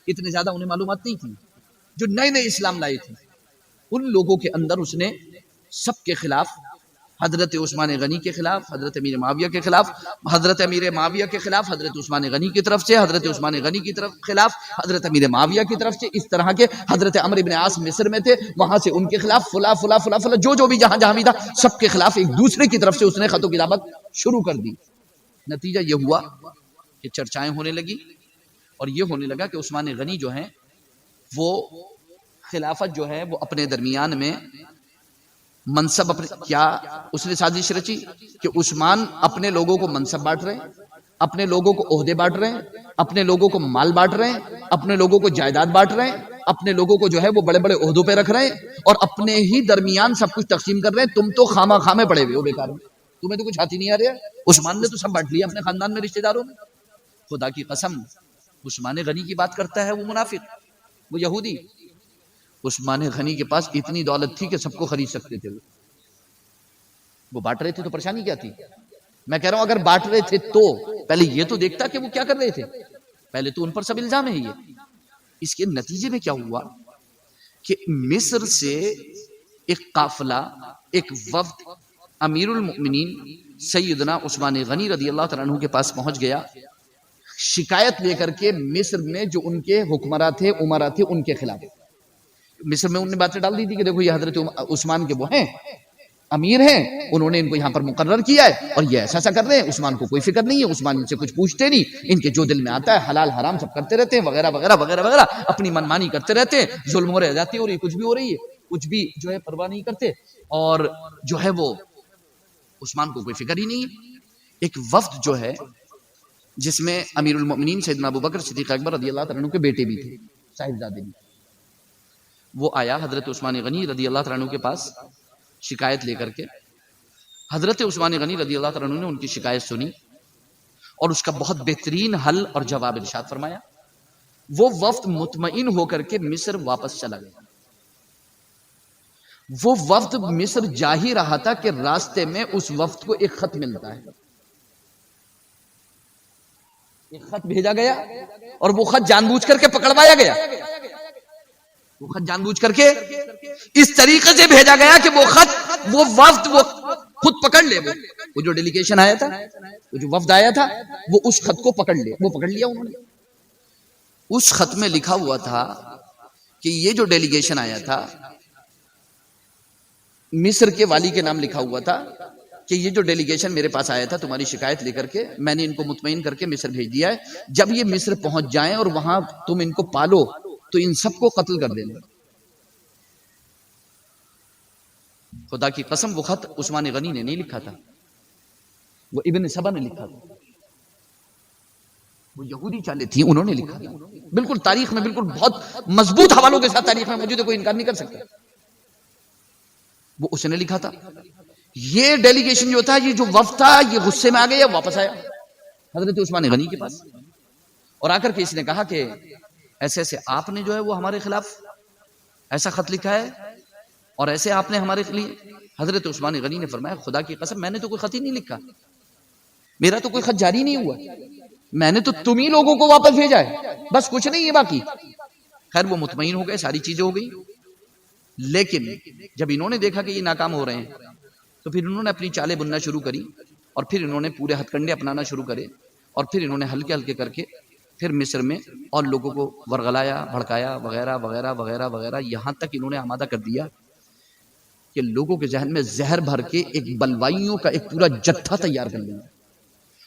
اتنے زیادہ انہیں معلومات نہیں تھی، جو نئے نئے اسلام لائے تھے۔ ان لوگوں کے اندر اس نے سب کے خلاف، حضرت عثمان غنی کے خلاف، حضرت امیر معاویہ کے خلاف، حضرت امیر معاویہ کے خلاف حضرت عثمان غنی کی طرف سے، حضرت عثمان غنی کی طرف خلاف حضرت امیر معاویہ کی طرف سے، اس طرح کے حضرت عمرو بن عاص مصر میں تھے، وہاں سے ان کے خلاف فلا فلا فلا فلا، جو بھی جہاں بھی تھا، سب کے خلاف ایک دوسرے کی طرف سے اس نے خط و کتابت شروع کر دی۔ نتیجہ یہ ہوا کہ چرچائیں ہونے لگی، اور یہ ہونے لگا کہ عثمان غنی جو ہیں وہ خلافت جو ہے وہ اپنے درمیان میں منصب اپنے، کیا اس نے سازش رچی کہ عثمان اپنے لوگوں کو منصب بانٹ رہے ہیں، اپنے لوگوں کو عہدے بانٹ رہے ہیں، اپنے لوگوں کو مال بانٹ رہے ہیں، اپنے لوگوں کو جائیداد بانٹ رہے ہیں، اپنے لوگوں کو جو ہے وہ بڑے بڑے عہدوں پہ رکھ رہے ہیں، اور اپنے ہی درمیان سب کچھ تقسیم کر رہے ہیں۔ تم تو خامہ خامے پڑے ہوئے ہو بیکار میں، تمہیں تو کچھ ہاتھ ہی نہیں آ رہا۔ عثمان نے تو سب بانٹ لیا اپنے خاندان میں، رشتہ داروں میں۔ خدا کی قسم، عثمان غنی کی بات کرتا ہے وہ منافق، وہ یہودی۔ عثمان غنی کے پاس اتنی دولت تھی کہ سب کو خرید سکتے تھے، وہ بانٹ رہے تھے تو پریشانی کیا تھی؟ میں کہہ رہا ہوں اگر بانٹ رہے تھے تو پہلے یہ تو دیکھتا کہ وہ کیا کر رہے تھے، پہلے تو ان پر سب الزام ہے یہ۔ اس کے نتیجے میں کیا ہوا کہ مصر سے ایک قافلہ، ایک وفد امیر المؤمنین سیدنا عثمان غنی رضی اللہ تعالیٰ عنہ کے پاس پہنچ گیا، شکایت لے کر کے مصر میں جو ان کے حکمراں تھے، عمراء تھے، ان کے خلاف۔ مصر میں انہوں نے باتیں ڈال دی تھی کہ دیکھو یہ حضرت عثمان کے وہ ہیں، امیر ہیں، انہوں نے ان کو یہاں پر مقرر کیا ہے، اور یہ ایسا کر رہے ہیں، عثمان کو کوئی فکر نہیں ہے، عثمان ان سے کچھ پوچھتے نہیں، ان کے جو دل میں آتا ہے حلال حرام سب کرتے رہتے ہیں، وغیرہ وغیرہ وغیرہ وغیرہ، اپنی منمانی کرتے رہتے ہیں، ظلم ہو رہے جاتی ہو رہی، کچھ بھی ہو رہی ہے، کچھ بھی جو ہے پرواہ نہیں کرتے، اور جو ہے وہ عثمان کو کوئی فکر ہی نہیں ہے۔ ایک وفد جو ہے جس میں امیر المؤمنین سیدنا ابو بکر صدیق اکبر رضی اللہ تعالیٰ عنہ کے بیٹے بھی تھے، صاحبزادے بھی، وہ آیا حضرت عثمان غنی رضی اللہ تعالیٰ عنہ کے پاس شکایت لے کر کے۔ حضرت عثمان غنی رضی اللہ تعالیٰ عنہ نے ان کی شکایت سنی اور اس کا بہت بہترین حل اور جواب ارشاد فرمایا۔ وہ وفد مطمئن ہو کر کے مصر واپس چلا گیا۔ وہ وفد مصر جا ہی رہا تھا کہ راستے میں اس وفد کو ایک خط ملتا ہے، ایک خط بھیجا گیا، اور وہ خط جان بوجھ کر کے پکڑوایا گیا۔ وہ خط جان بوجھ کر کے اس طریقے سے بھیجا گیا کہ وہ خط وہ وفد وہ خود پکڑ لے، وہ جو ڈیلیگیشن آیا تھا، وہ جو وفد آیا تھا، وہ اس خط کو پکڑ لے، وہ پکڑ لیا انہوں نے۔ اس خط میں لکھا ہوا تھا کہ یہ جو ڈیلیگیشن آیا تھا، مصر کے والی کے نام لکھا ہوا تھا کہ یہ جو ڈیلیگیشن میرے پاس آیا تھا تمہاری شکایت لے کر کے، میں نے ان کو مطمئن کر کے مصر بھیج دیا ہے، جب یہ مصر پہنچ جائیں اور وہاں تم ان کو پالو تو ان سب کو قتل کر دینا۔ خدا کی قسم وہ خط عثمان غنی نے نہیں لکھا تھا، وہ ابن سبا نے لکھا تھا، وہ یہودی چالے تھی، انہوں نے لکھا تھا، بالکل تاریخ میں بالکل بہت مضبوط حوالوں کے ساتھ تاریخ میں موجود ہے، کوئی انکار نہیں کر سکتا، وہ اس نے لکھا تھا۔ یہ ڈیلیگیشن جو تھا، یہ جو وفد تھا، یہ غصے میں آ گیا، واپس آیا حضرت عثمان غنی کے پاس، اور آ کر کے اس نے کہا کہ ایسے ایسے آپ نے جو ہے وہ ہمارے خلاف ایسا خط لکھا ہے، اور ایسے آپ نے ہمارے لیے۔ حضرت عثمان غنی نے فرمایا خدا کی قسم میں نے تو کوئی خط ہی نہیں لکھا، میرا تو کوئی خط جاری نہیں ہوا، میں نے تو تم ہی لوگوں کو واپس بھیجا ہے، بس کچھ نہیں ہے باقی۔ خیر وہ مطمئن ہو گئے، ساری چیزیں ہو گئی، لیکن جب انہوں نے دیکھا کہ یہ ناکام ہو رہے ہیں تو پھر انہوں نے اپنی چالیں بننا شروع کری، اور پھر انہوں نے پورے ہتھ کنڈے اپنانا شروع کرے، اور پھر انہوں نے ہلکے ہلکے کر کے پھر مصر میں اور لوگوں کو ورغلایا، بھڑکایا وغیرہ وغیرہ وغیرہ وغیرہ، یہاں تک انہوں نے آمادہ کر دیا کہ لوگوں کے ذہن میں زہر بھر کے ایک بلوائیوں کا ایک پورا جتھا تیار کر لیا،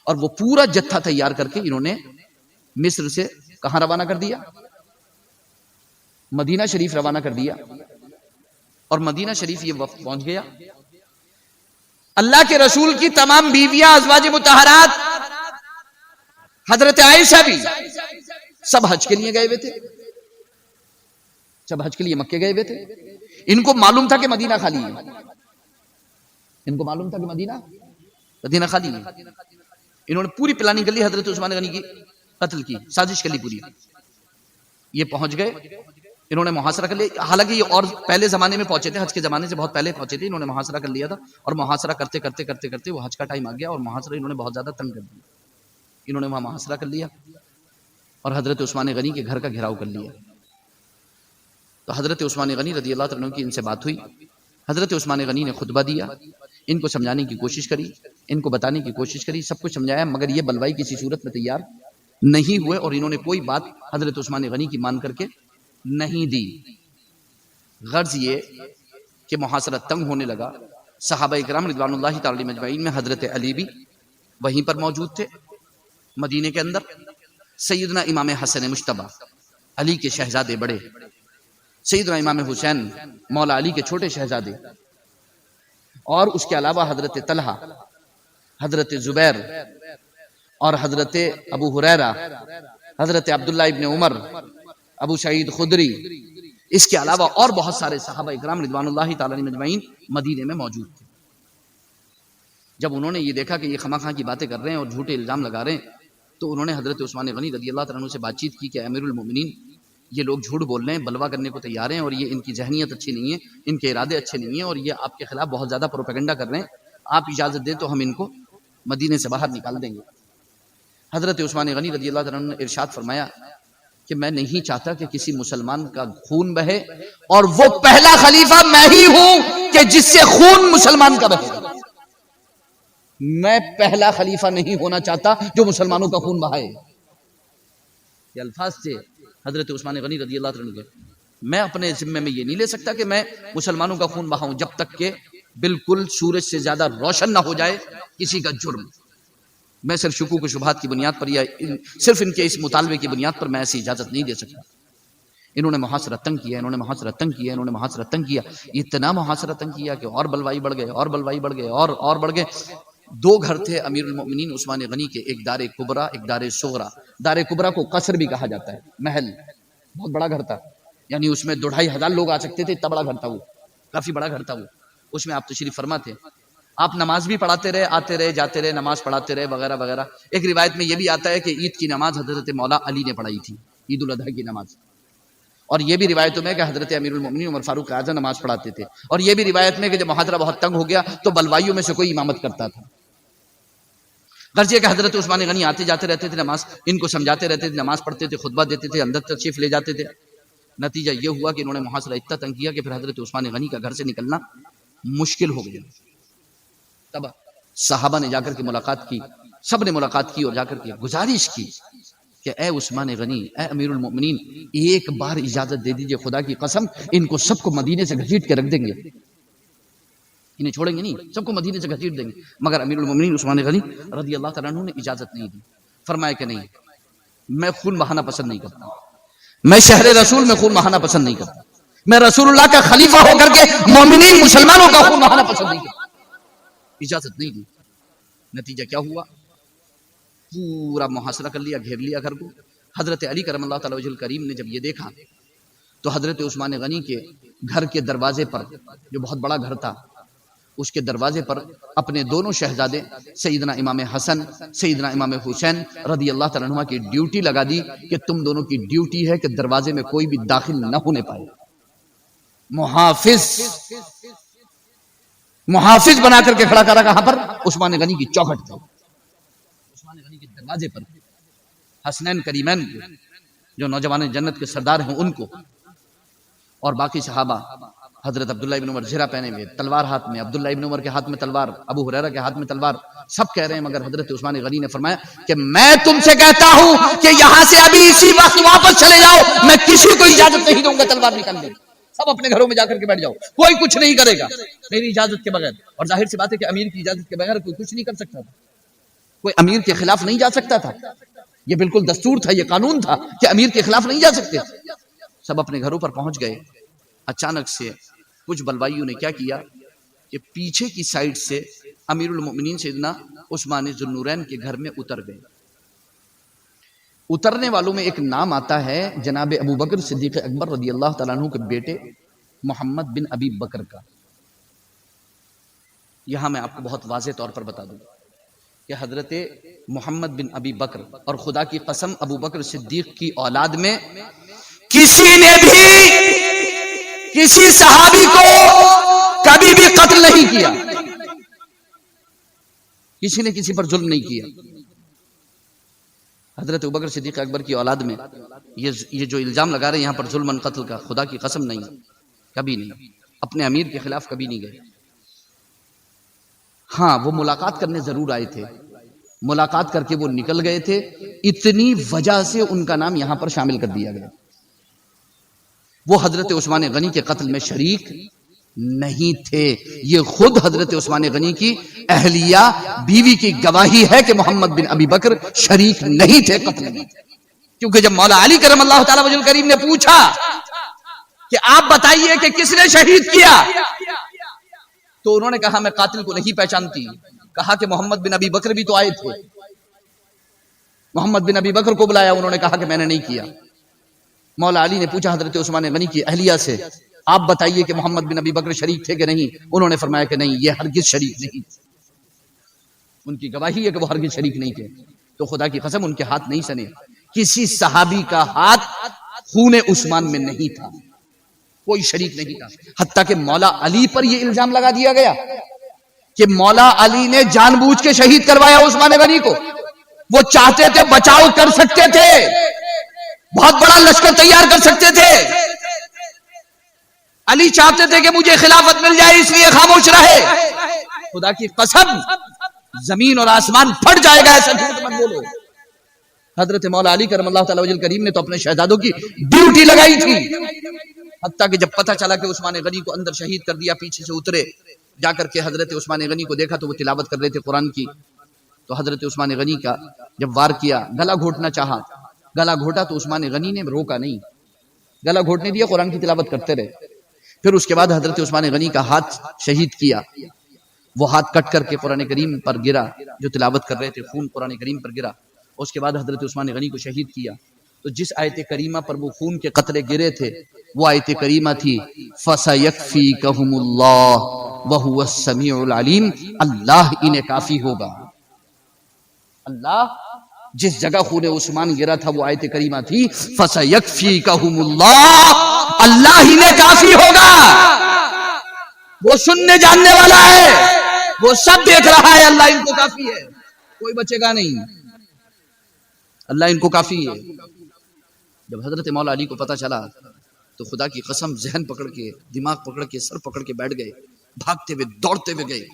اور وہ پورا جتھا تیار کر کے انہوں نے مصر سے کہاں روانہ کر دیا؟ مدینہ شریف روانہ کر دیا، اور مدینہ شریف یہ وفد پہنچ گیا۔ اللہ کے رسول کی تمام بیویاں، ازواج مطہرات، حضرت عائشہ بھی، سب حج کے لیے گئے ہوئے تھے، سب حج کے لیے مکے گئے ہوئے تھے۔ ان کو معلوم تھا کہ مدینہ خالی ہے، ان کو معلوم تھا کہ مدینہ خالی ہے۔ انہوں نے پوری پلاننگ کر لی، حضرت عثمان غنی کی قتل کی سازش کر لی پوری۔ یہ پہنچ گئے، انہوں نے محاصرہ کر لیا، حالانکہ یہ اور پہلے زمانے میں پہنچے تھے، حج کے زمانے سے بہت پہلے پہنچے تھے، انہوں نے محاصرہ کر لیا تھا، اور محاصرہ کرتے کرتے کرتے کرتے وہ حج کا ٹائم آ گیا، اور محاصرہ انہوں نے بہت زیادہ تنگ کر دیا، انہوں نے وہاں محاصرہ کر لیا اور حضرت عثمان غنی کے گھر کا گھیراؤ کر لیا۔ تو حضرت عثمان غنی رضی اللہ عنہ کی ان سے بات ہوئی، حضرت عثمان غنی نے خطبہ دیا، ان کو سمجھانے کی کوشش کری، ان کو بتانے کی کوشش کری، سب کچھ سمجھایا، مگر یہ بلوائی کسی صورت میں تیار نہیں ہوئے، اور انہوں نے کوئی بات حضرت عثمان غنی کی مان کر کے نہیں دی۔ غرض یہ کہ محاصرہ تنگ ہونے لگا، صحابہ اکرام رضوان اللہ تعالی مجمعین میں حضرت علی بھی وہیں پر موجود تھے مدینے کے اندر، سیدنا امام حسن مجتبی علی کے شہزادے بڑے، سیدنا امام حسین مولا علی کے چھوٹے شہزادے، اور اس کے علاوہ حضرت طلحہ، حضرت زبیر، اور حضرت ابو ہریرہ، حضرت عبداللہ ابن عمر، ابو سعید خدری، اس کے علاوہ اور بہت سارے صحابہ اکرام رضوان اللہ تعالی مجمعین مدینے میں موجود تھے۔ جب انہوں نے یہ دیکھا کہ یہ خواہ کی باتیں کر رہے ہیں اور جھوٹے الزام لگا رہے ہیں، تو انہوں نے حضرت عثمان غنی رضی اللہ عنہ سے بات چیت کی کہ امیر المومنین، یہ لوگ جھوٹ بول رہے ہیں، بلوا کرنے کو تیار ہیں، اور یہ ان کی ذہنیت اچھی نہیں ہے، ان کے ارادے اچھے نہیں ہیں، اور یہ آپ کے خلاف بہت زیادہ پروپیگنڈا کر رہے ہیں، آپ اجازت دیں تو ہم ان کو مدینے سے باہر نکال دیں گے۔ حضرت عثمان غنی رضی اللہ عنہ نے ارشاد فرمایا کہ میں نہیں چاہتا کہ کسی مسلمان کا خون بہے، اور وہ پہلا خلیفہ میں ہی ہوں کہ جس سے خون مسلمان کا بہے، میں پہلا خلیفہ نہیں ہونا چاہتا جو مسلمانوں کا خون بہائے۔ یہ الفاظ تھے حضرت عثمان غنی رضی اللہ عنہ کے۔ میں اپنے ذمے میں یہ نہیں لے سکتا کہ میں مسلمانوں کا خون بہاؤں جب تک کہ بالکل سورج سے زیادہ روشن نہ ہو جائے کسی کا جرم۔ میں صرف شکوک و شبہات کی بنیاد پر یا صرف ان کے اس مطالبے کی بنیاد پر میں ایسی اجازت نہیں دے سکتا۔ انہوں نے محاصرہ تنگ کیا، انہوں نے محاصرہ تنگ کیا، انہوں نے محاصرہ تنگ کیا، اتنا محاصرہ تنگ کیا کہ اور بلوائی بڑھ گئے، اور بلوائی بڑھ گئے، اور بڑھ گئے۔ دو گھر تھے امیر المؤمنین عثمان غنی کے، ایک دار کبرا، ایک دار صغرا۔ دار کبرا کو قصر بھی کہا جاتا ہے، محل، بہت بڑا گھر تھا، یعنی اس میں 2500 لوگ آ سکتے تھے، اتنا بڑا گھر تھا وہ، کافی بڑا گھر تھا وہ۔ اس میں آپ تشریف فرما تھے، آپ نماز بھی پڑھاتے رہے، آتے رہے، جاتے رہے، نماز پڑھاتے رہے وغیرہ وغیرہ۔ ایک روایت میں یہ بھی آتا ہے کہ عید کی نماز حضرت مولا علی نے پڑھائی تھی، عید الاضحیٰ کی نماز، اور یہ بھی روایتوں میں کہ حضرت امیر المؤمنین عمر فاروق اعظم نماز پڑھاتے تھے، اور یہ بھی روایت میں کہ جب محاصرہ بہت تنگ ہو گیا تو بلوائیوں میں سے کوئی امامت کرتا تھا۔ غرض یہ کہ حضرت عثمان غنی آتے جاتے رہتے تھے، نماز ان کو سمجھاتے رہتے تھے، نماز پڑھتے تھے، خطبہ دیتے تھے، اندر تشریف لے جاتے تھے۔ نتیجہ یہ ہوا کہ انہوں نے محاصرہ اتنا تنگ کیا کہ پھر حضرت عثمان غنی کا گھر سے نکلنا مشکل ہو گیا. تب صحابہ نے جا کر کے ملاقات کی, سب نے ملاقات کی اور جا کر کے گزارش کی کہ اے عثمان غنی, اے امیر المؤمنین, ایک بار اجازت دے دیجئے, خدا کی قسم ان کو سب کو مدینے سے گھسیٹ کے رکھ دیں گے, انہیں چھوڑیں گے نہیں, سب کو مدینے سے گھسیٹ دیں گے. مگر امیر المؤمنین عثمان غنی رضی اللہ تعالیٰ عنہ نے اجازت نہیں دی. فرمایا کہ نہیں, میں خون بہانا پسند نہیں کرتا, میں شہر رسول میں خون بہانا پسند نہیں کرتا, میں رسول اللہ کا خلیفہ ہو کر کے مومنین مسلمانوں کا خون بہانا پسند نہیں کرتا. اجازت نہیں دی. نتیجہ کیا ہوا؟ پورا محاصرہ کر لیا, گھیر لیا گھر کو. حضرت علی کرم اللہ تعالی وجہ الکریم نے جب یہ دیکھا تو حضرت عثمان غنی کے گھر کے دروازے پر, جو بہت بڑا گھر تھا, اس کے دروازے پر اپنے دونوں شہزادے سیدنا امام حسن, سیدنا امام حسین رضی اللہ تعالیٰ عنہ کی ڈیوٹی لگا دی کہ تم دونوں کی ڈیوٹی ہے کہ دروازے میں کوئی بھی داخل نہ ہونے پائے. محافظ بنا کر کے کھڑا کرا. کہاں پر؟ عثمان غنی کی چوکھٹ پر, عثمان غنی کے دروازے پر. حسنین کریمین کو, جو نوجوان جنت کے سردار ہیں, ان کو, اور باقی صحابہ. حضرت عبداللہ ابن عمر زرہ پہنے ہوئے, تلوار ہاتھ میں, عبداللہ ابن عمر کے ہاتھ میں تلوار, ابو ہریرہ کے ہاتھ میں تلوار, سب کہہ رہے ہیں. مگر حضرت عثمان غنی نے فرمایا کہ میں تم سے کہتا ہوں کہ یہاں سے ابھی اسی وقت واپس چلے جاؤ, میں کسی کو اجازت نہیں دوں گا تلوار نکالنے. سب اپنے گھروں میں جا کر کے بیٹھ جاؤ, کوئی کچھ نہیں کرے گا میری اجازت کے بغیر. اور ظاہر سی بات ہے کہ امیر کی اجازت کے بغیر کوئی کچھ نہیں کر سکتا تھا, کوئی امیر کے خلاف نہیں جا سکتا تھا. یہ بالکل دستور تھا, یہ قانون تھا کہ امیر کے خلاف نہیں جا سکتے. سب اپنے گھروں پر پہنچ گئے. اچانک سے کچھ بلوائیوں نے کیا کیا کہ پیچھے کی سائیڈ سے امیر المؤمنین سیدنا عثمان ذو النورین کے گھر میں اتر گئے. اترنے والوں میں ایک نام آتا ہے جناب ابو بکر صدیق اکبر رضی اللہ تعالیٰ عنہ کے بیٹے محمد بن ابی بکر کا. یہاں میں آپ کو بہت واضح طور پر بتا دوں کہ حضرت محمد بن ابی بکر, اور خدا کی قسم ابو بکر صدیق کی اولاد میں کسی نے بھی کسی صحابی کو کبھی بھی قتل نہیں کیا, کسی نے کسی پر ظلم نہیں کیا. حضرت ابوبکر صدیق اکبر کی اولاد میں یہ جو الزام لگا رہے ہیں یہاں پر ظلم قتل کا, خدا کی قسم نہیں, کبھی نہیں. اپنے امیر کے خلاف کبھی نہیں گئے. ہاں, وہ ملاقات کرنے ضرور آئے تھے, ملاقات کر کے وہ نکل گئے تھے. اتنی وجہ سے ان کا نام یہاں پر شامل کر دیا گیا. وہ حضرت عثمان غنی کے قتل میں شریک نہیں تھے. یہ خود حضرت عثمان غنی کی اہلیہ بیوی کی گواہی ہے کہ محمد بن ابی بکر شریک نہیں تھے قتل میں. کیونکہ جب مولا علی کرم اللہ تعالی وجہ الکریم نے پوچھا کہ آپ بتائیے کہ کس نے شہید کیا, تو انہوں نے کہا میں قاتل کو نہیں پہچانتی. کہا کہ محمد بن ابی بکر بھی تو آئے تھے. محمد بن ابی بکر کو بلایا, انہوں نے کہا کہ میں نے نہیں کیا. مولا علی نے پوچھا حضرت عثمان غنی کی اہلیہ سے, آپ بتائیے کہ محمد بن ابی بکر شریک تھے کہ نہیں. انہوں نے فرمایا کہ نہیں, یہ ہرگز شریک نہیں. ان کی گواہی ہے کہ وہ ہرگز شریک نہیں تھے. تو خدا کی قسم ان کے ہاتھ نہیں سنے. کسی صحابی کا ہاتھ خون عثمان میں نہیں تھا, کوئی شریک نہیں تھا. حتیٰ کہ مولا علی پر یہ الزام لگا دیا گیا کہ مولا علی نے جان بوجھ کے شہید کروایا عثمان غنی کو. وہ چاہتے تھے بچاؤ کر سکتے تھے, بہت بڑا لشکر تیار کر سکتے تھے. علی چاہتے تھے کہ مجھے خلافت مل جائے, اس لیے خاموش رہے. خدا کی قسم زمین اور آسمان پھٹ جائے گا ایسا جھوٹ مت بولو. حضرت مولا علی کرم اللہ تعالی وجہ الکریم نے تو اپنے شہزادوں کی ڈیوٹی لگائی تھی. حتیٰ کہ جب پتہ چلا کہ عثمان غنی کو اندر شہید کر دیا, پیچھے سے اترے, جا کر کے حضرت عثمان غنی کو دیکھا تو وہ تلاوت کر رہے تھے قرآن کی. تو حضرت عثمان غنی کا جب وار کیا, گلا گھونٹنا چاہا, گلا گھوٹا تو عثمان غنی نے روکا نہیں, گلا گھونٹنے دیا, قرآن کی تلاوت کرتے رہے. پھر اس کے بعد حضرت عثمان غنی کا ہاتھ شہید کیا. وہ ہاتھ کٹ کر کے قرآن کریم پر گرا, جو تلاوت کر رہے تھے خون قرآن کریم پر گرا. اس کے بعد حضرت عثمان غنی کو شہید کیا. تو جس آیت کریمہ پر وہ خون کے قطرے گرے تھے وہ آیت کریمہ تھی فَسَيَكْفِيكَهُمُ اللَّهُ وَهُوَ السَّمِيعُ الْعَلِيمُ, اللہ انہیں کافی ہوگا. اللہ جس جگہ خون عثمان گرا تھا وہ آیت کریمہ تھی فَسَيَكْفِيكَهُمُ اللَّهُ, اللہ انہیں کافی ہوگا. وہ سننے جاننے والا ہے, وہ سب دیکھ رہا ہے, اللہ ان کو کافی ہے, کوئی بچے گا نہیں, اللہ ان کو کافی ہے. جب حضرت مولا علی کو پتا چلا تو خدا کی قسم ذہن پکڑ کے, دماغ پکڑ کے, سر پکڑ کے بیٹھ گئے. بھاگتے ہوئے دوڑتے ہوئے گئے،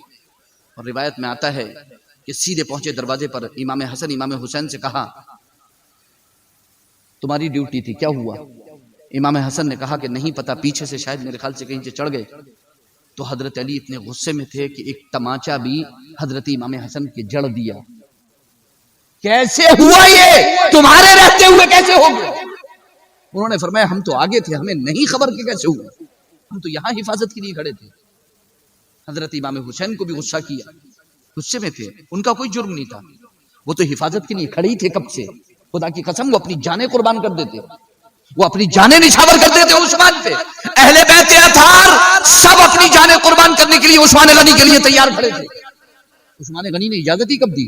اور روایت میں آتا ہے کہ سیدھے پہنچے دروازے پر، امام حسن امام حسین سے کہا تمہاری ڈیوٹی تھی، کیا ہوا؟ امام حسن نے کہا کہ نہیں پتا، پیچھے سے شاید میرے خیال سے کہیں سے چڑھ گئے۔ تو حضرت علی اتنے غصے میں تھے کہ ایک تماچا بھی حضرت امام حسن کے جڑ دیا۔ کیسے ہوا یہ؟ تمہارے رہتے ہوئے کیسے ہو گیا؟ انہوں نے فرمایا ہم تو آگے تھے، ہمیں نہیں خبر کہ کیسے ہوا، ہم تو یہاں حفاظت کے لیے کھڑے تھے۔ حضرت امام حسین کو بھی غصہ کیا، غصے میں تھے، ان کا کوئی جرم نہیں تھا، وہ تو حفاظت کے لیے کھڑے ہی تھے کب سے۔ خدا کی قسم وہ اپنی جانیں قربان کر دیتے، وہ اپنی جانیں نچھاور کر دیتے عثمان پہ۔ اہل بیت اطہار سب اپنی جانیں قربان کرنے کے لیے عثمان غنی کے لیے تیار کھڑے تھے۔ عثمان غنی نے اجازت ہی کب دی؟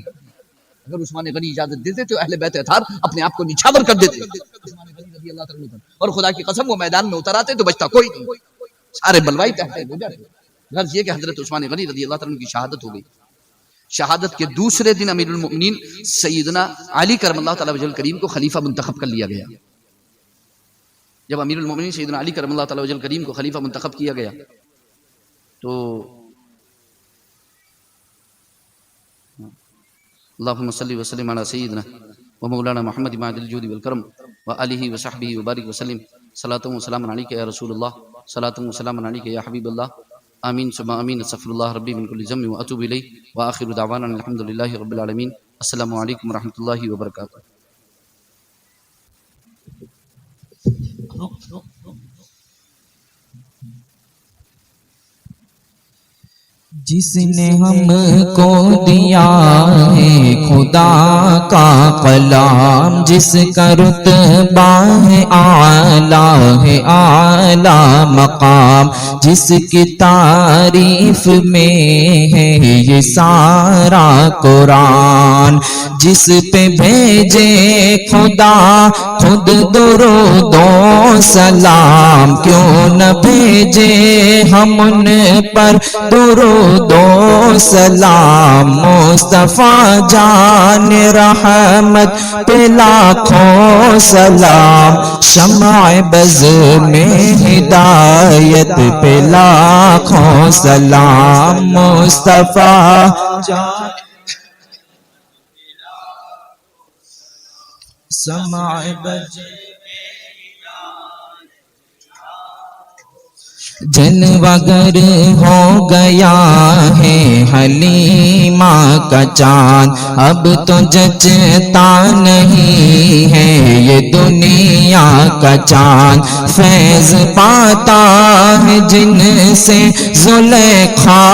اگر عثمان غنی اجازت دیتے تو اہل بیت اطہار اپنے آپ کو نچھاور کر دیتے۔ عثمان غنی رضی اللہ تعالیٰ عنہ، اور خدا کی قسم وہ میدان میں اتر آتے تو بچتا کوئی نہیں، سارے بلوائی تحت ہو جاتے۔ غرض یہ کہ حضرت عثمان غنی رضی اللہ تعالیٰ عنہ کی شہادت ہو گئی۔ شہادت کے دوسرے دن امیر المؤمنین سیدنا علی کرم اللہ تعالیٰ وجہ کریم کو خلیفہ منتخب کر لیا گیا۔ جب امیر المؤمنین سیدنا علی کرم اللہ تعالیٰ وجہ کریم کو خلیفہ منتخب کیا گیا تو اللہم صلی وسلم علی سیدنا و مولانا محمد معد الجود والکرم و آلہ و صحبہ وبارک وسلم، صلاۃ و سلام علیک یا رسول اللہ، صلاۃ و سلام علیک یا حبیب اللہ، آمین ثم آمین، استغفر اللہ ربی من کل ذنب و اتوب الیہ، وآخر دعوانا الحمد للہ رب العالمین۔ السلام علیکم ورحمۃ اللہ وبرکاتہ۔ جس نے ہم کو دیا ہے خدا کا کلام، جس کا رتبہ ہے اعلیٰ ہے اعلیٰ مقام، جس کی تعریف میں ہے یہ سارا قرآن، جس پہ بھیجے خدا خود درود و سلام، کیوں نہ بھیجے ہم ان پر درود و سلام۔ مصطفیٰ جان رحمت پہ لاکھوں سلام، شمع بز میں ہدایت پہ لاکھوں سلام۔ مصطفیٰ جان شمع بز جلوہ گر ہو گیا ہے حلیمہ کا چاند، اب تو جچتا نہیں ہے یہ دنیا کا چاند، فیض پاتا ہے جن سے زلیخا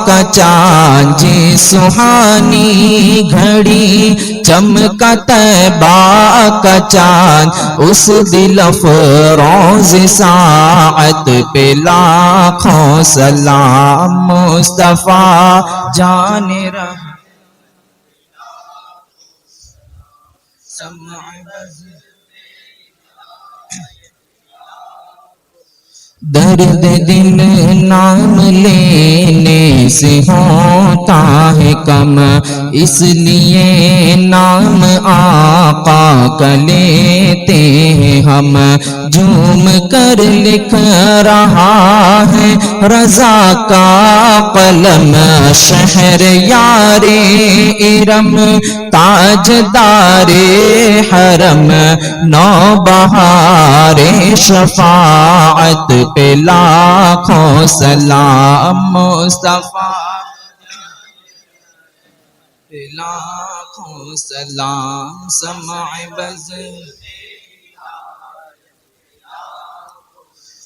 کا چاند، جی سہانی گھڑی چمکا طیبہ کا چاند، اس دل افروز ساعت پہ لاکھوں سلام۔ مصطفیٰ جان رحمت درد دل نام لینے سے ہوتا ہے کم، اس لیے نام آقا کا لیتے ہیں ہم، جھوم کر لکھ رہا ہے رضا کا قلم، شہر یار ارم تاجدار حرم، نوبہار شفاعت پہ لاکھوں سلام۔ مصطفیٰ پہ لاکھوں سلام، سمع بز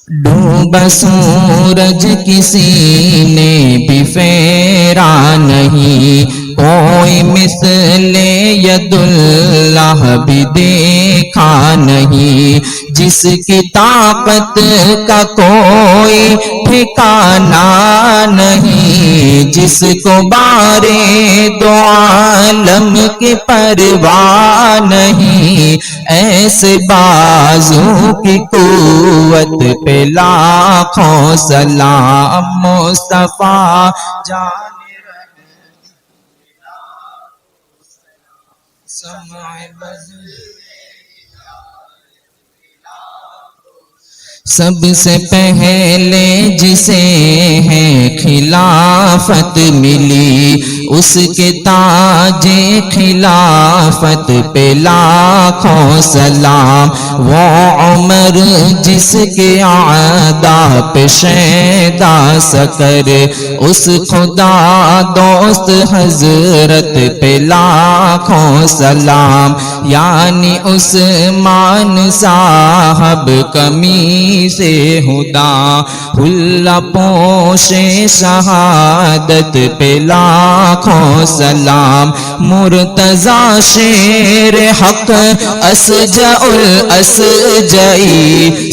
ڈوبا سورج کسی نے بھی پھیرا نہیں، کوئی مثل ید اللہ بھی دیکھا نہیں، جس کی طاقت کا کوئی ٹھکانہ نہیں، جس کو بارے دو عالم کی پرواہ نہیں، ایسے بازو کی قوت پہ لاکھوں سلام۔ مصطفیٰ جان سمع بز سب سے پہلے جسے ہے خلافت ملی، اس کے تاج خلافت پہ لاکھوں سلام۔ وہ عمر جس کے اعداء پہ شیدا سکر، اس خدا دوست حضرت پہ لاکھوں سلام۔ یعنی عثمان صاحب کمی سے ہدا، حلہ پوش شہادت پہ لاکھوں سلام۔ مرتضی شیر حق اسجع الاسجعی،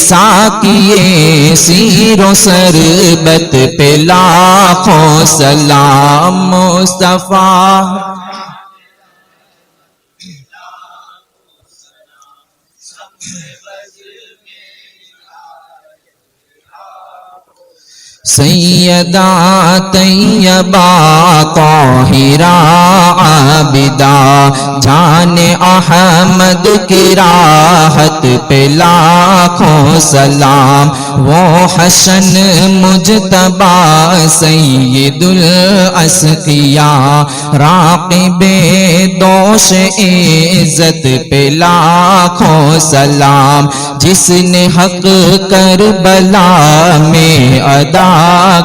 ساقیے سیر و سربت پہ لاکھوں سلام۔ مصطفیٰ سیدہ طیبہ طاہرہ عابدہ، جان احمد کی راحت پہ لاکھوں سلام۔ وہ حسن مجتبی سید الاسقیاء، راقب دوش عزت پہ لاکھوں سلام۔ جس نے حق کربلا میں ادا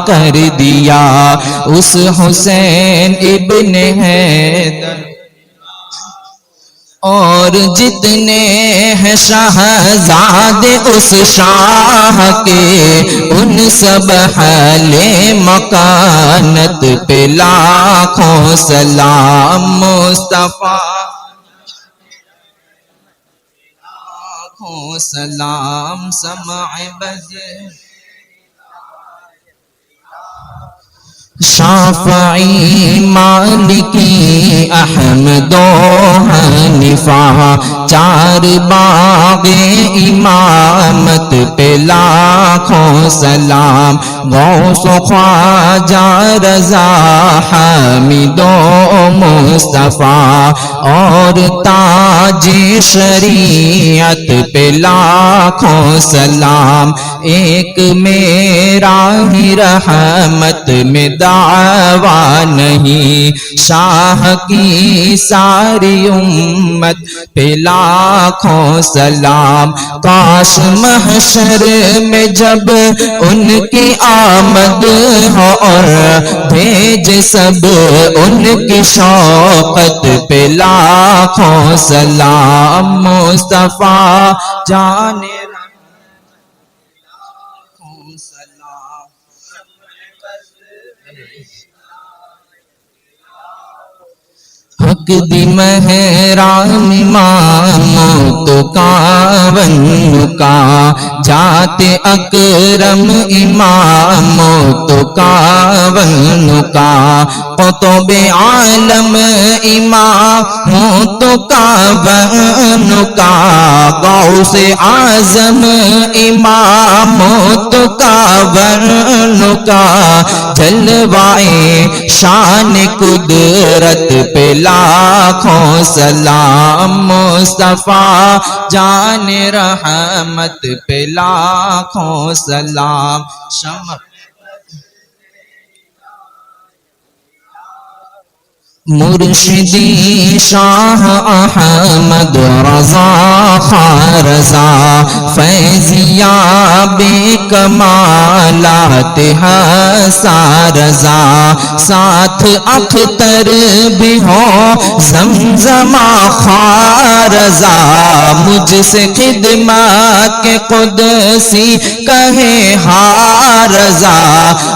کر دیا، اس حسین ابن حیدر، اور جتنے ہیں شہزادے اس شاہ کے، ان سب اہل مکانت پہ لاکھوں سلام۔ مصطفیٰ لاکھوں سلام۔ سمع بجے شافعی مالکی احمد و حنیفہ، چار باغ امامت پہ لاکھوں سلام۔ غوث و خواجہ رضا حامد و مصطفیٰ، اور تاج شریعت پہ لاکھوں سلام۔ ایک میرا ہی رحمت میں دعویٰ نہیں، شاہ کی ساری امت پہ لاکھوں سلام۔ کاش محشر میں جب ان کی آمد ہو، اور بھیج سب ان کی شوقت پہ لاکھوں سلام۔ مصطفیٰ جان حق دی مہران امام تو کاون کا، جاتے اکرم امام تو کاون کا، قطب عالم امام تو کاون کا، غوث اعظم امام تو کاون کا، جلوائے شان قدرت پہ لاکھوں سلام۔ مصطفیٰ جان رحمت پہ لاکھوں سلام۔ شمع مرشدی شاہ احمد رضا خاں رضا، فیضیا بے کمالات حساں رضا، ساتھ اختر بھی ہو زمزمہ خاں رضا، مجھ سے خدمت کے قدسی کہے ہاں رضا۔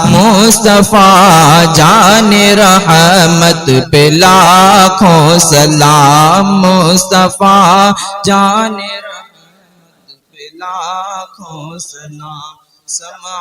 مصطفیٰ جان رحمت پہ لاکھوں سلام۔ مصطفیٰ جان رحمت پہ لاکھوں سلام۔ سمع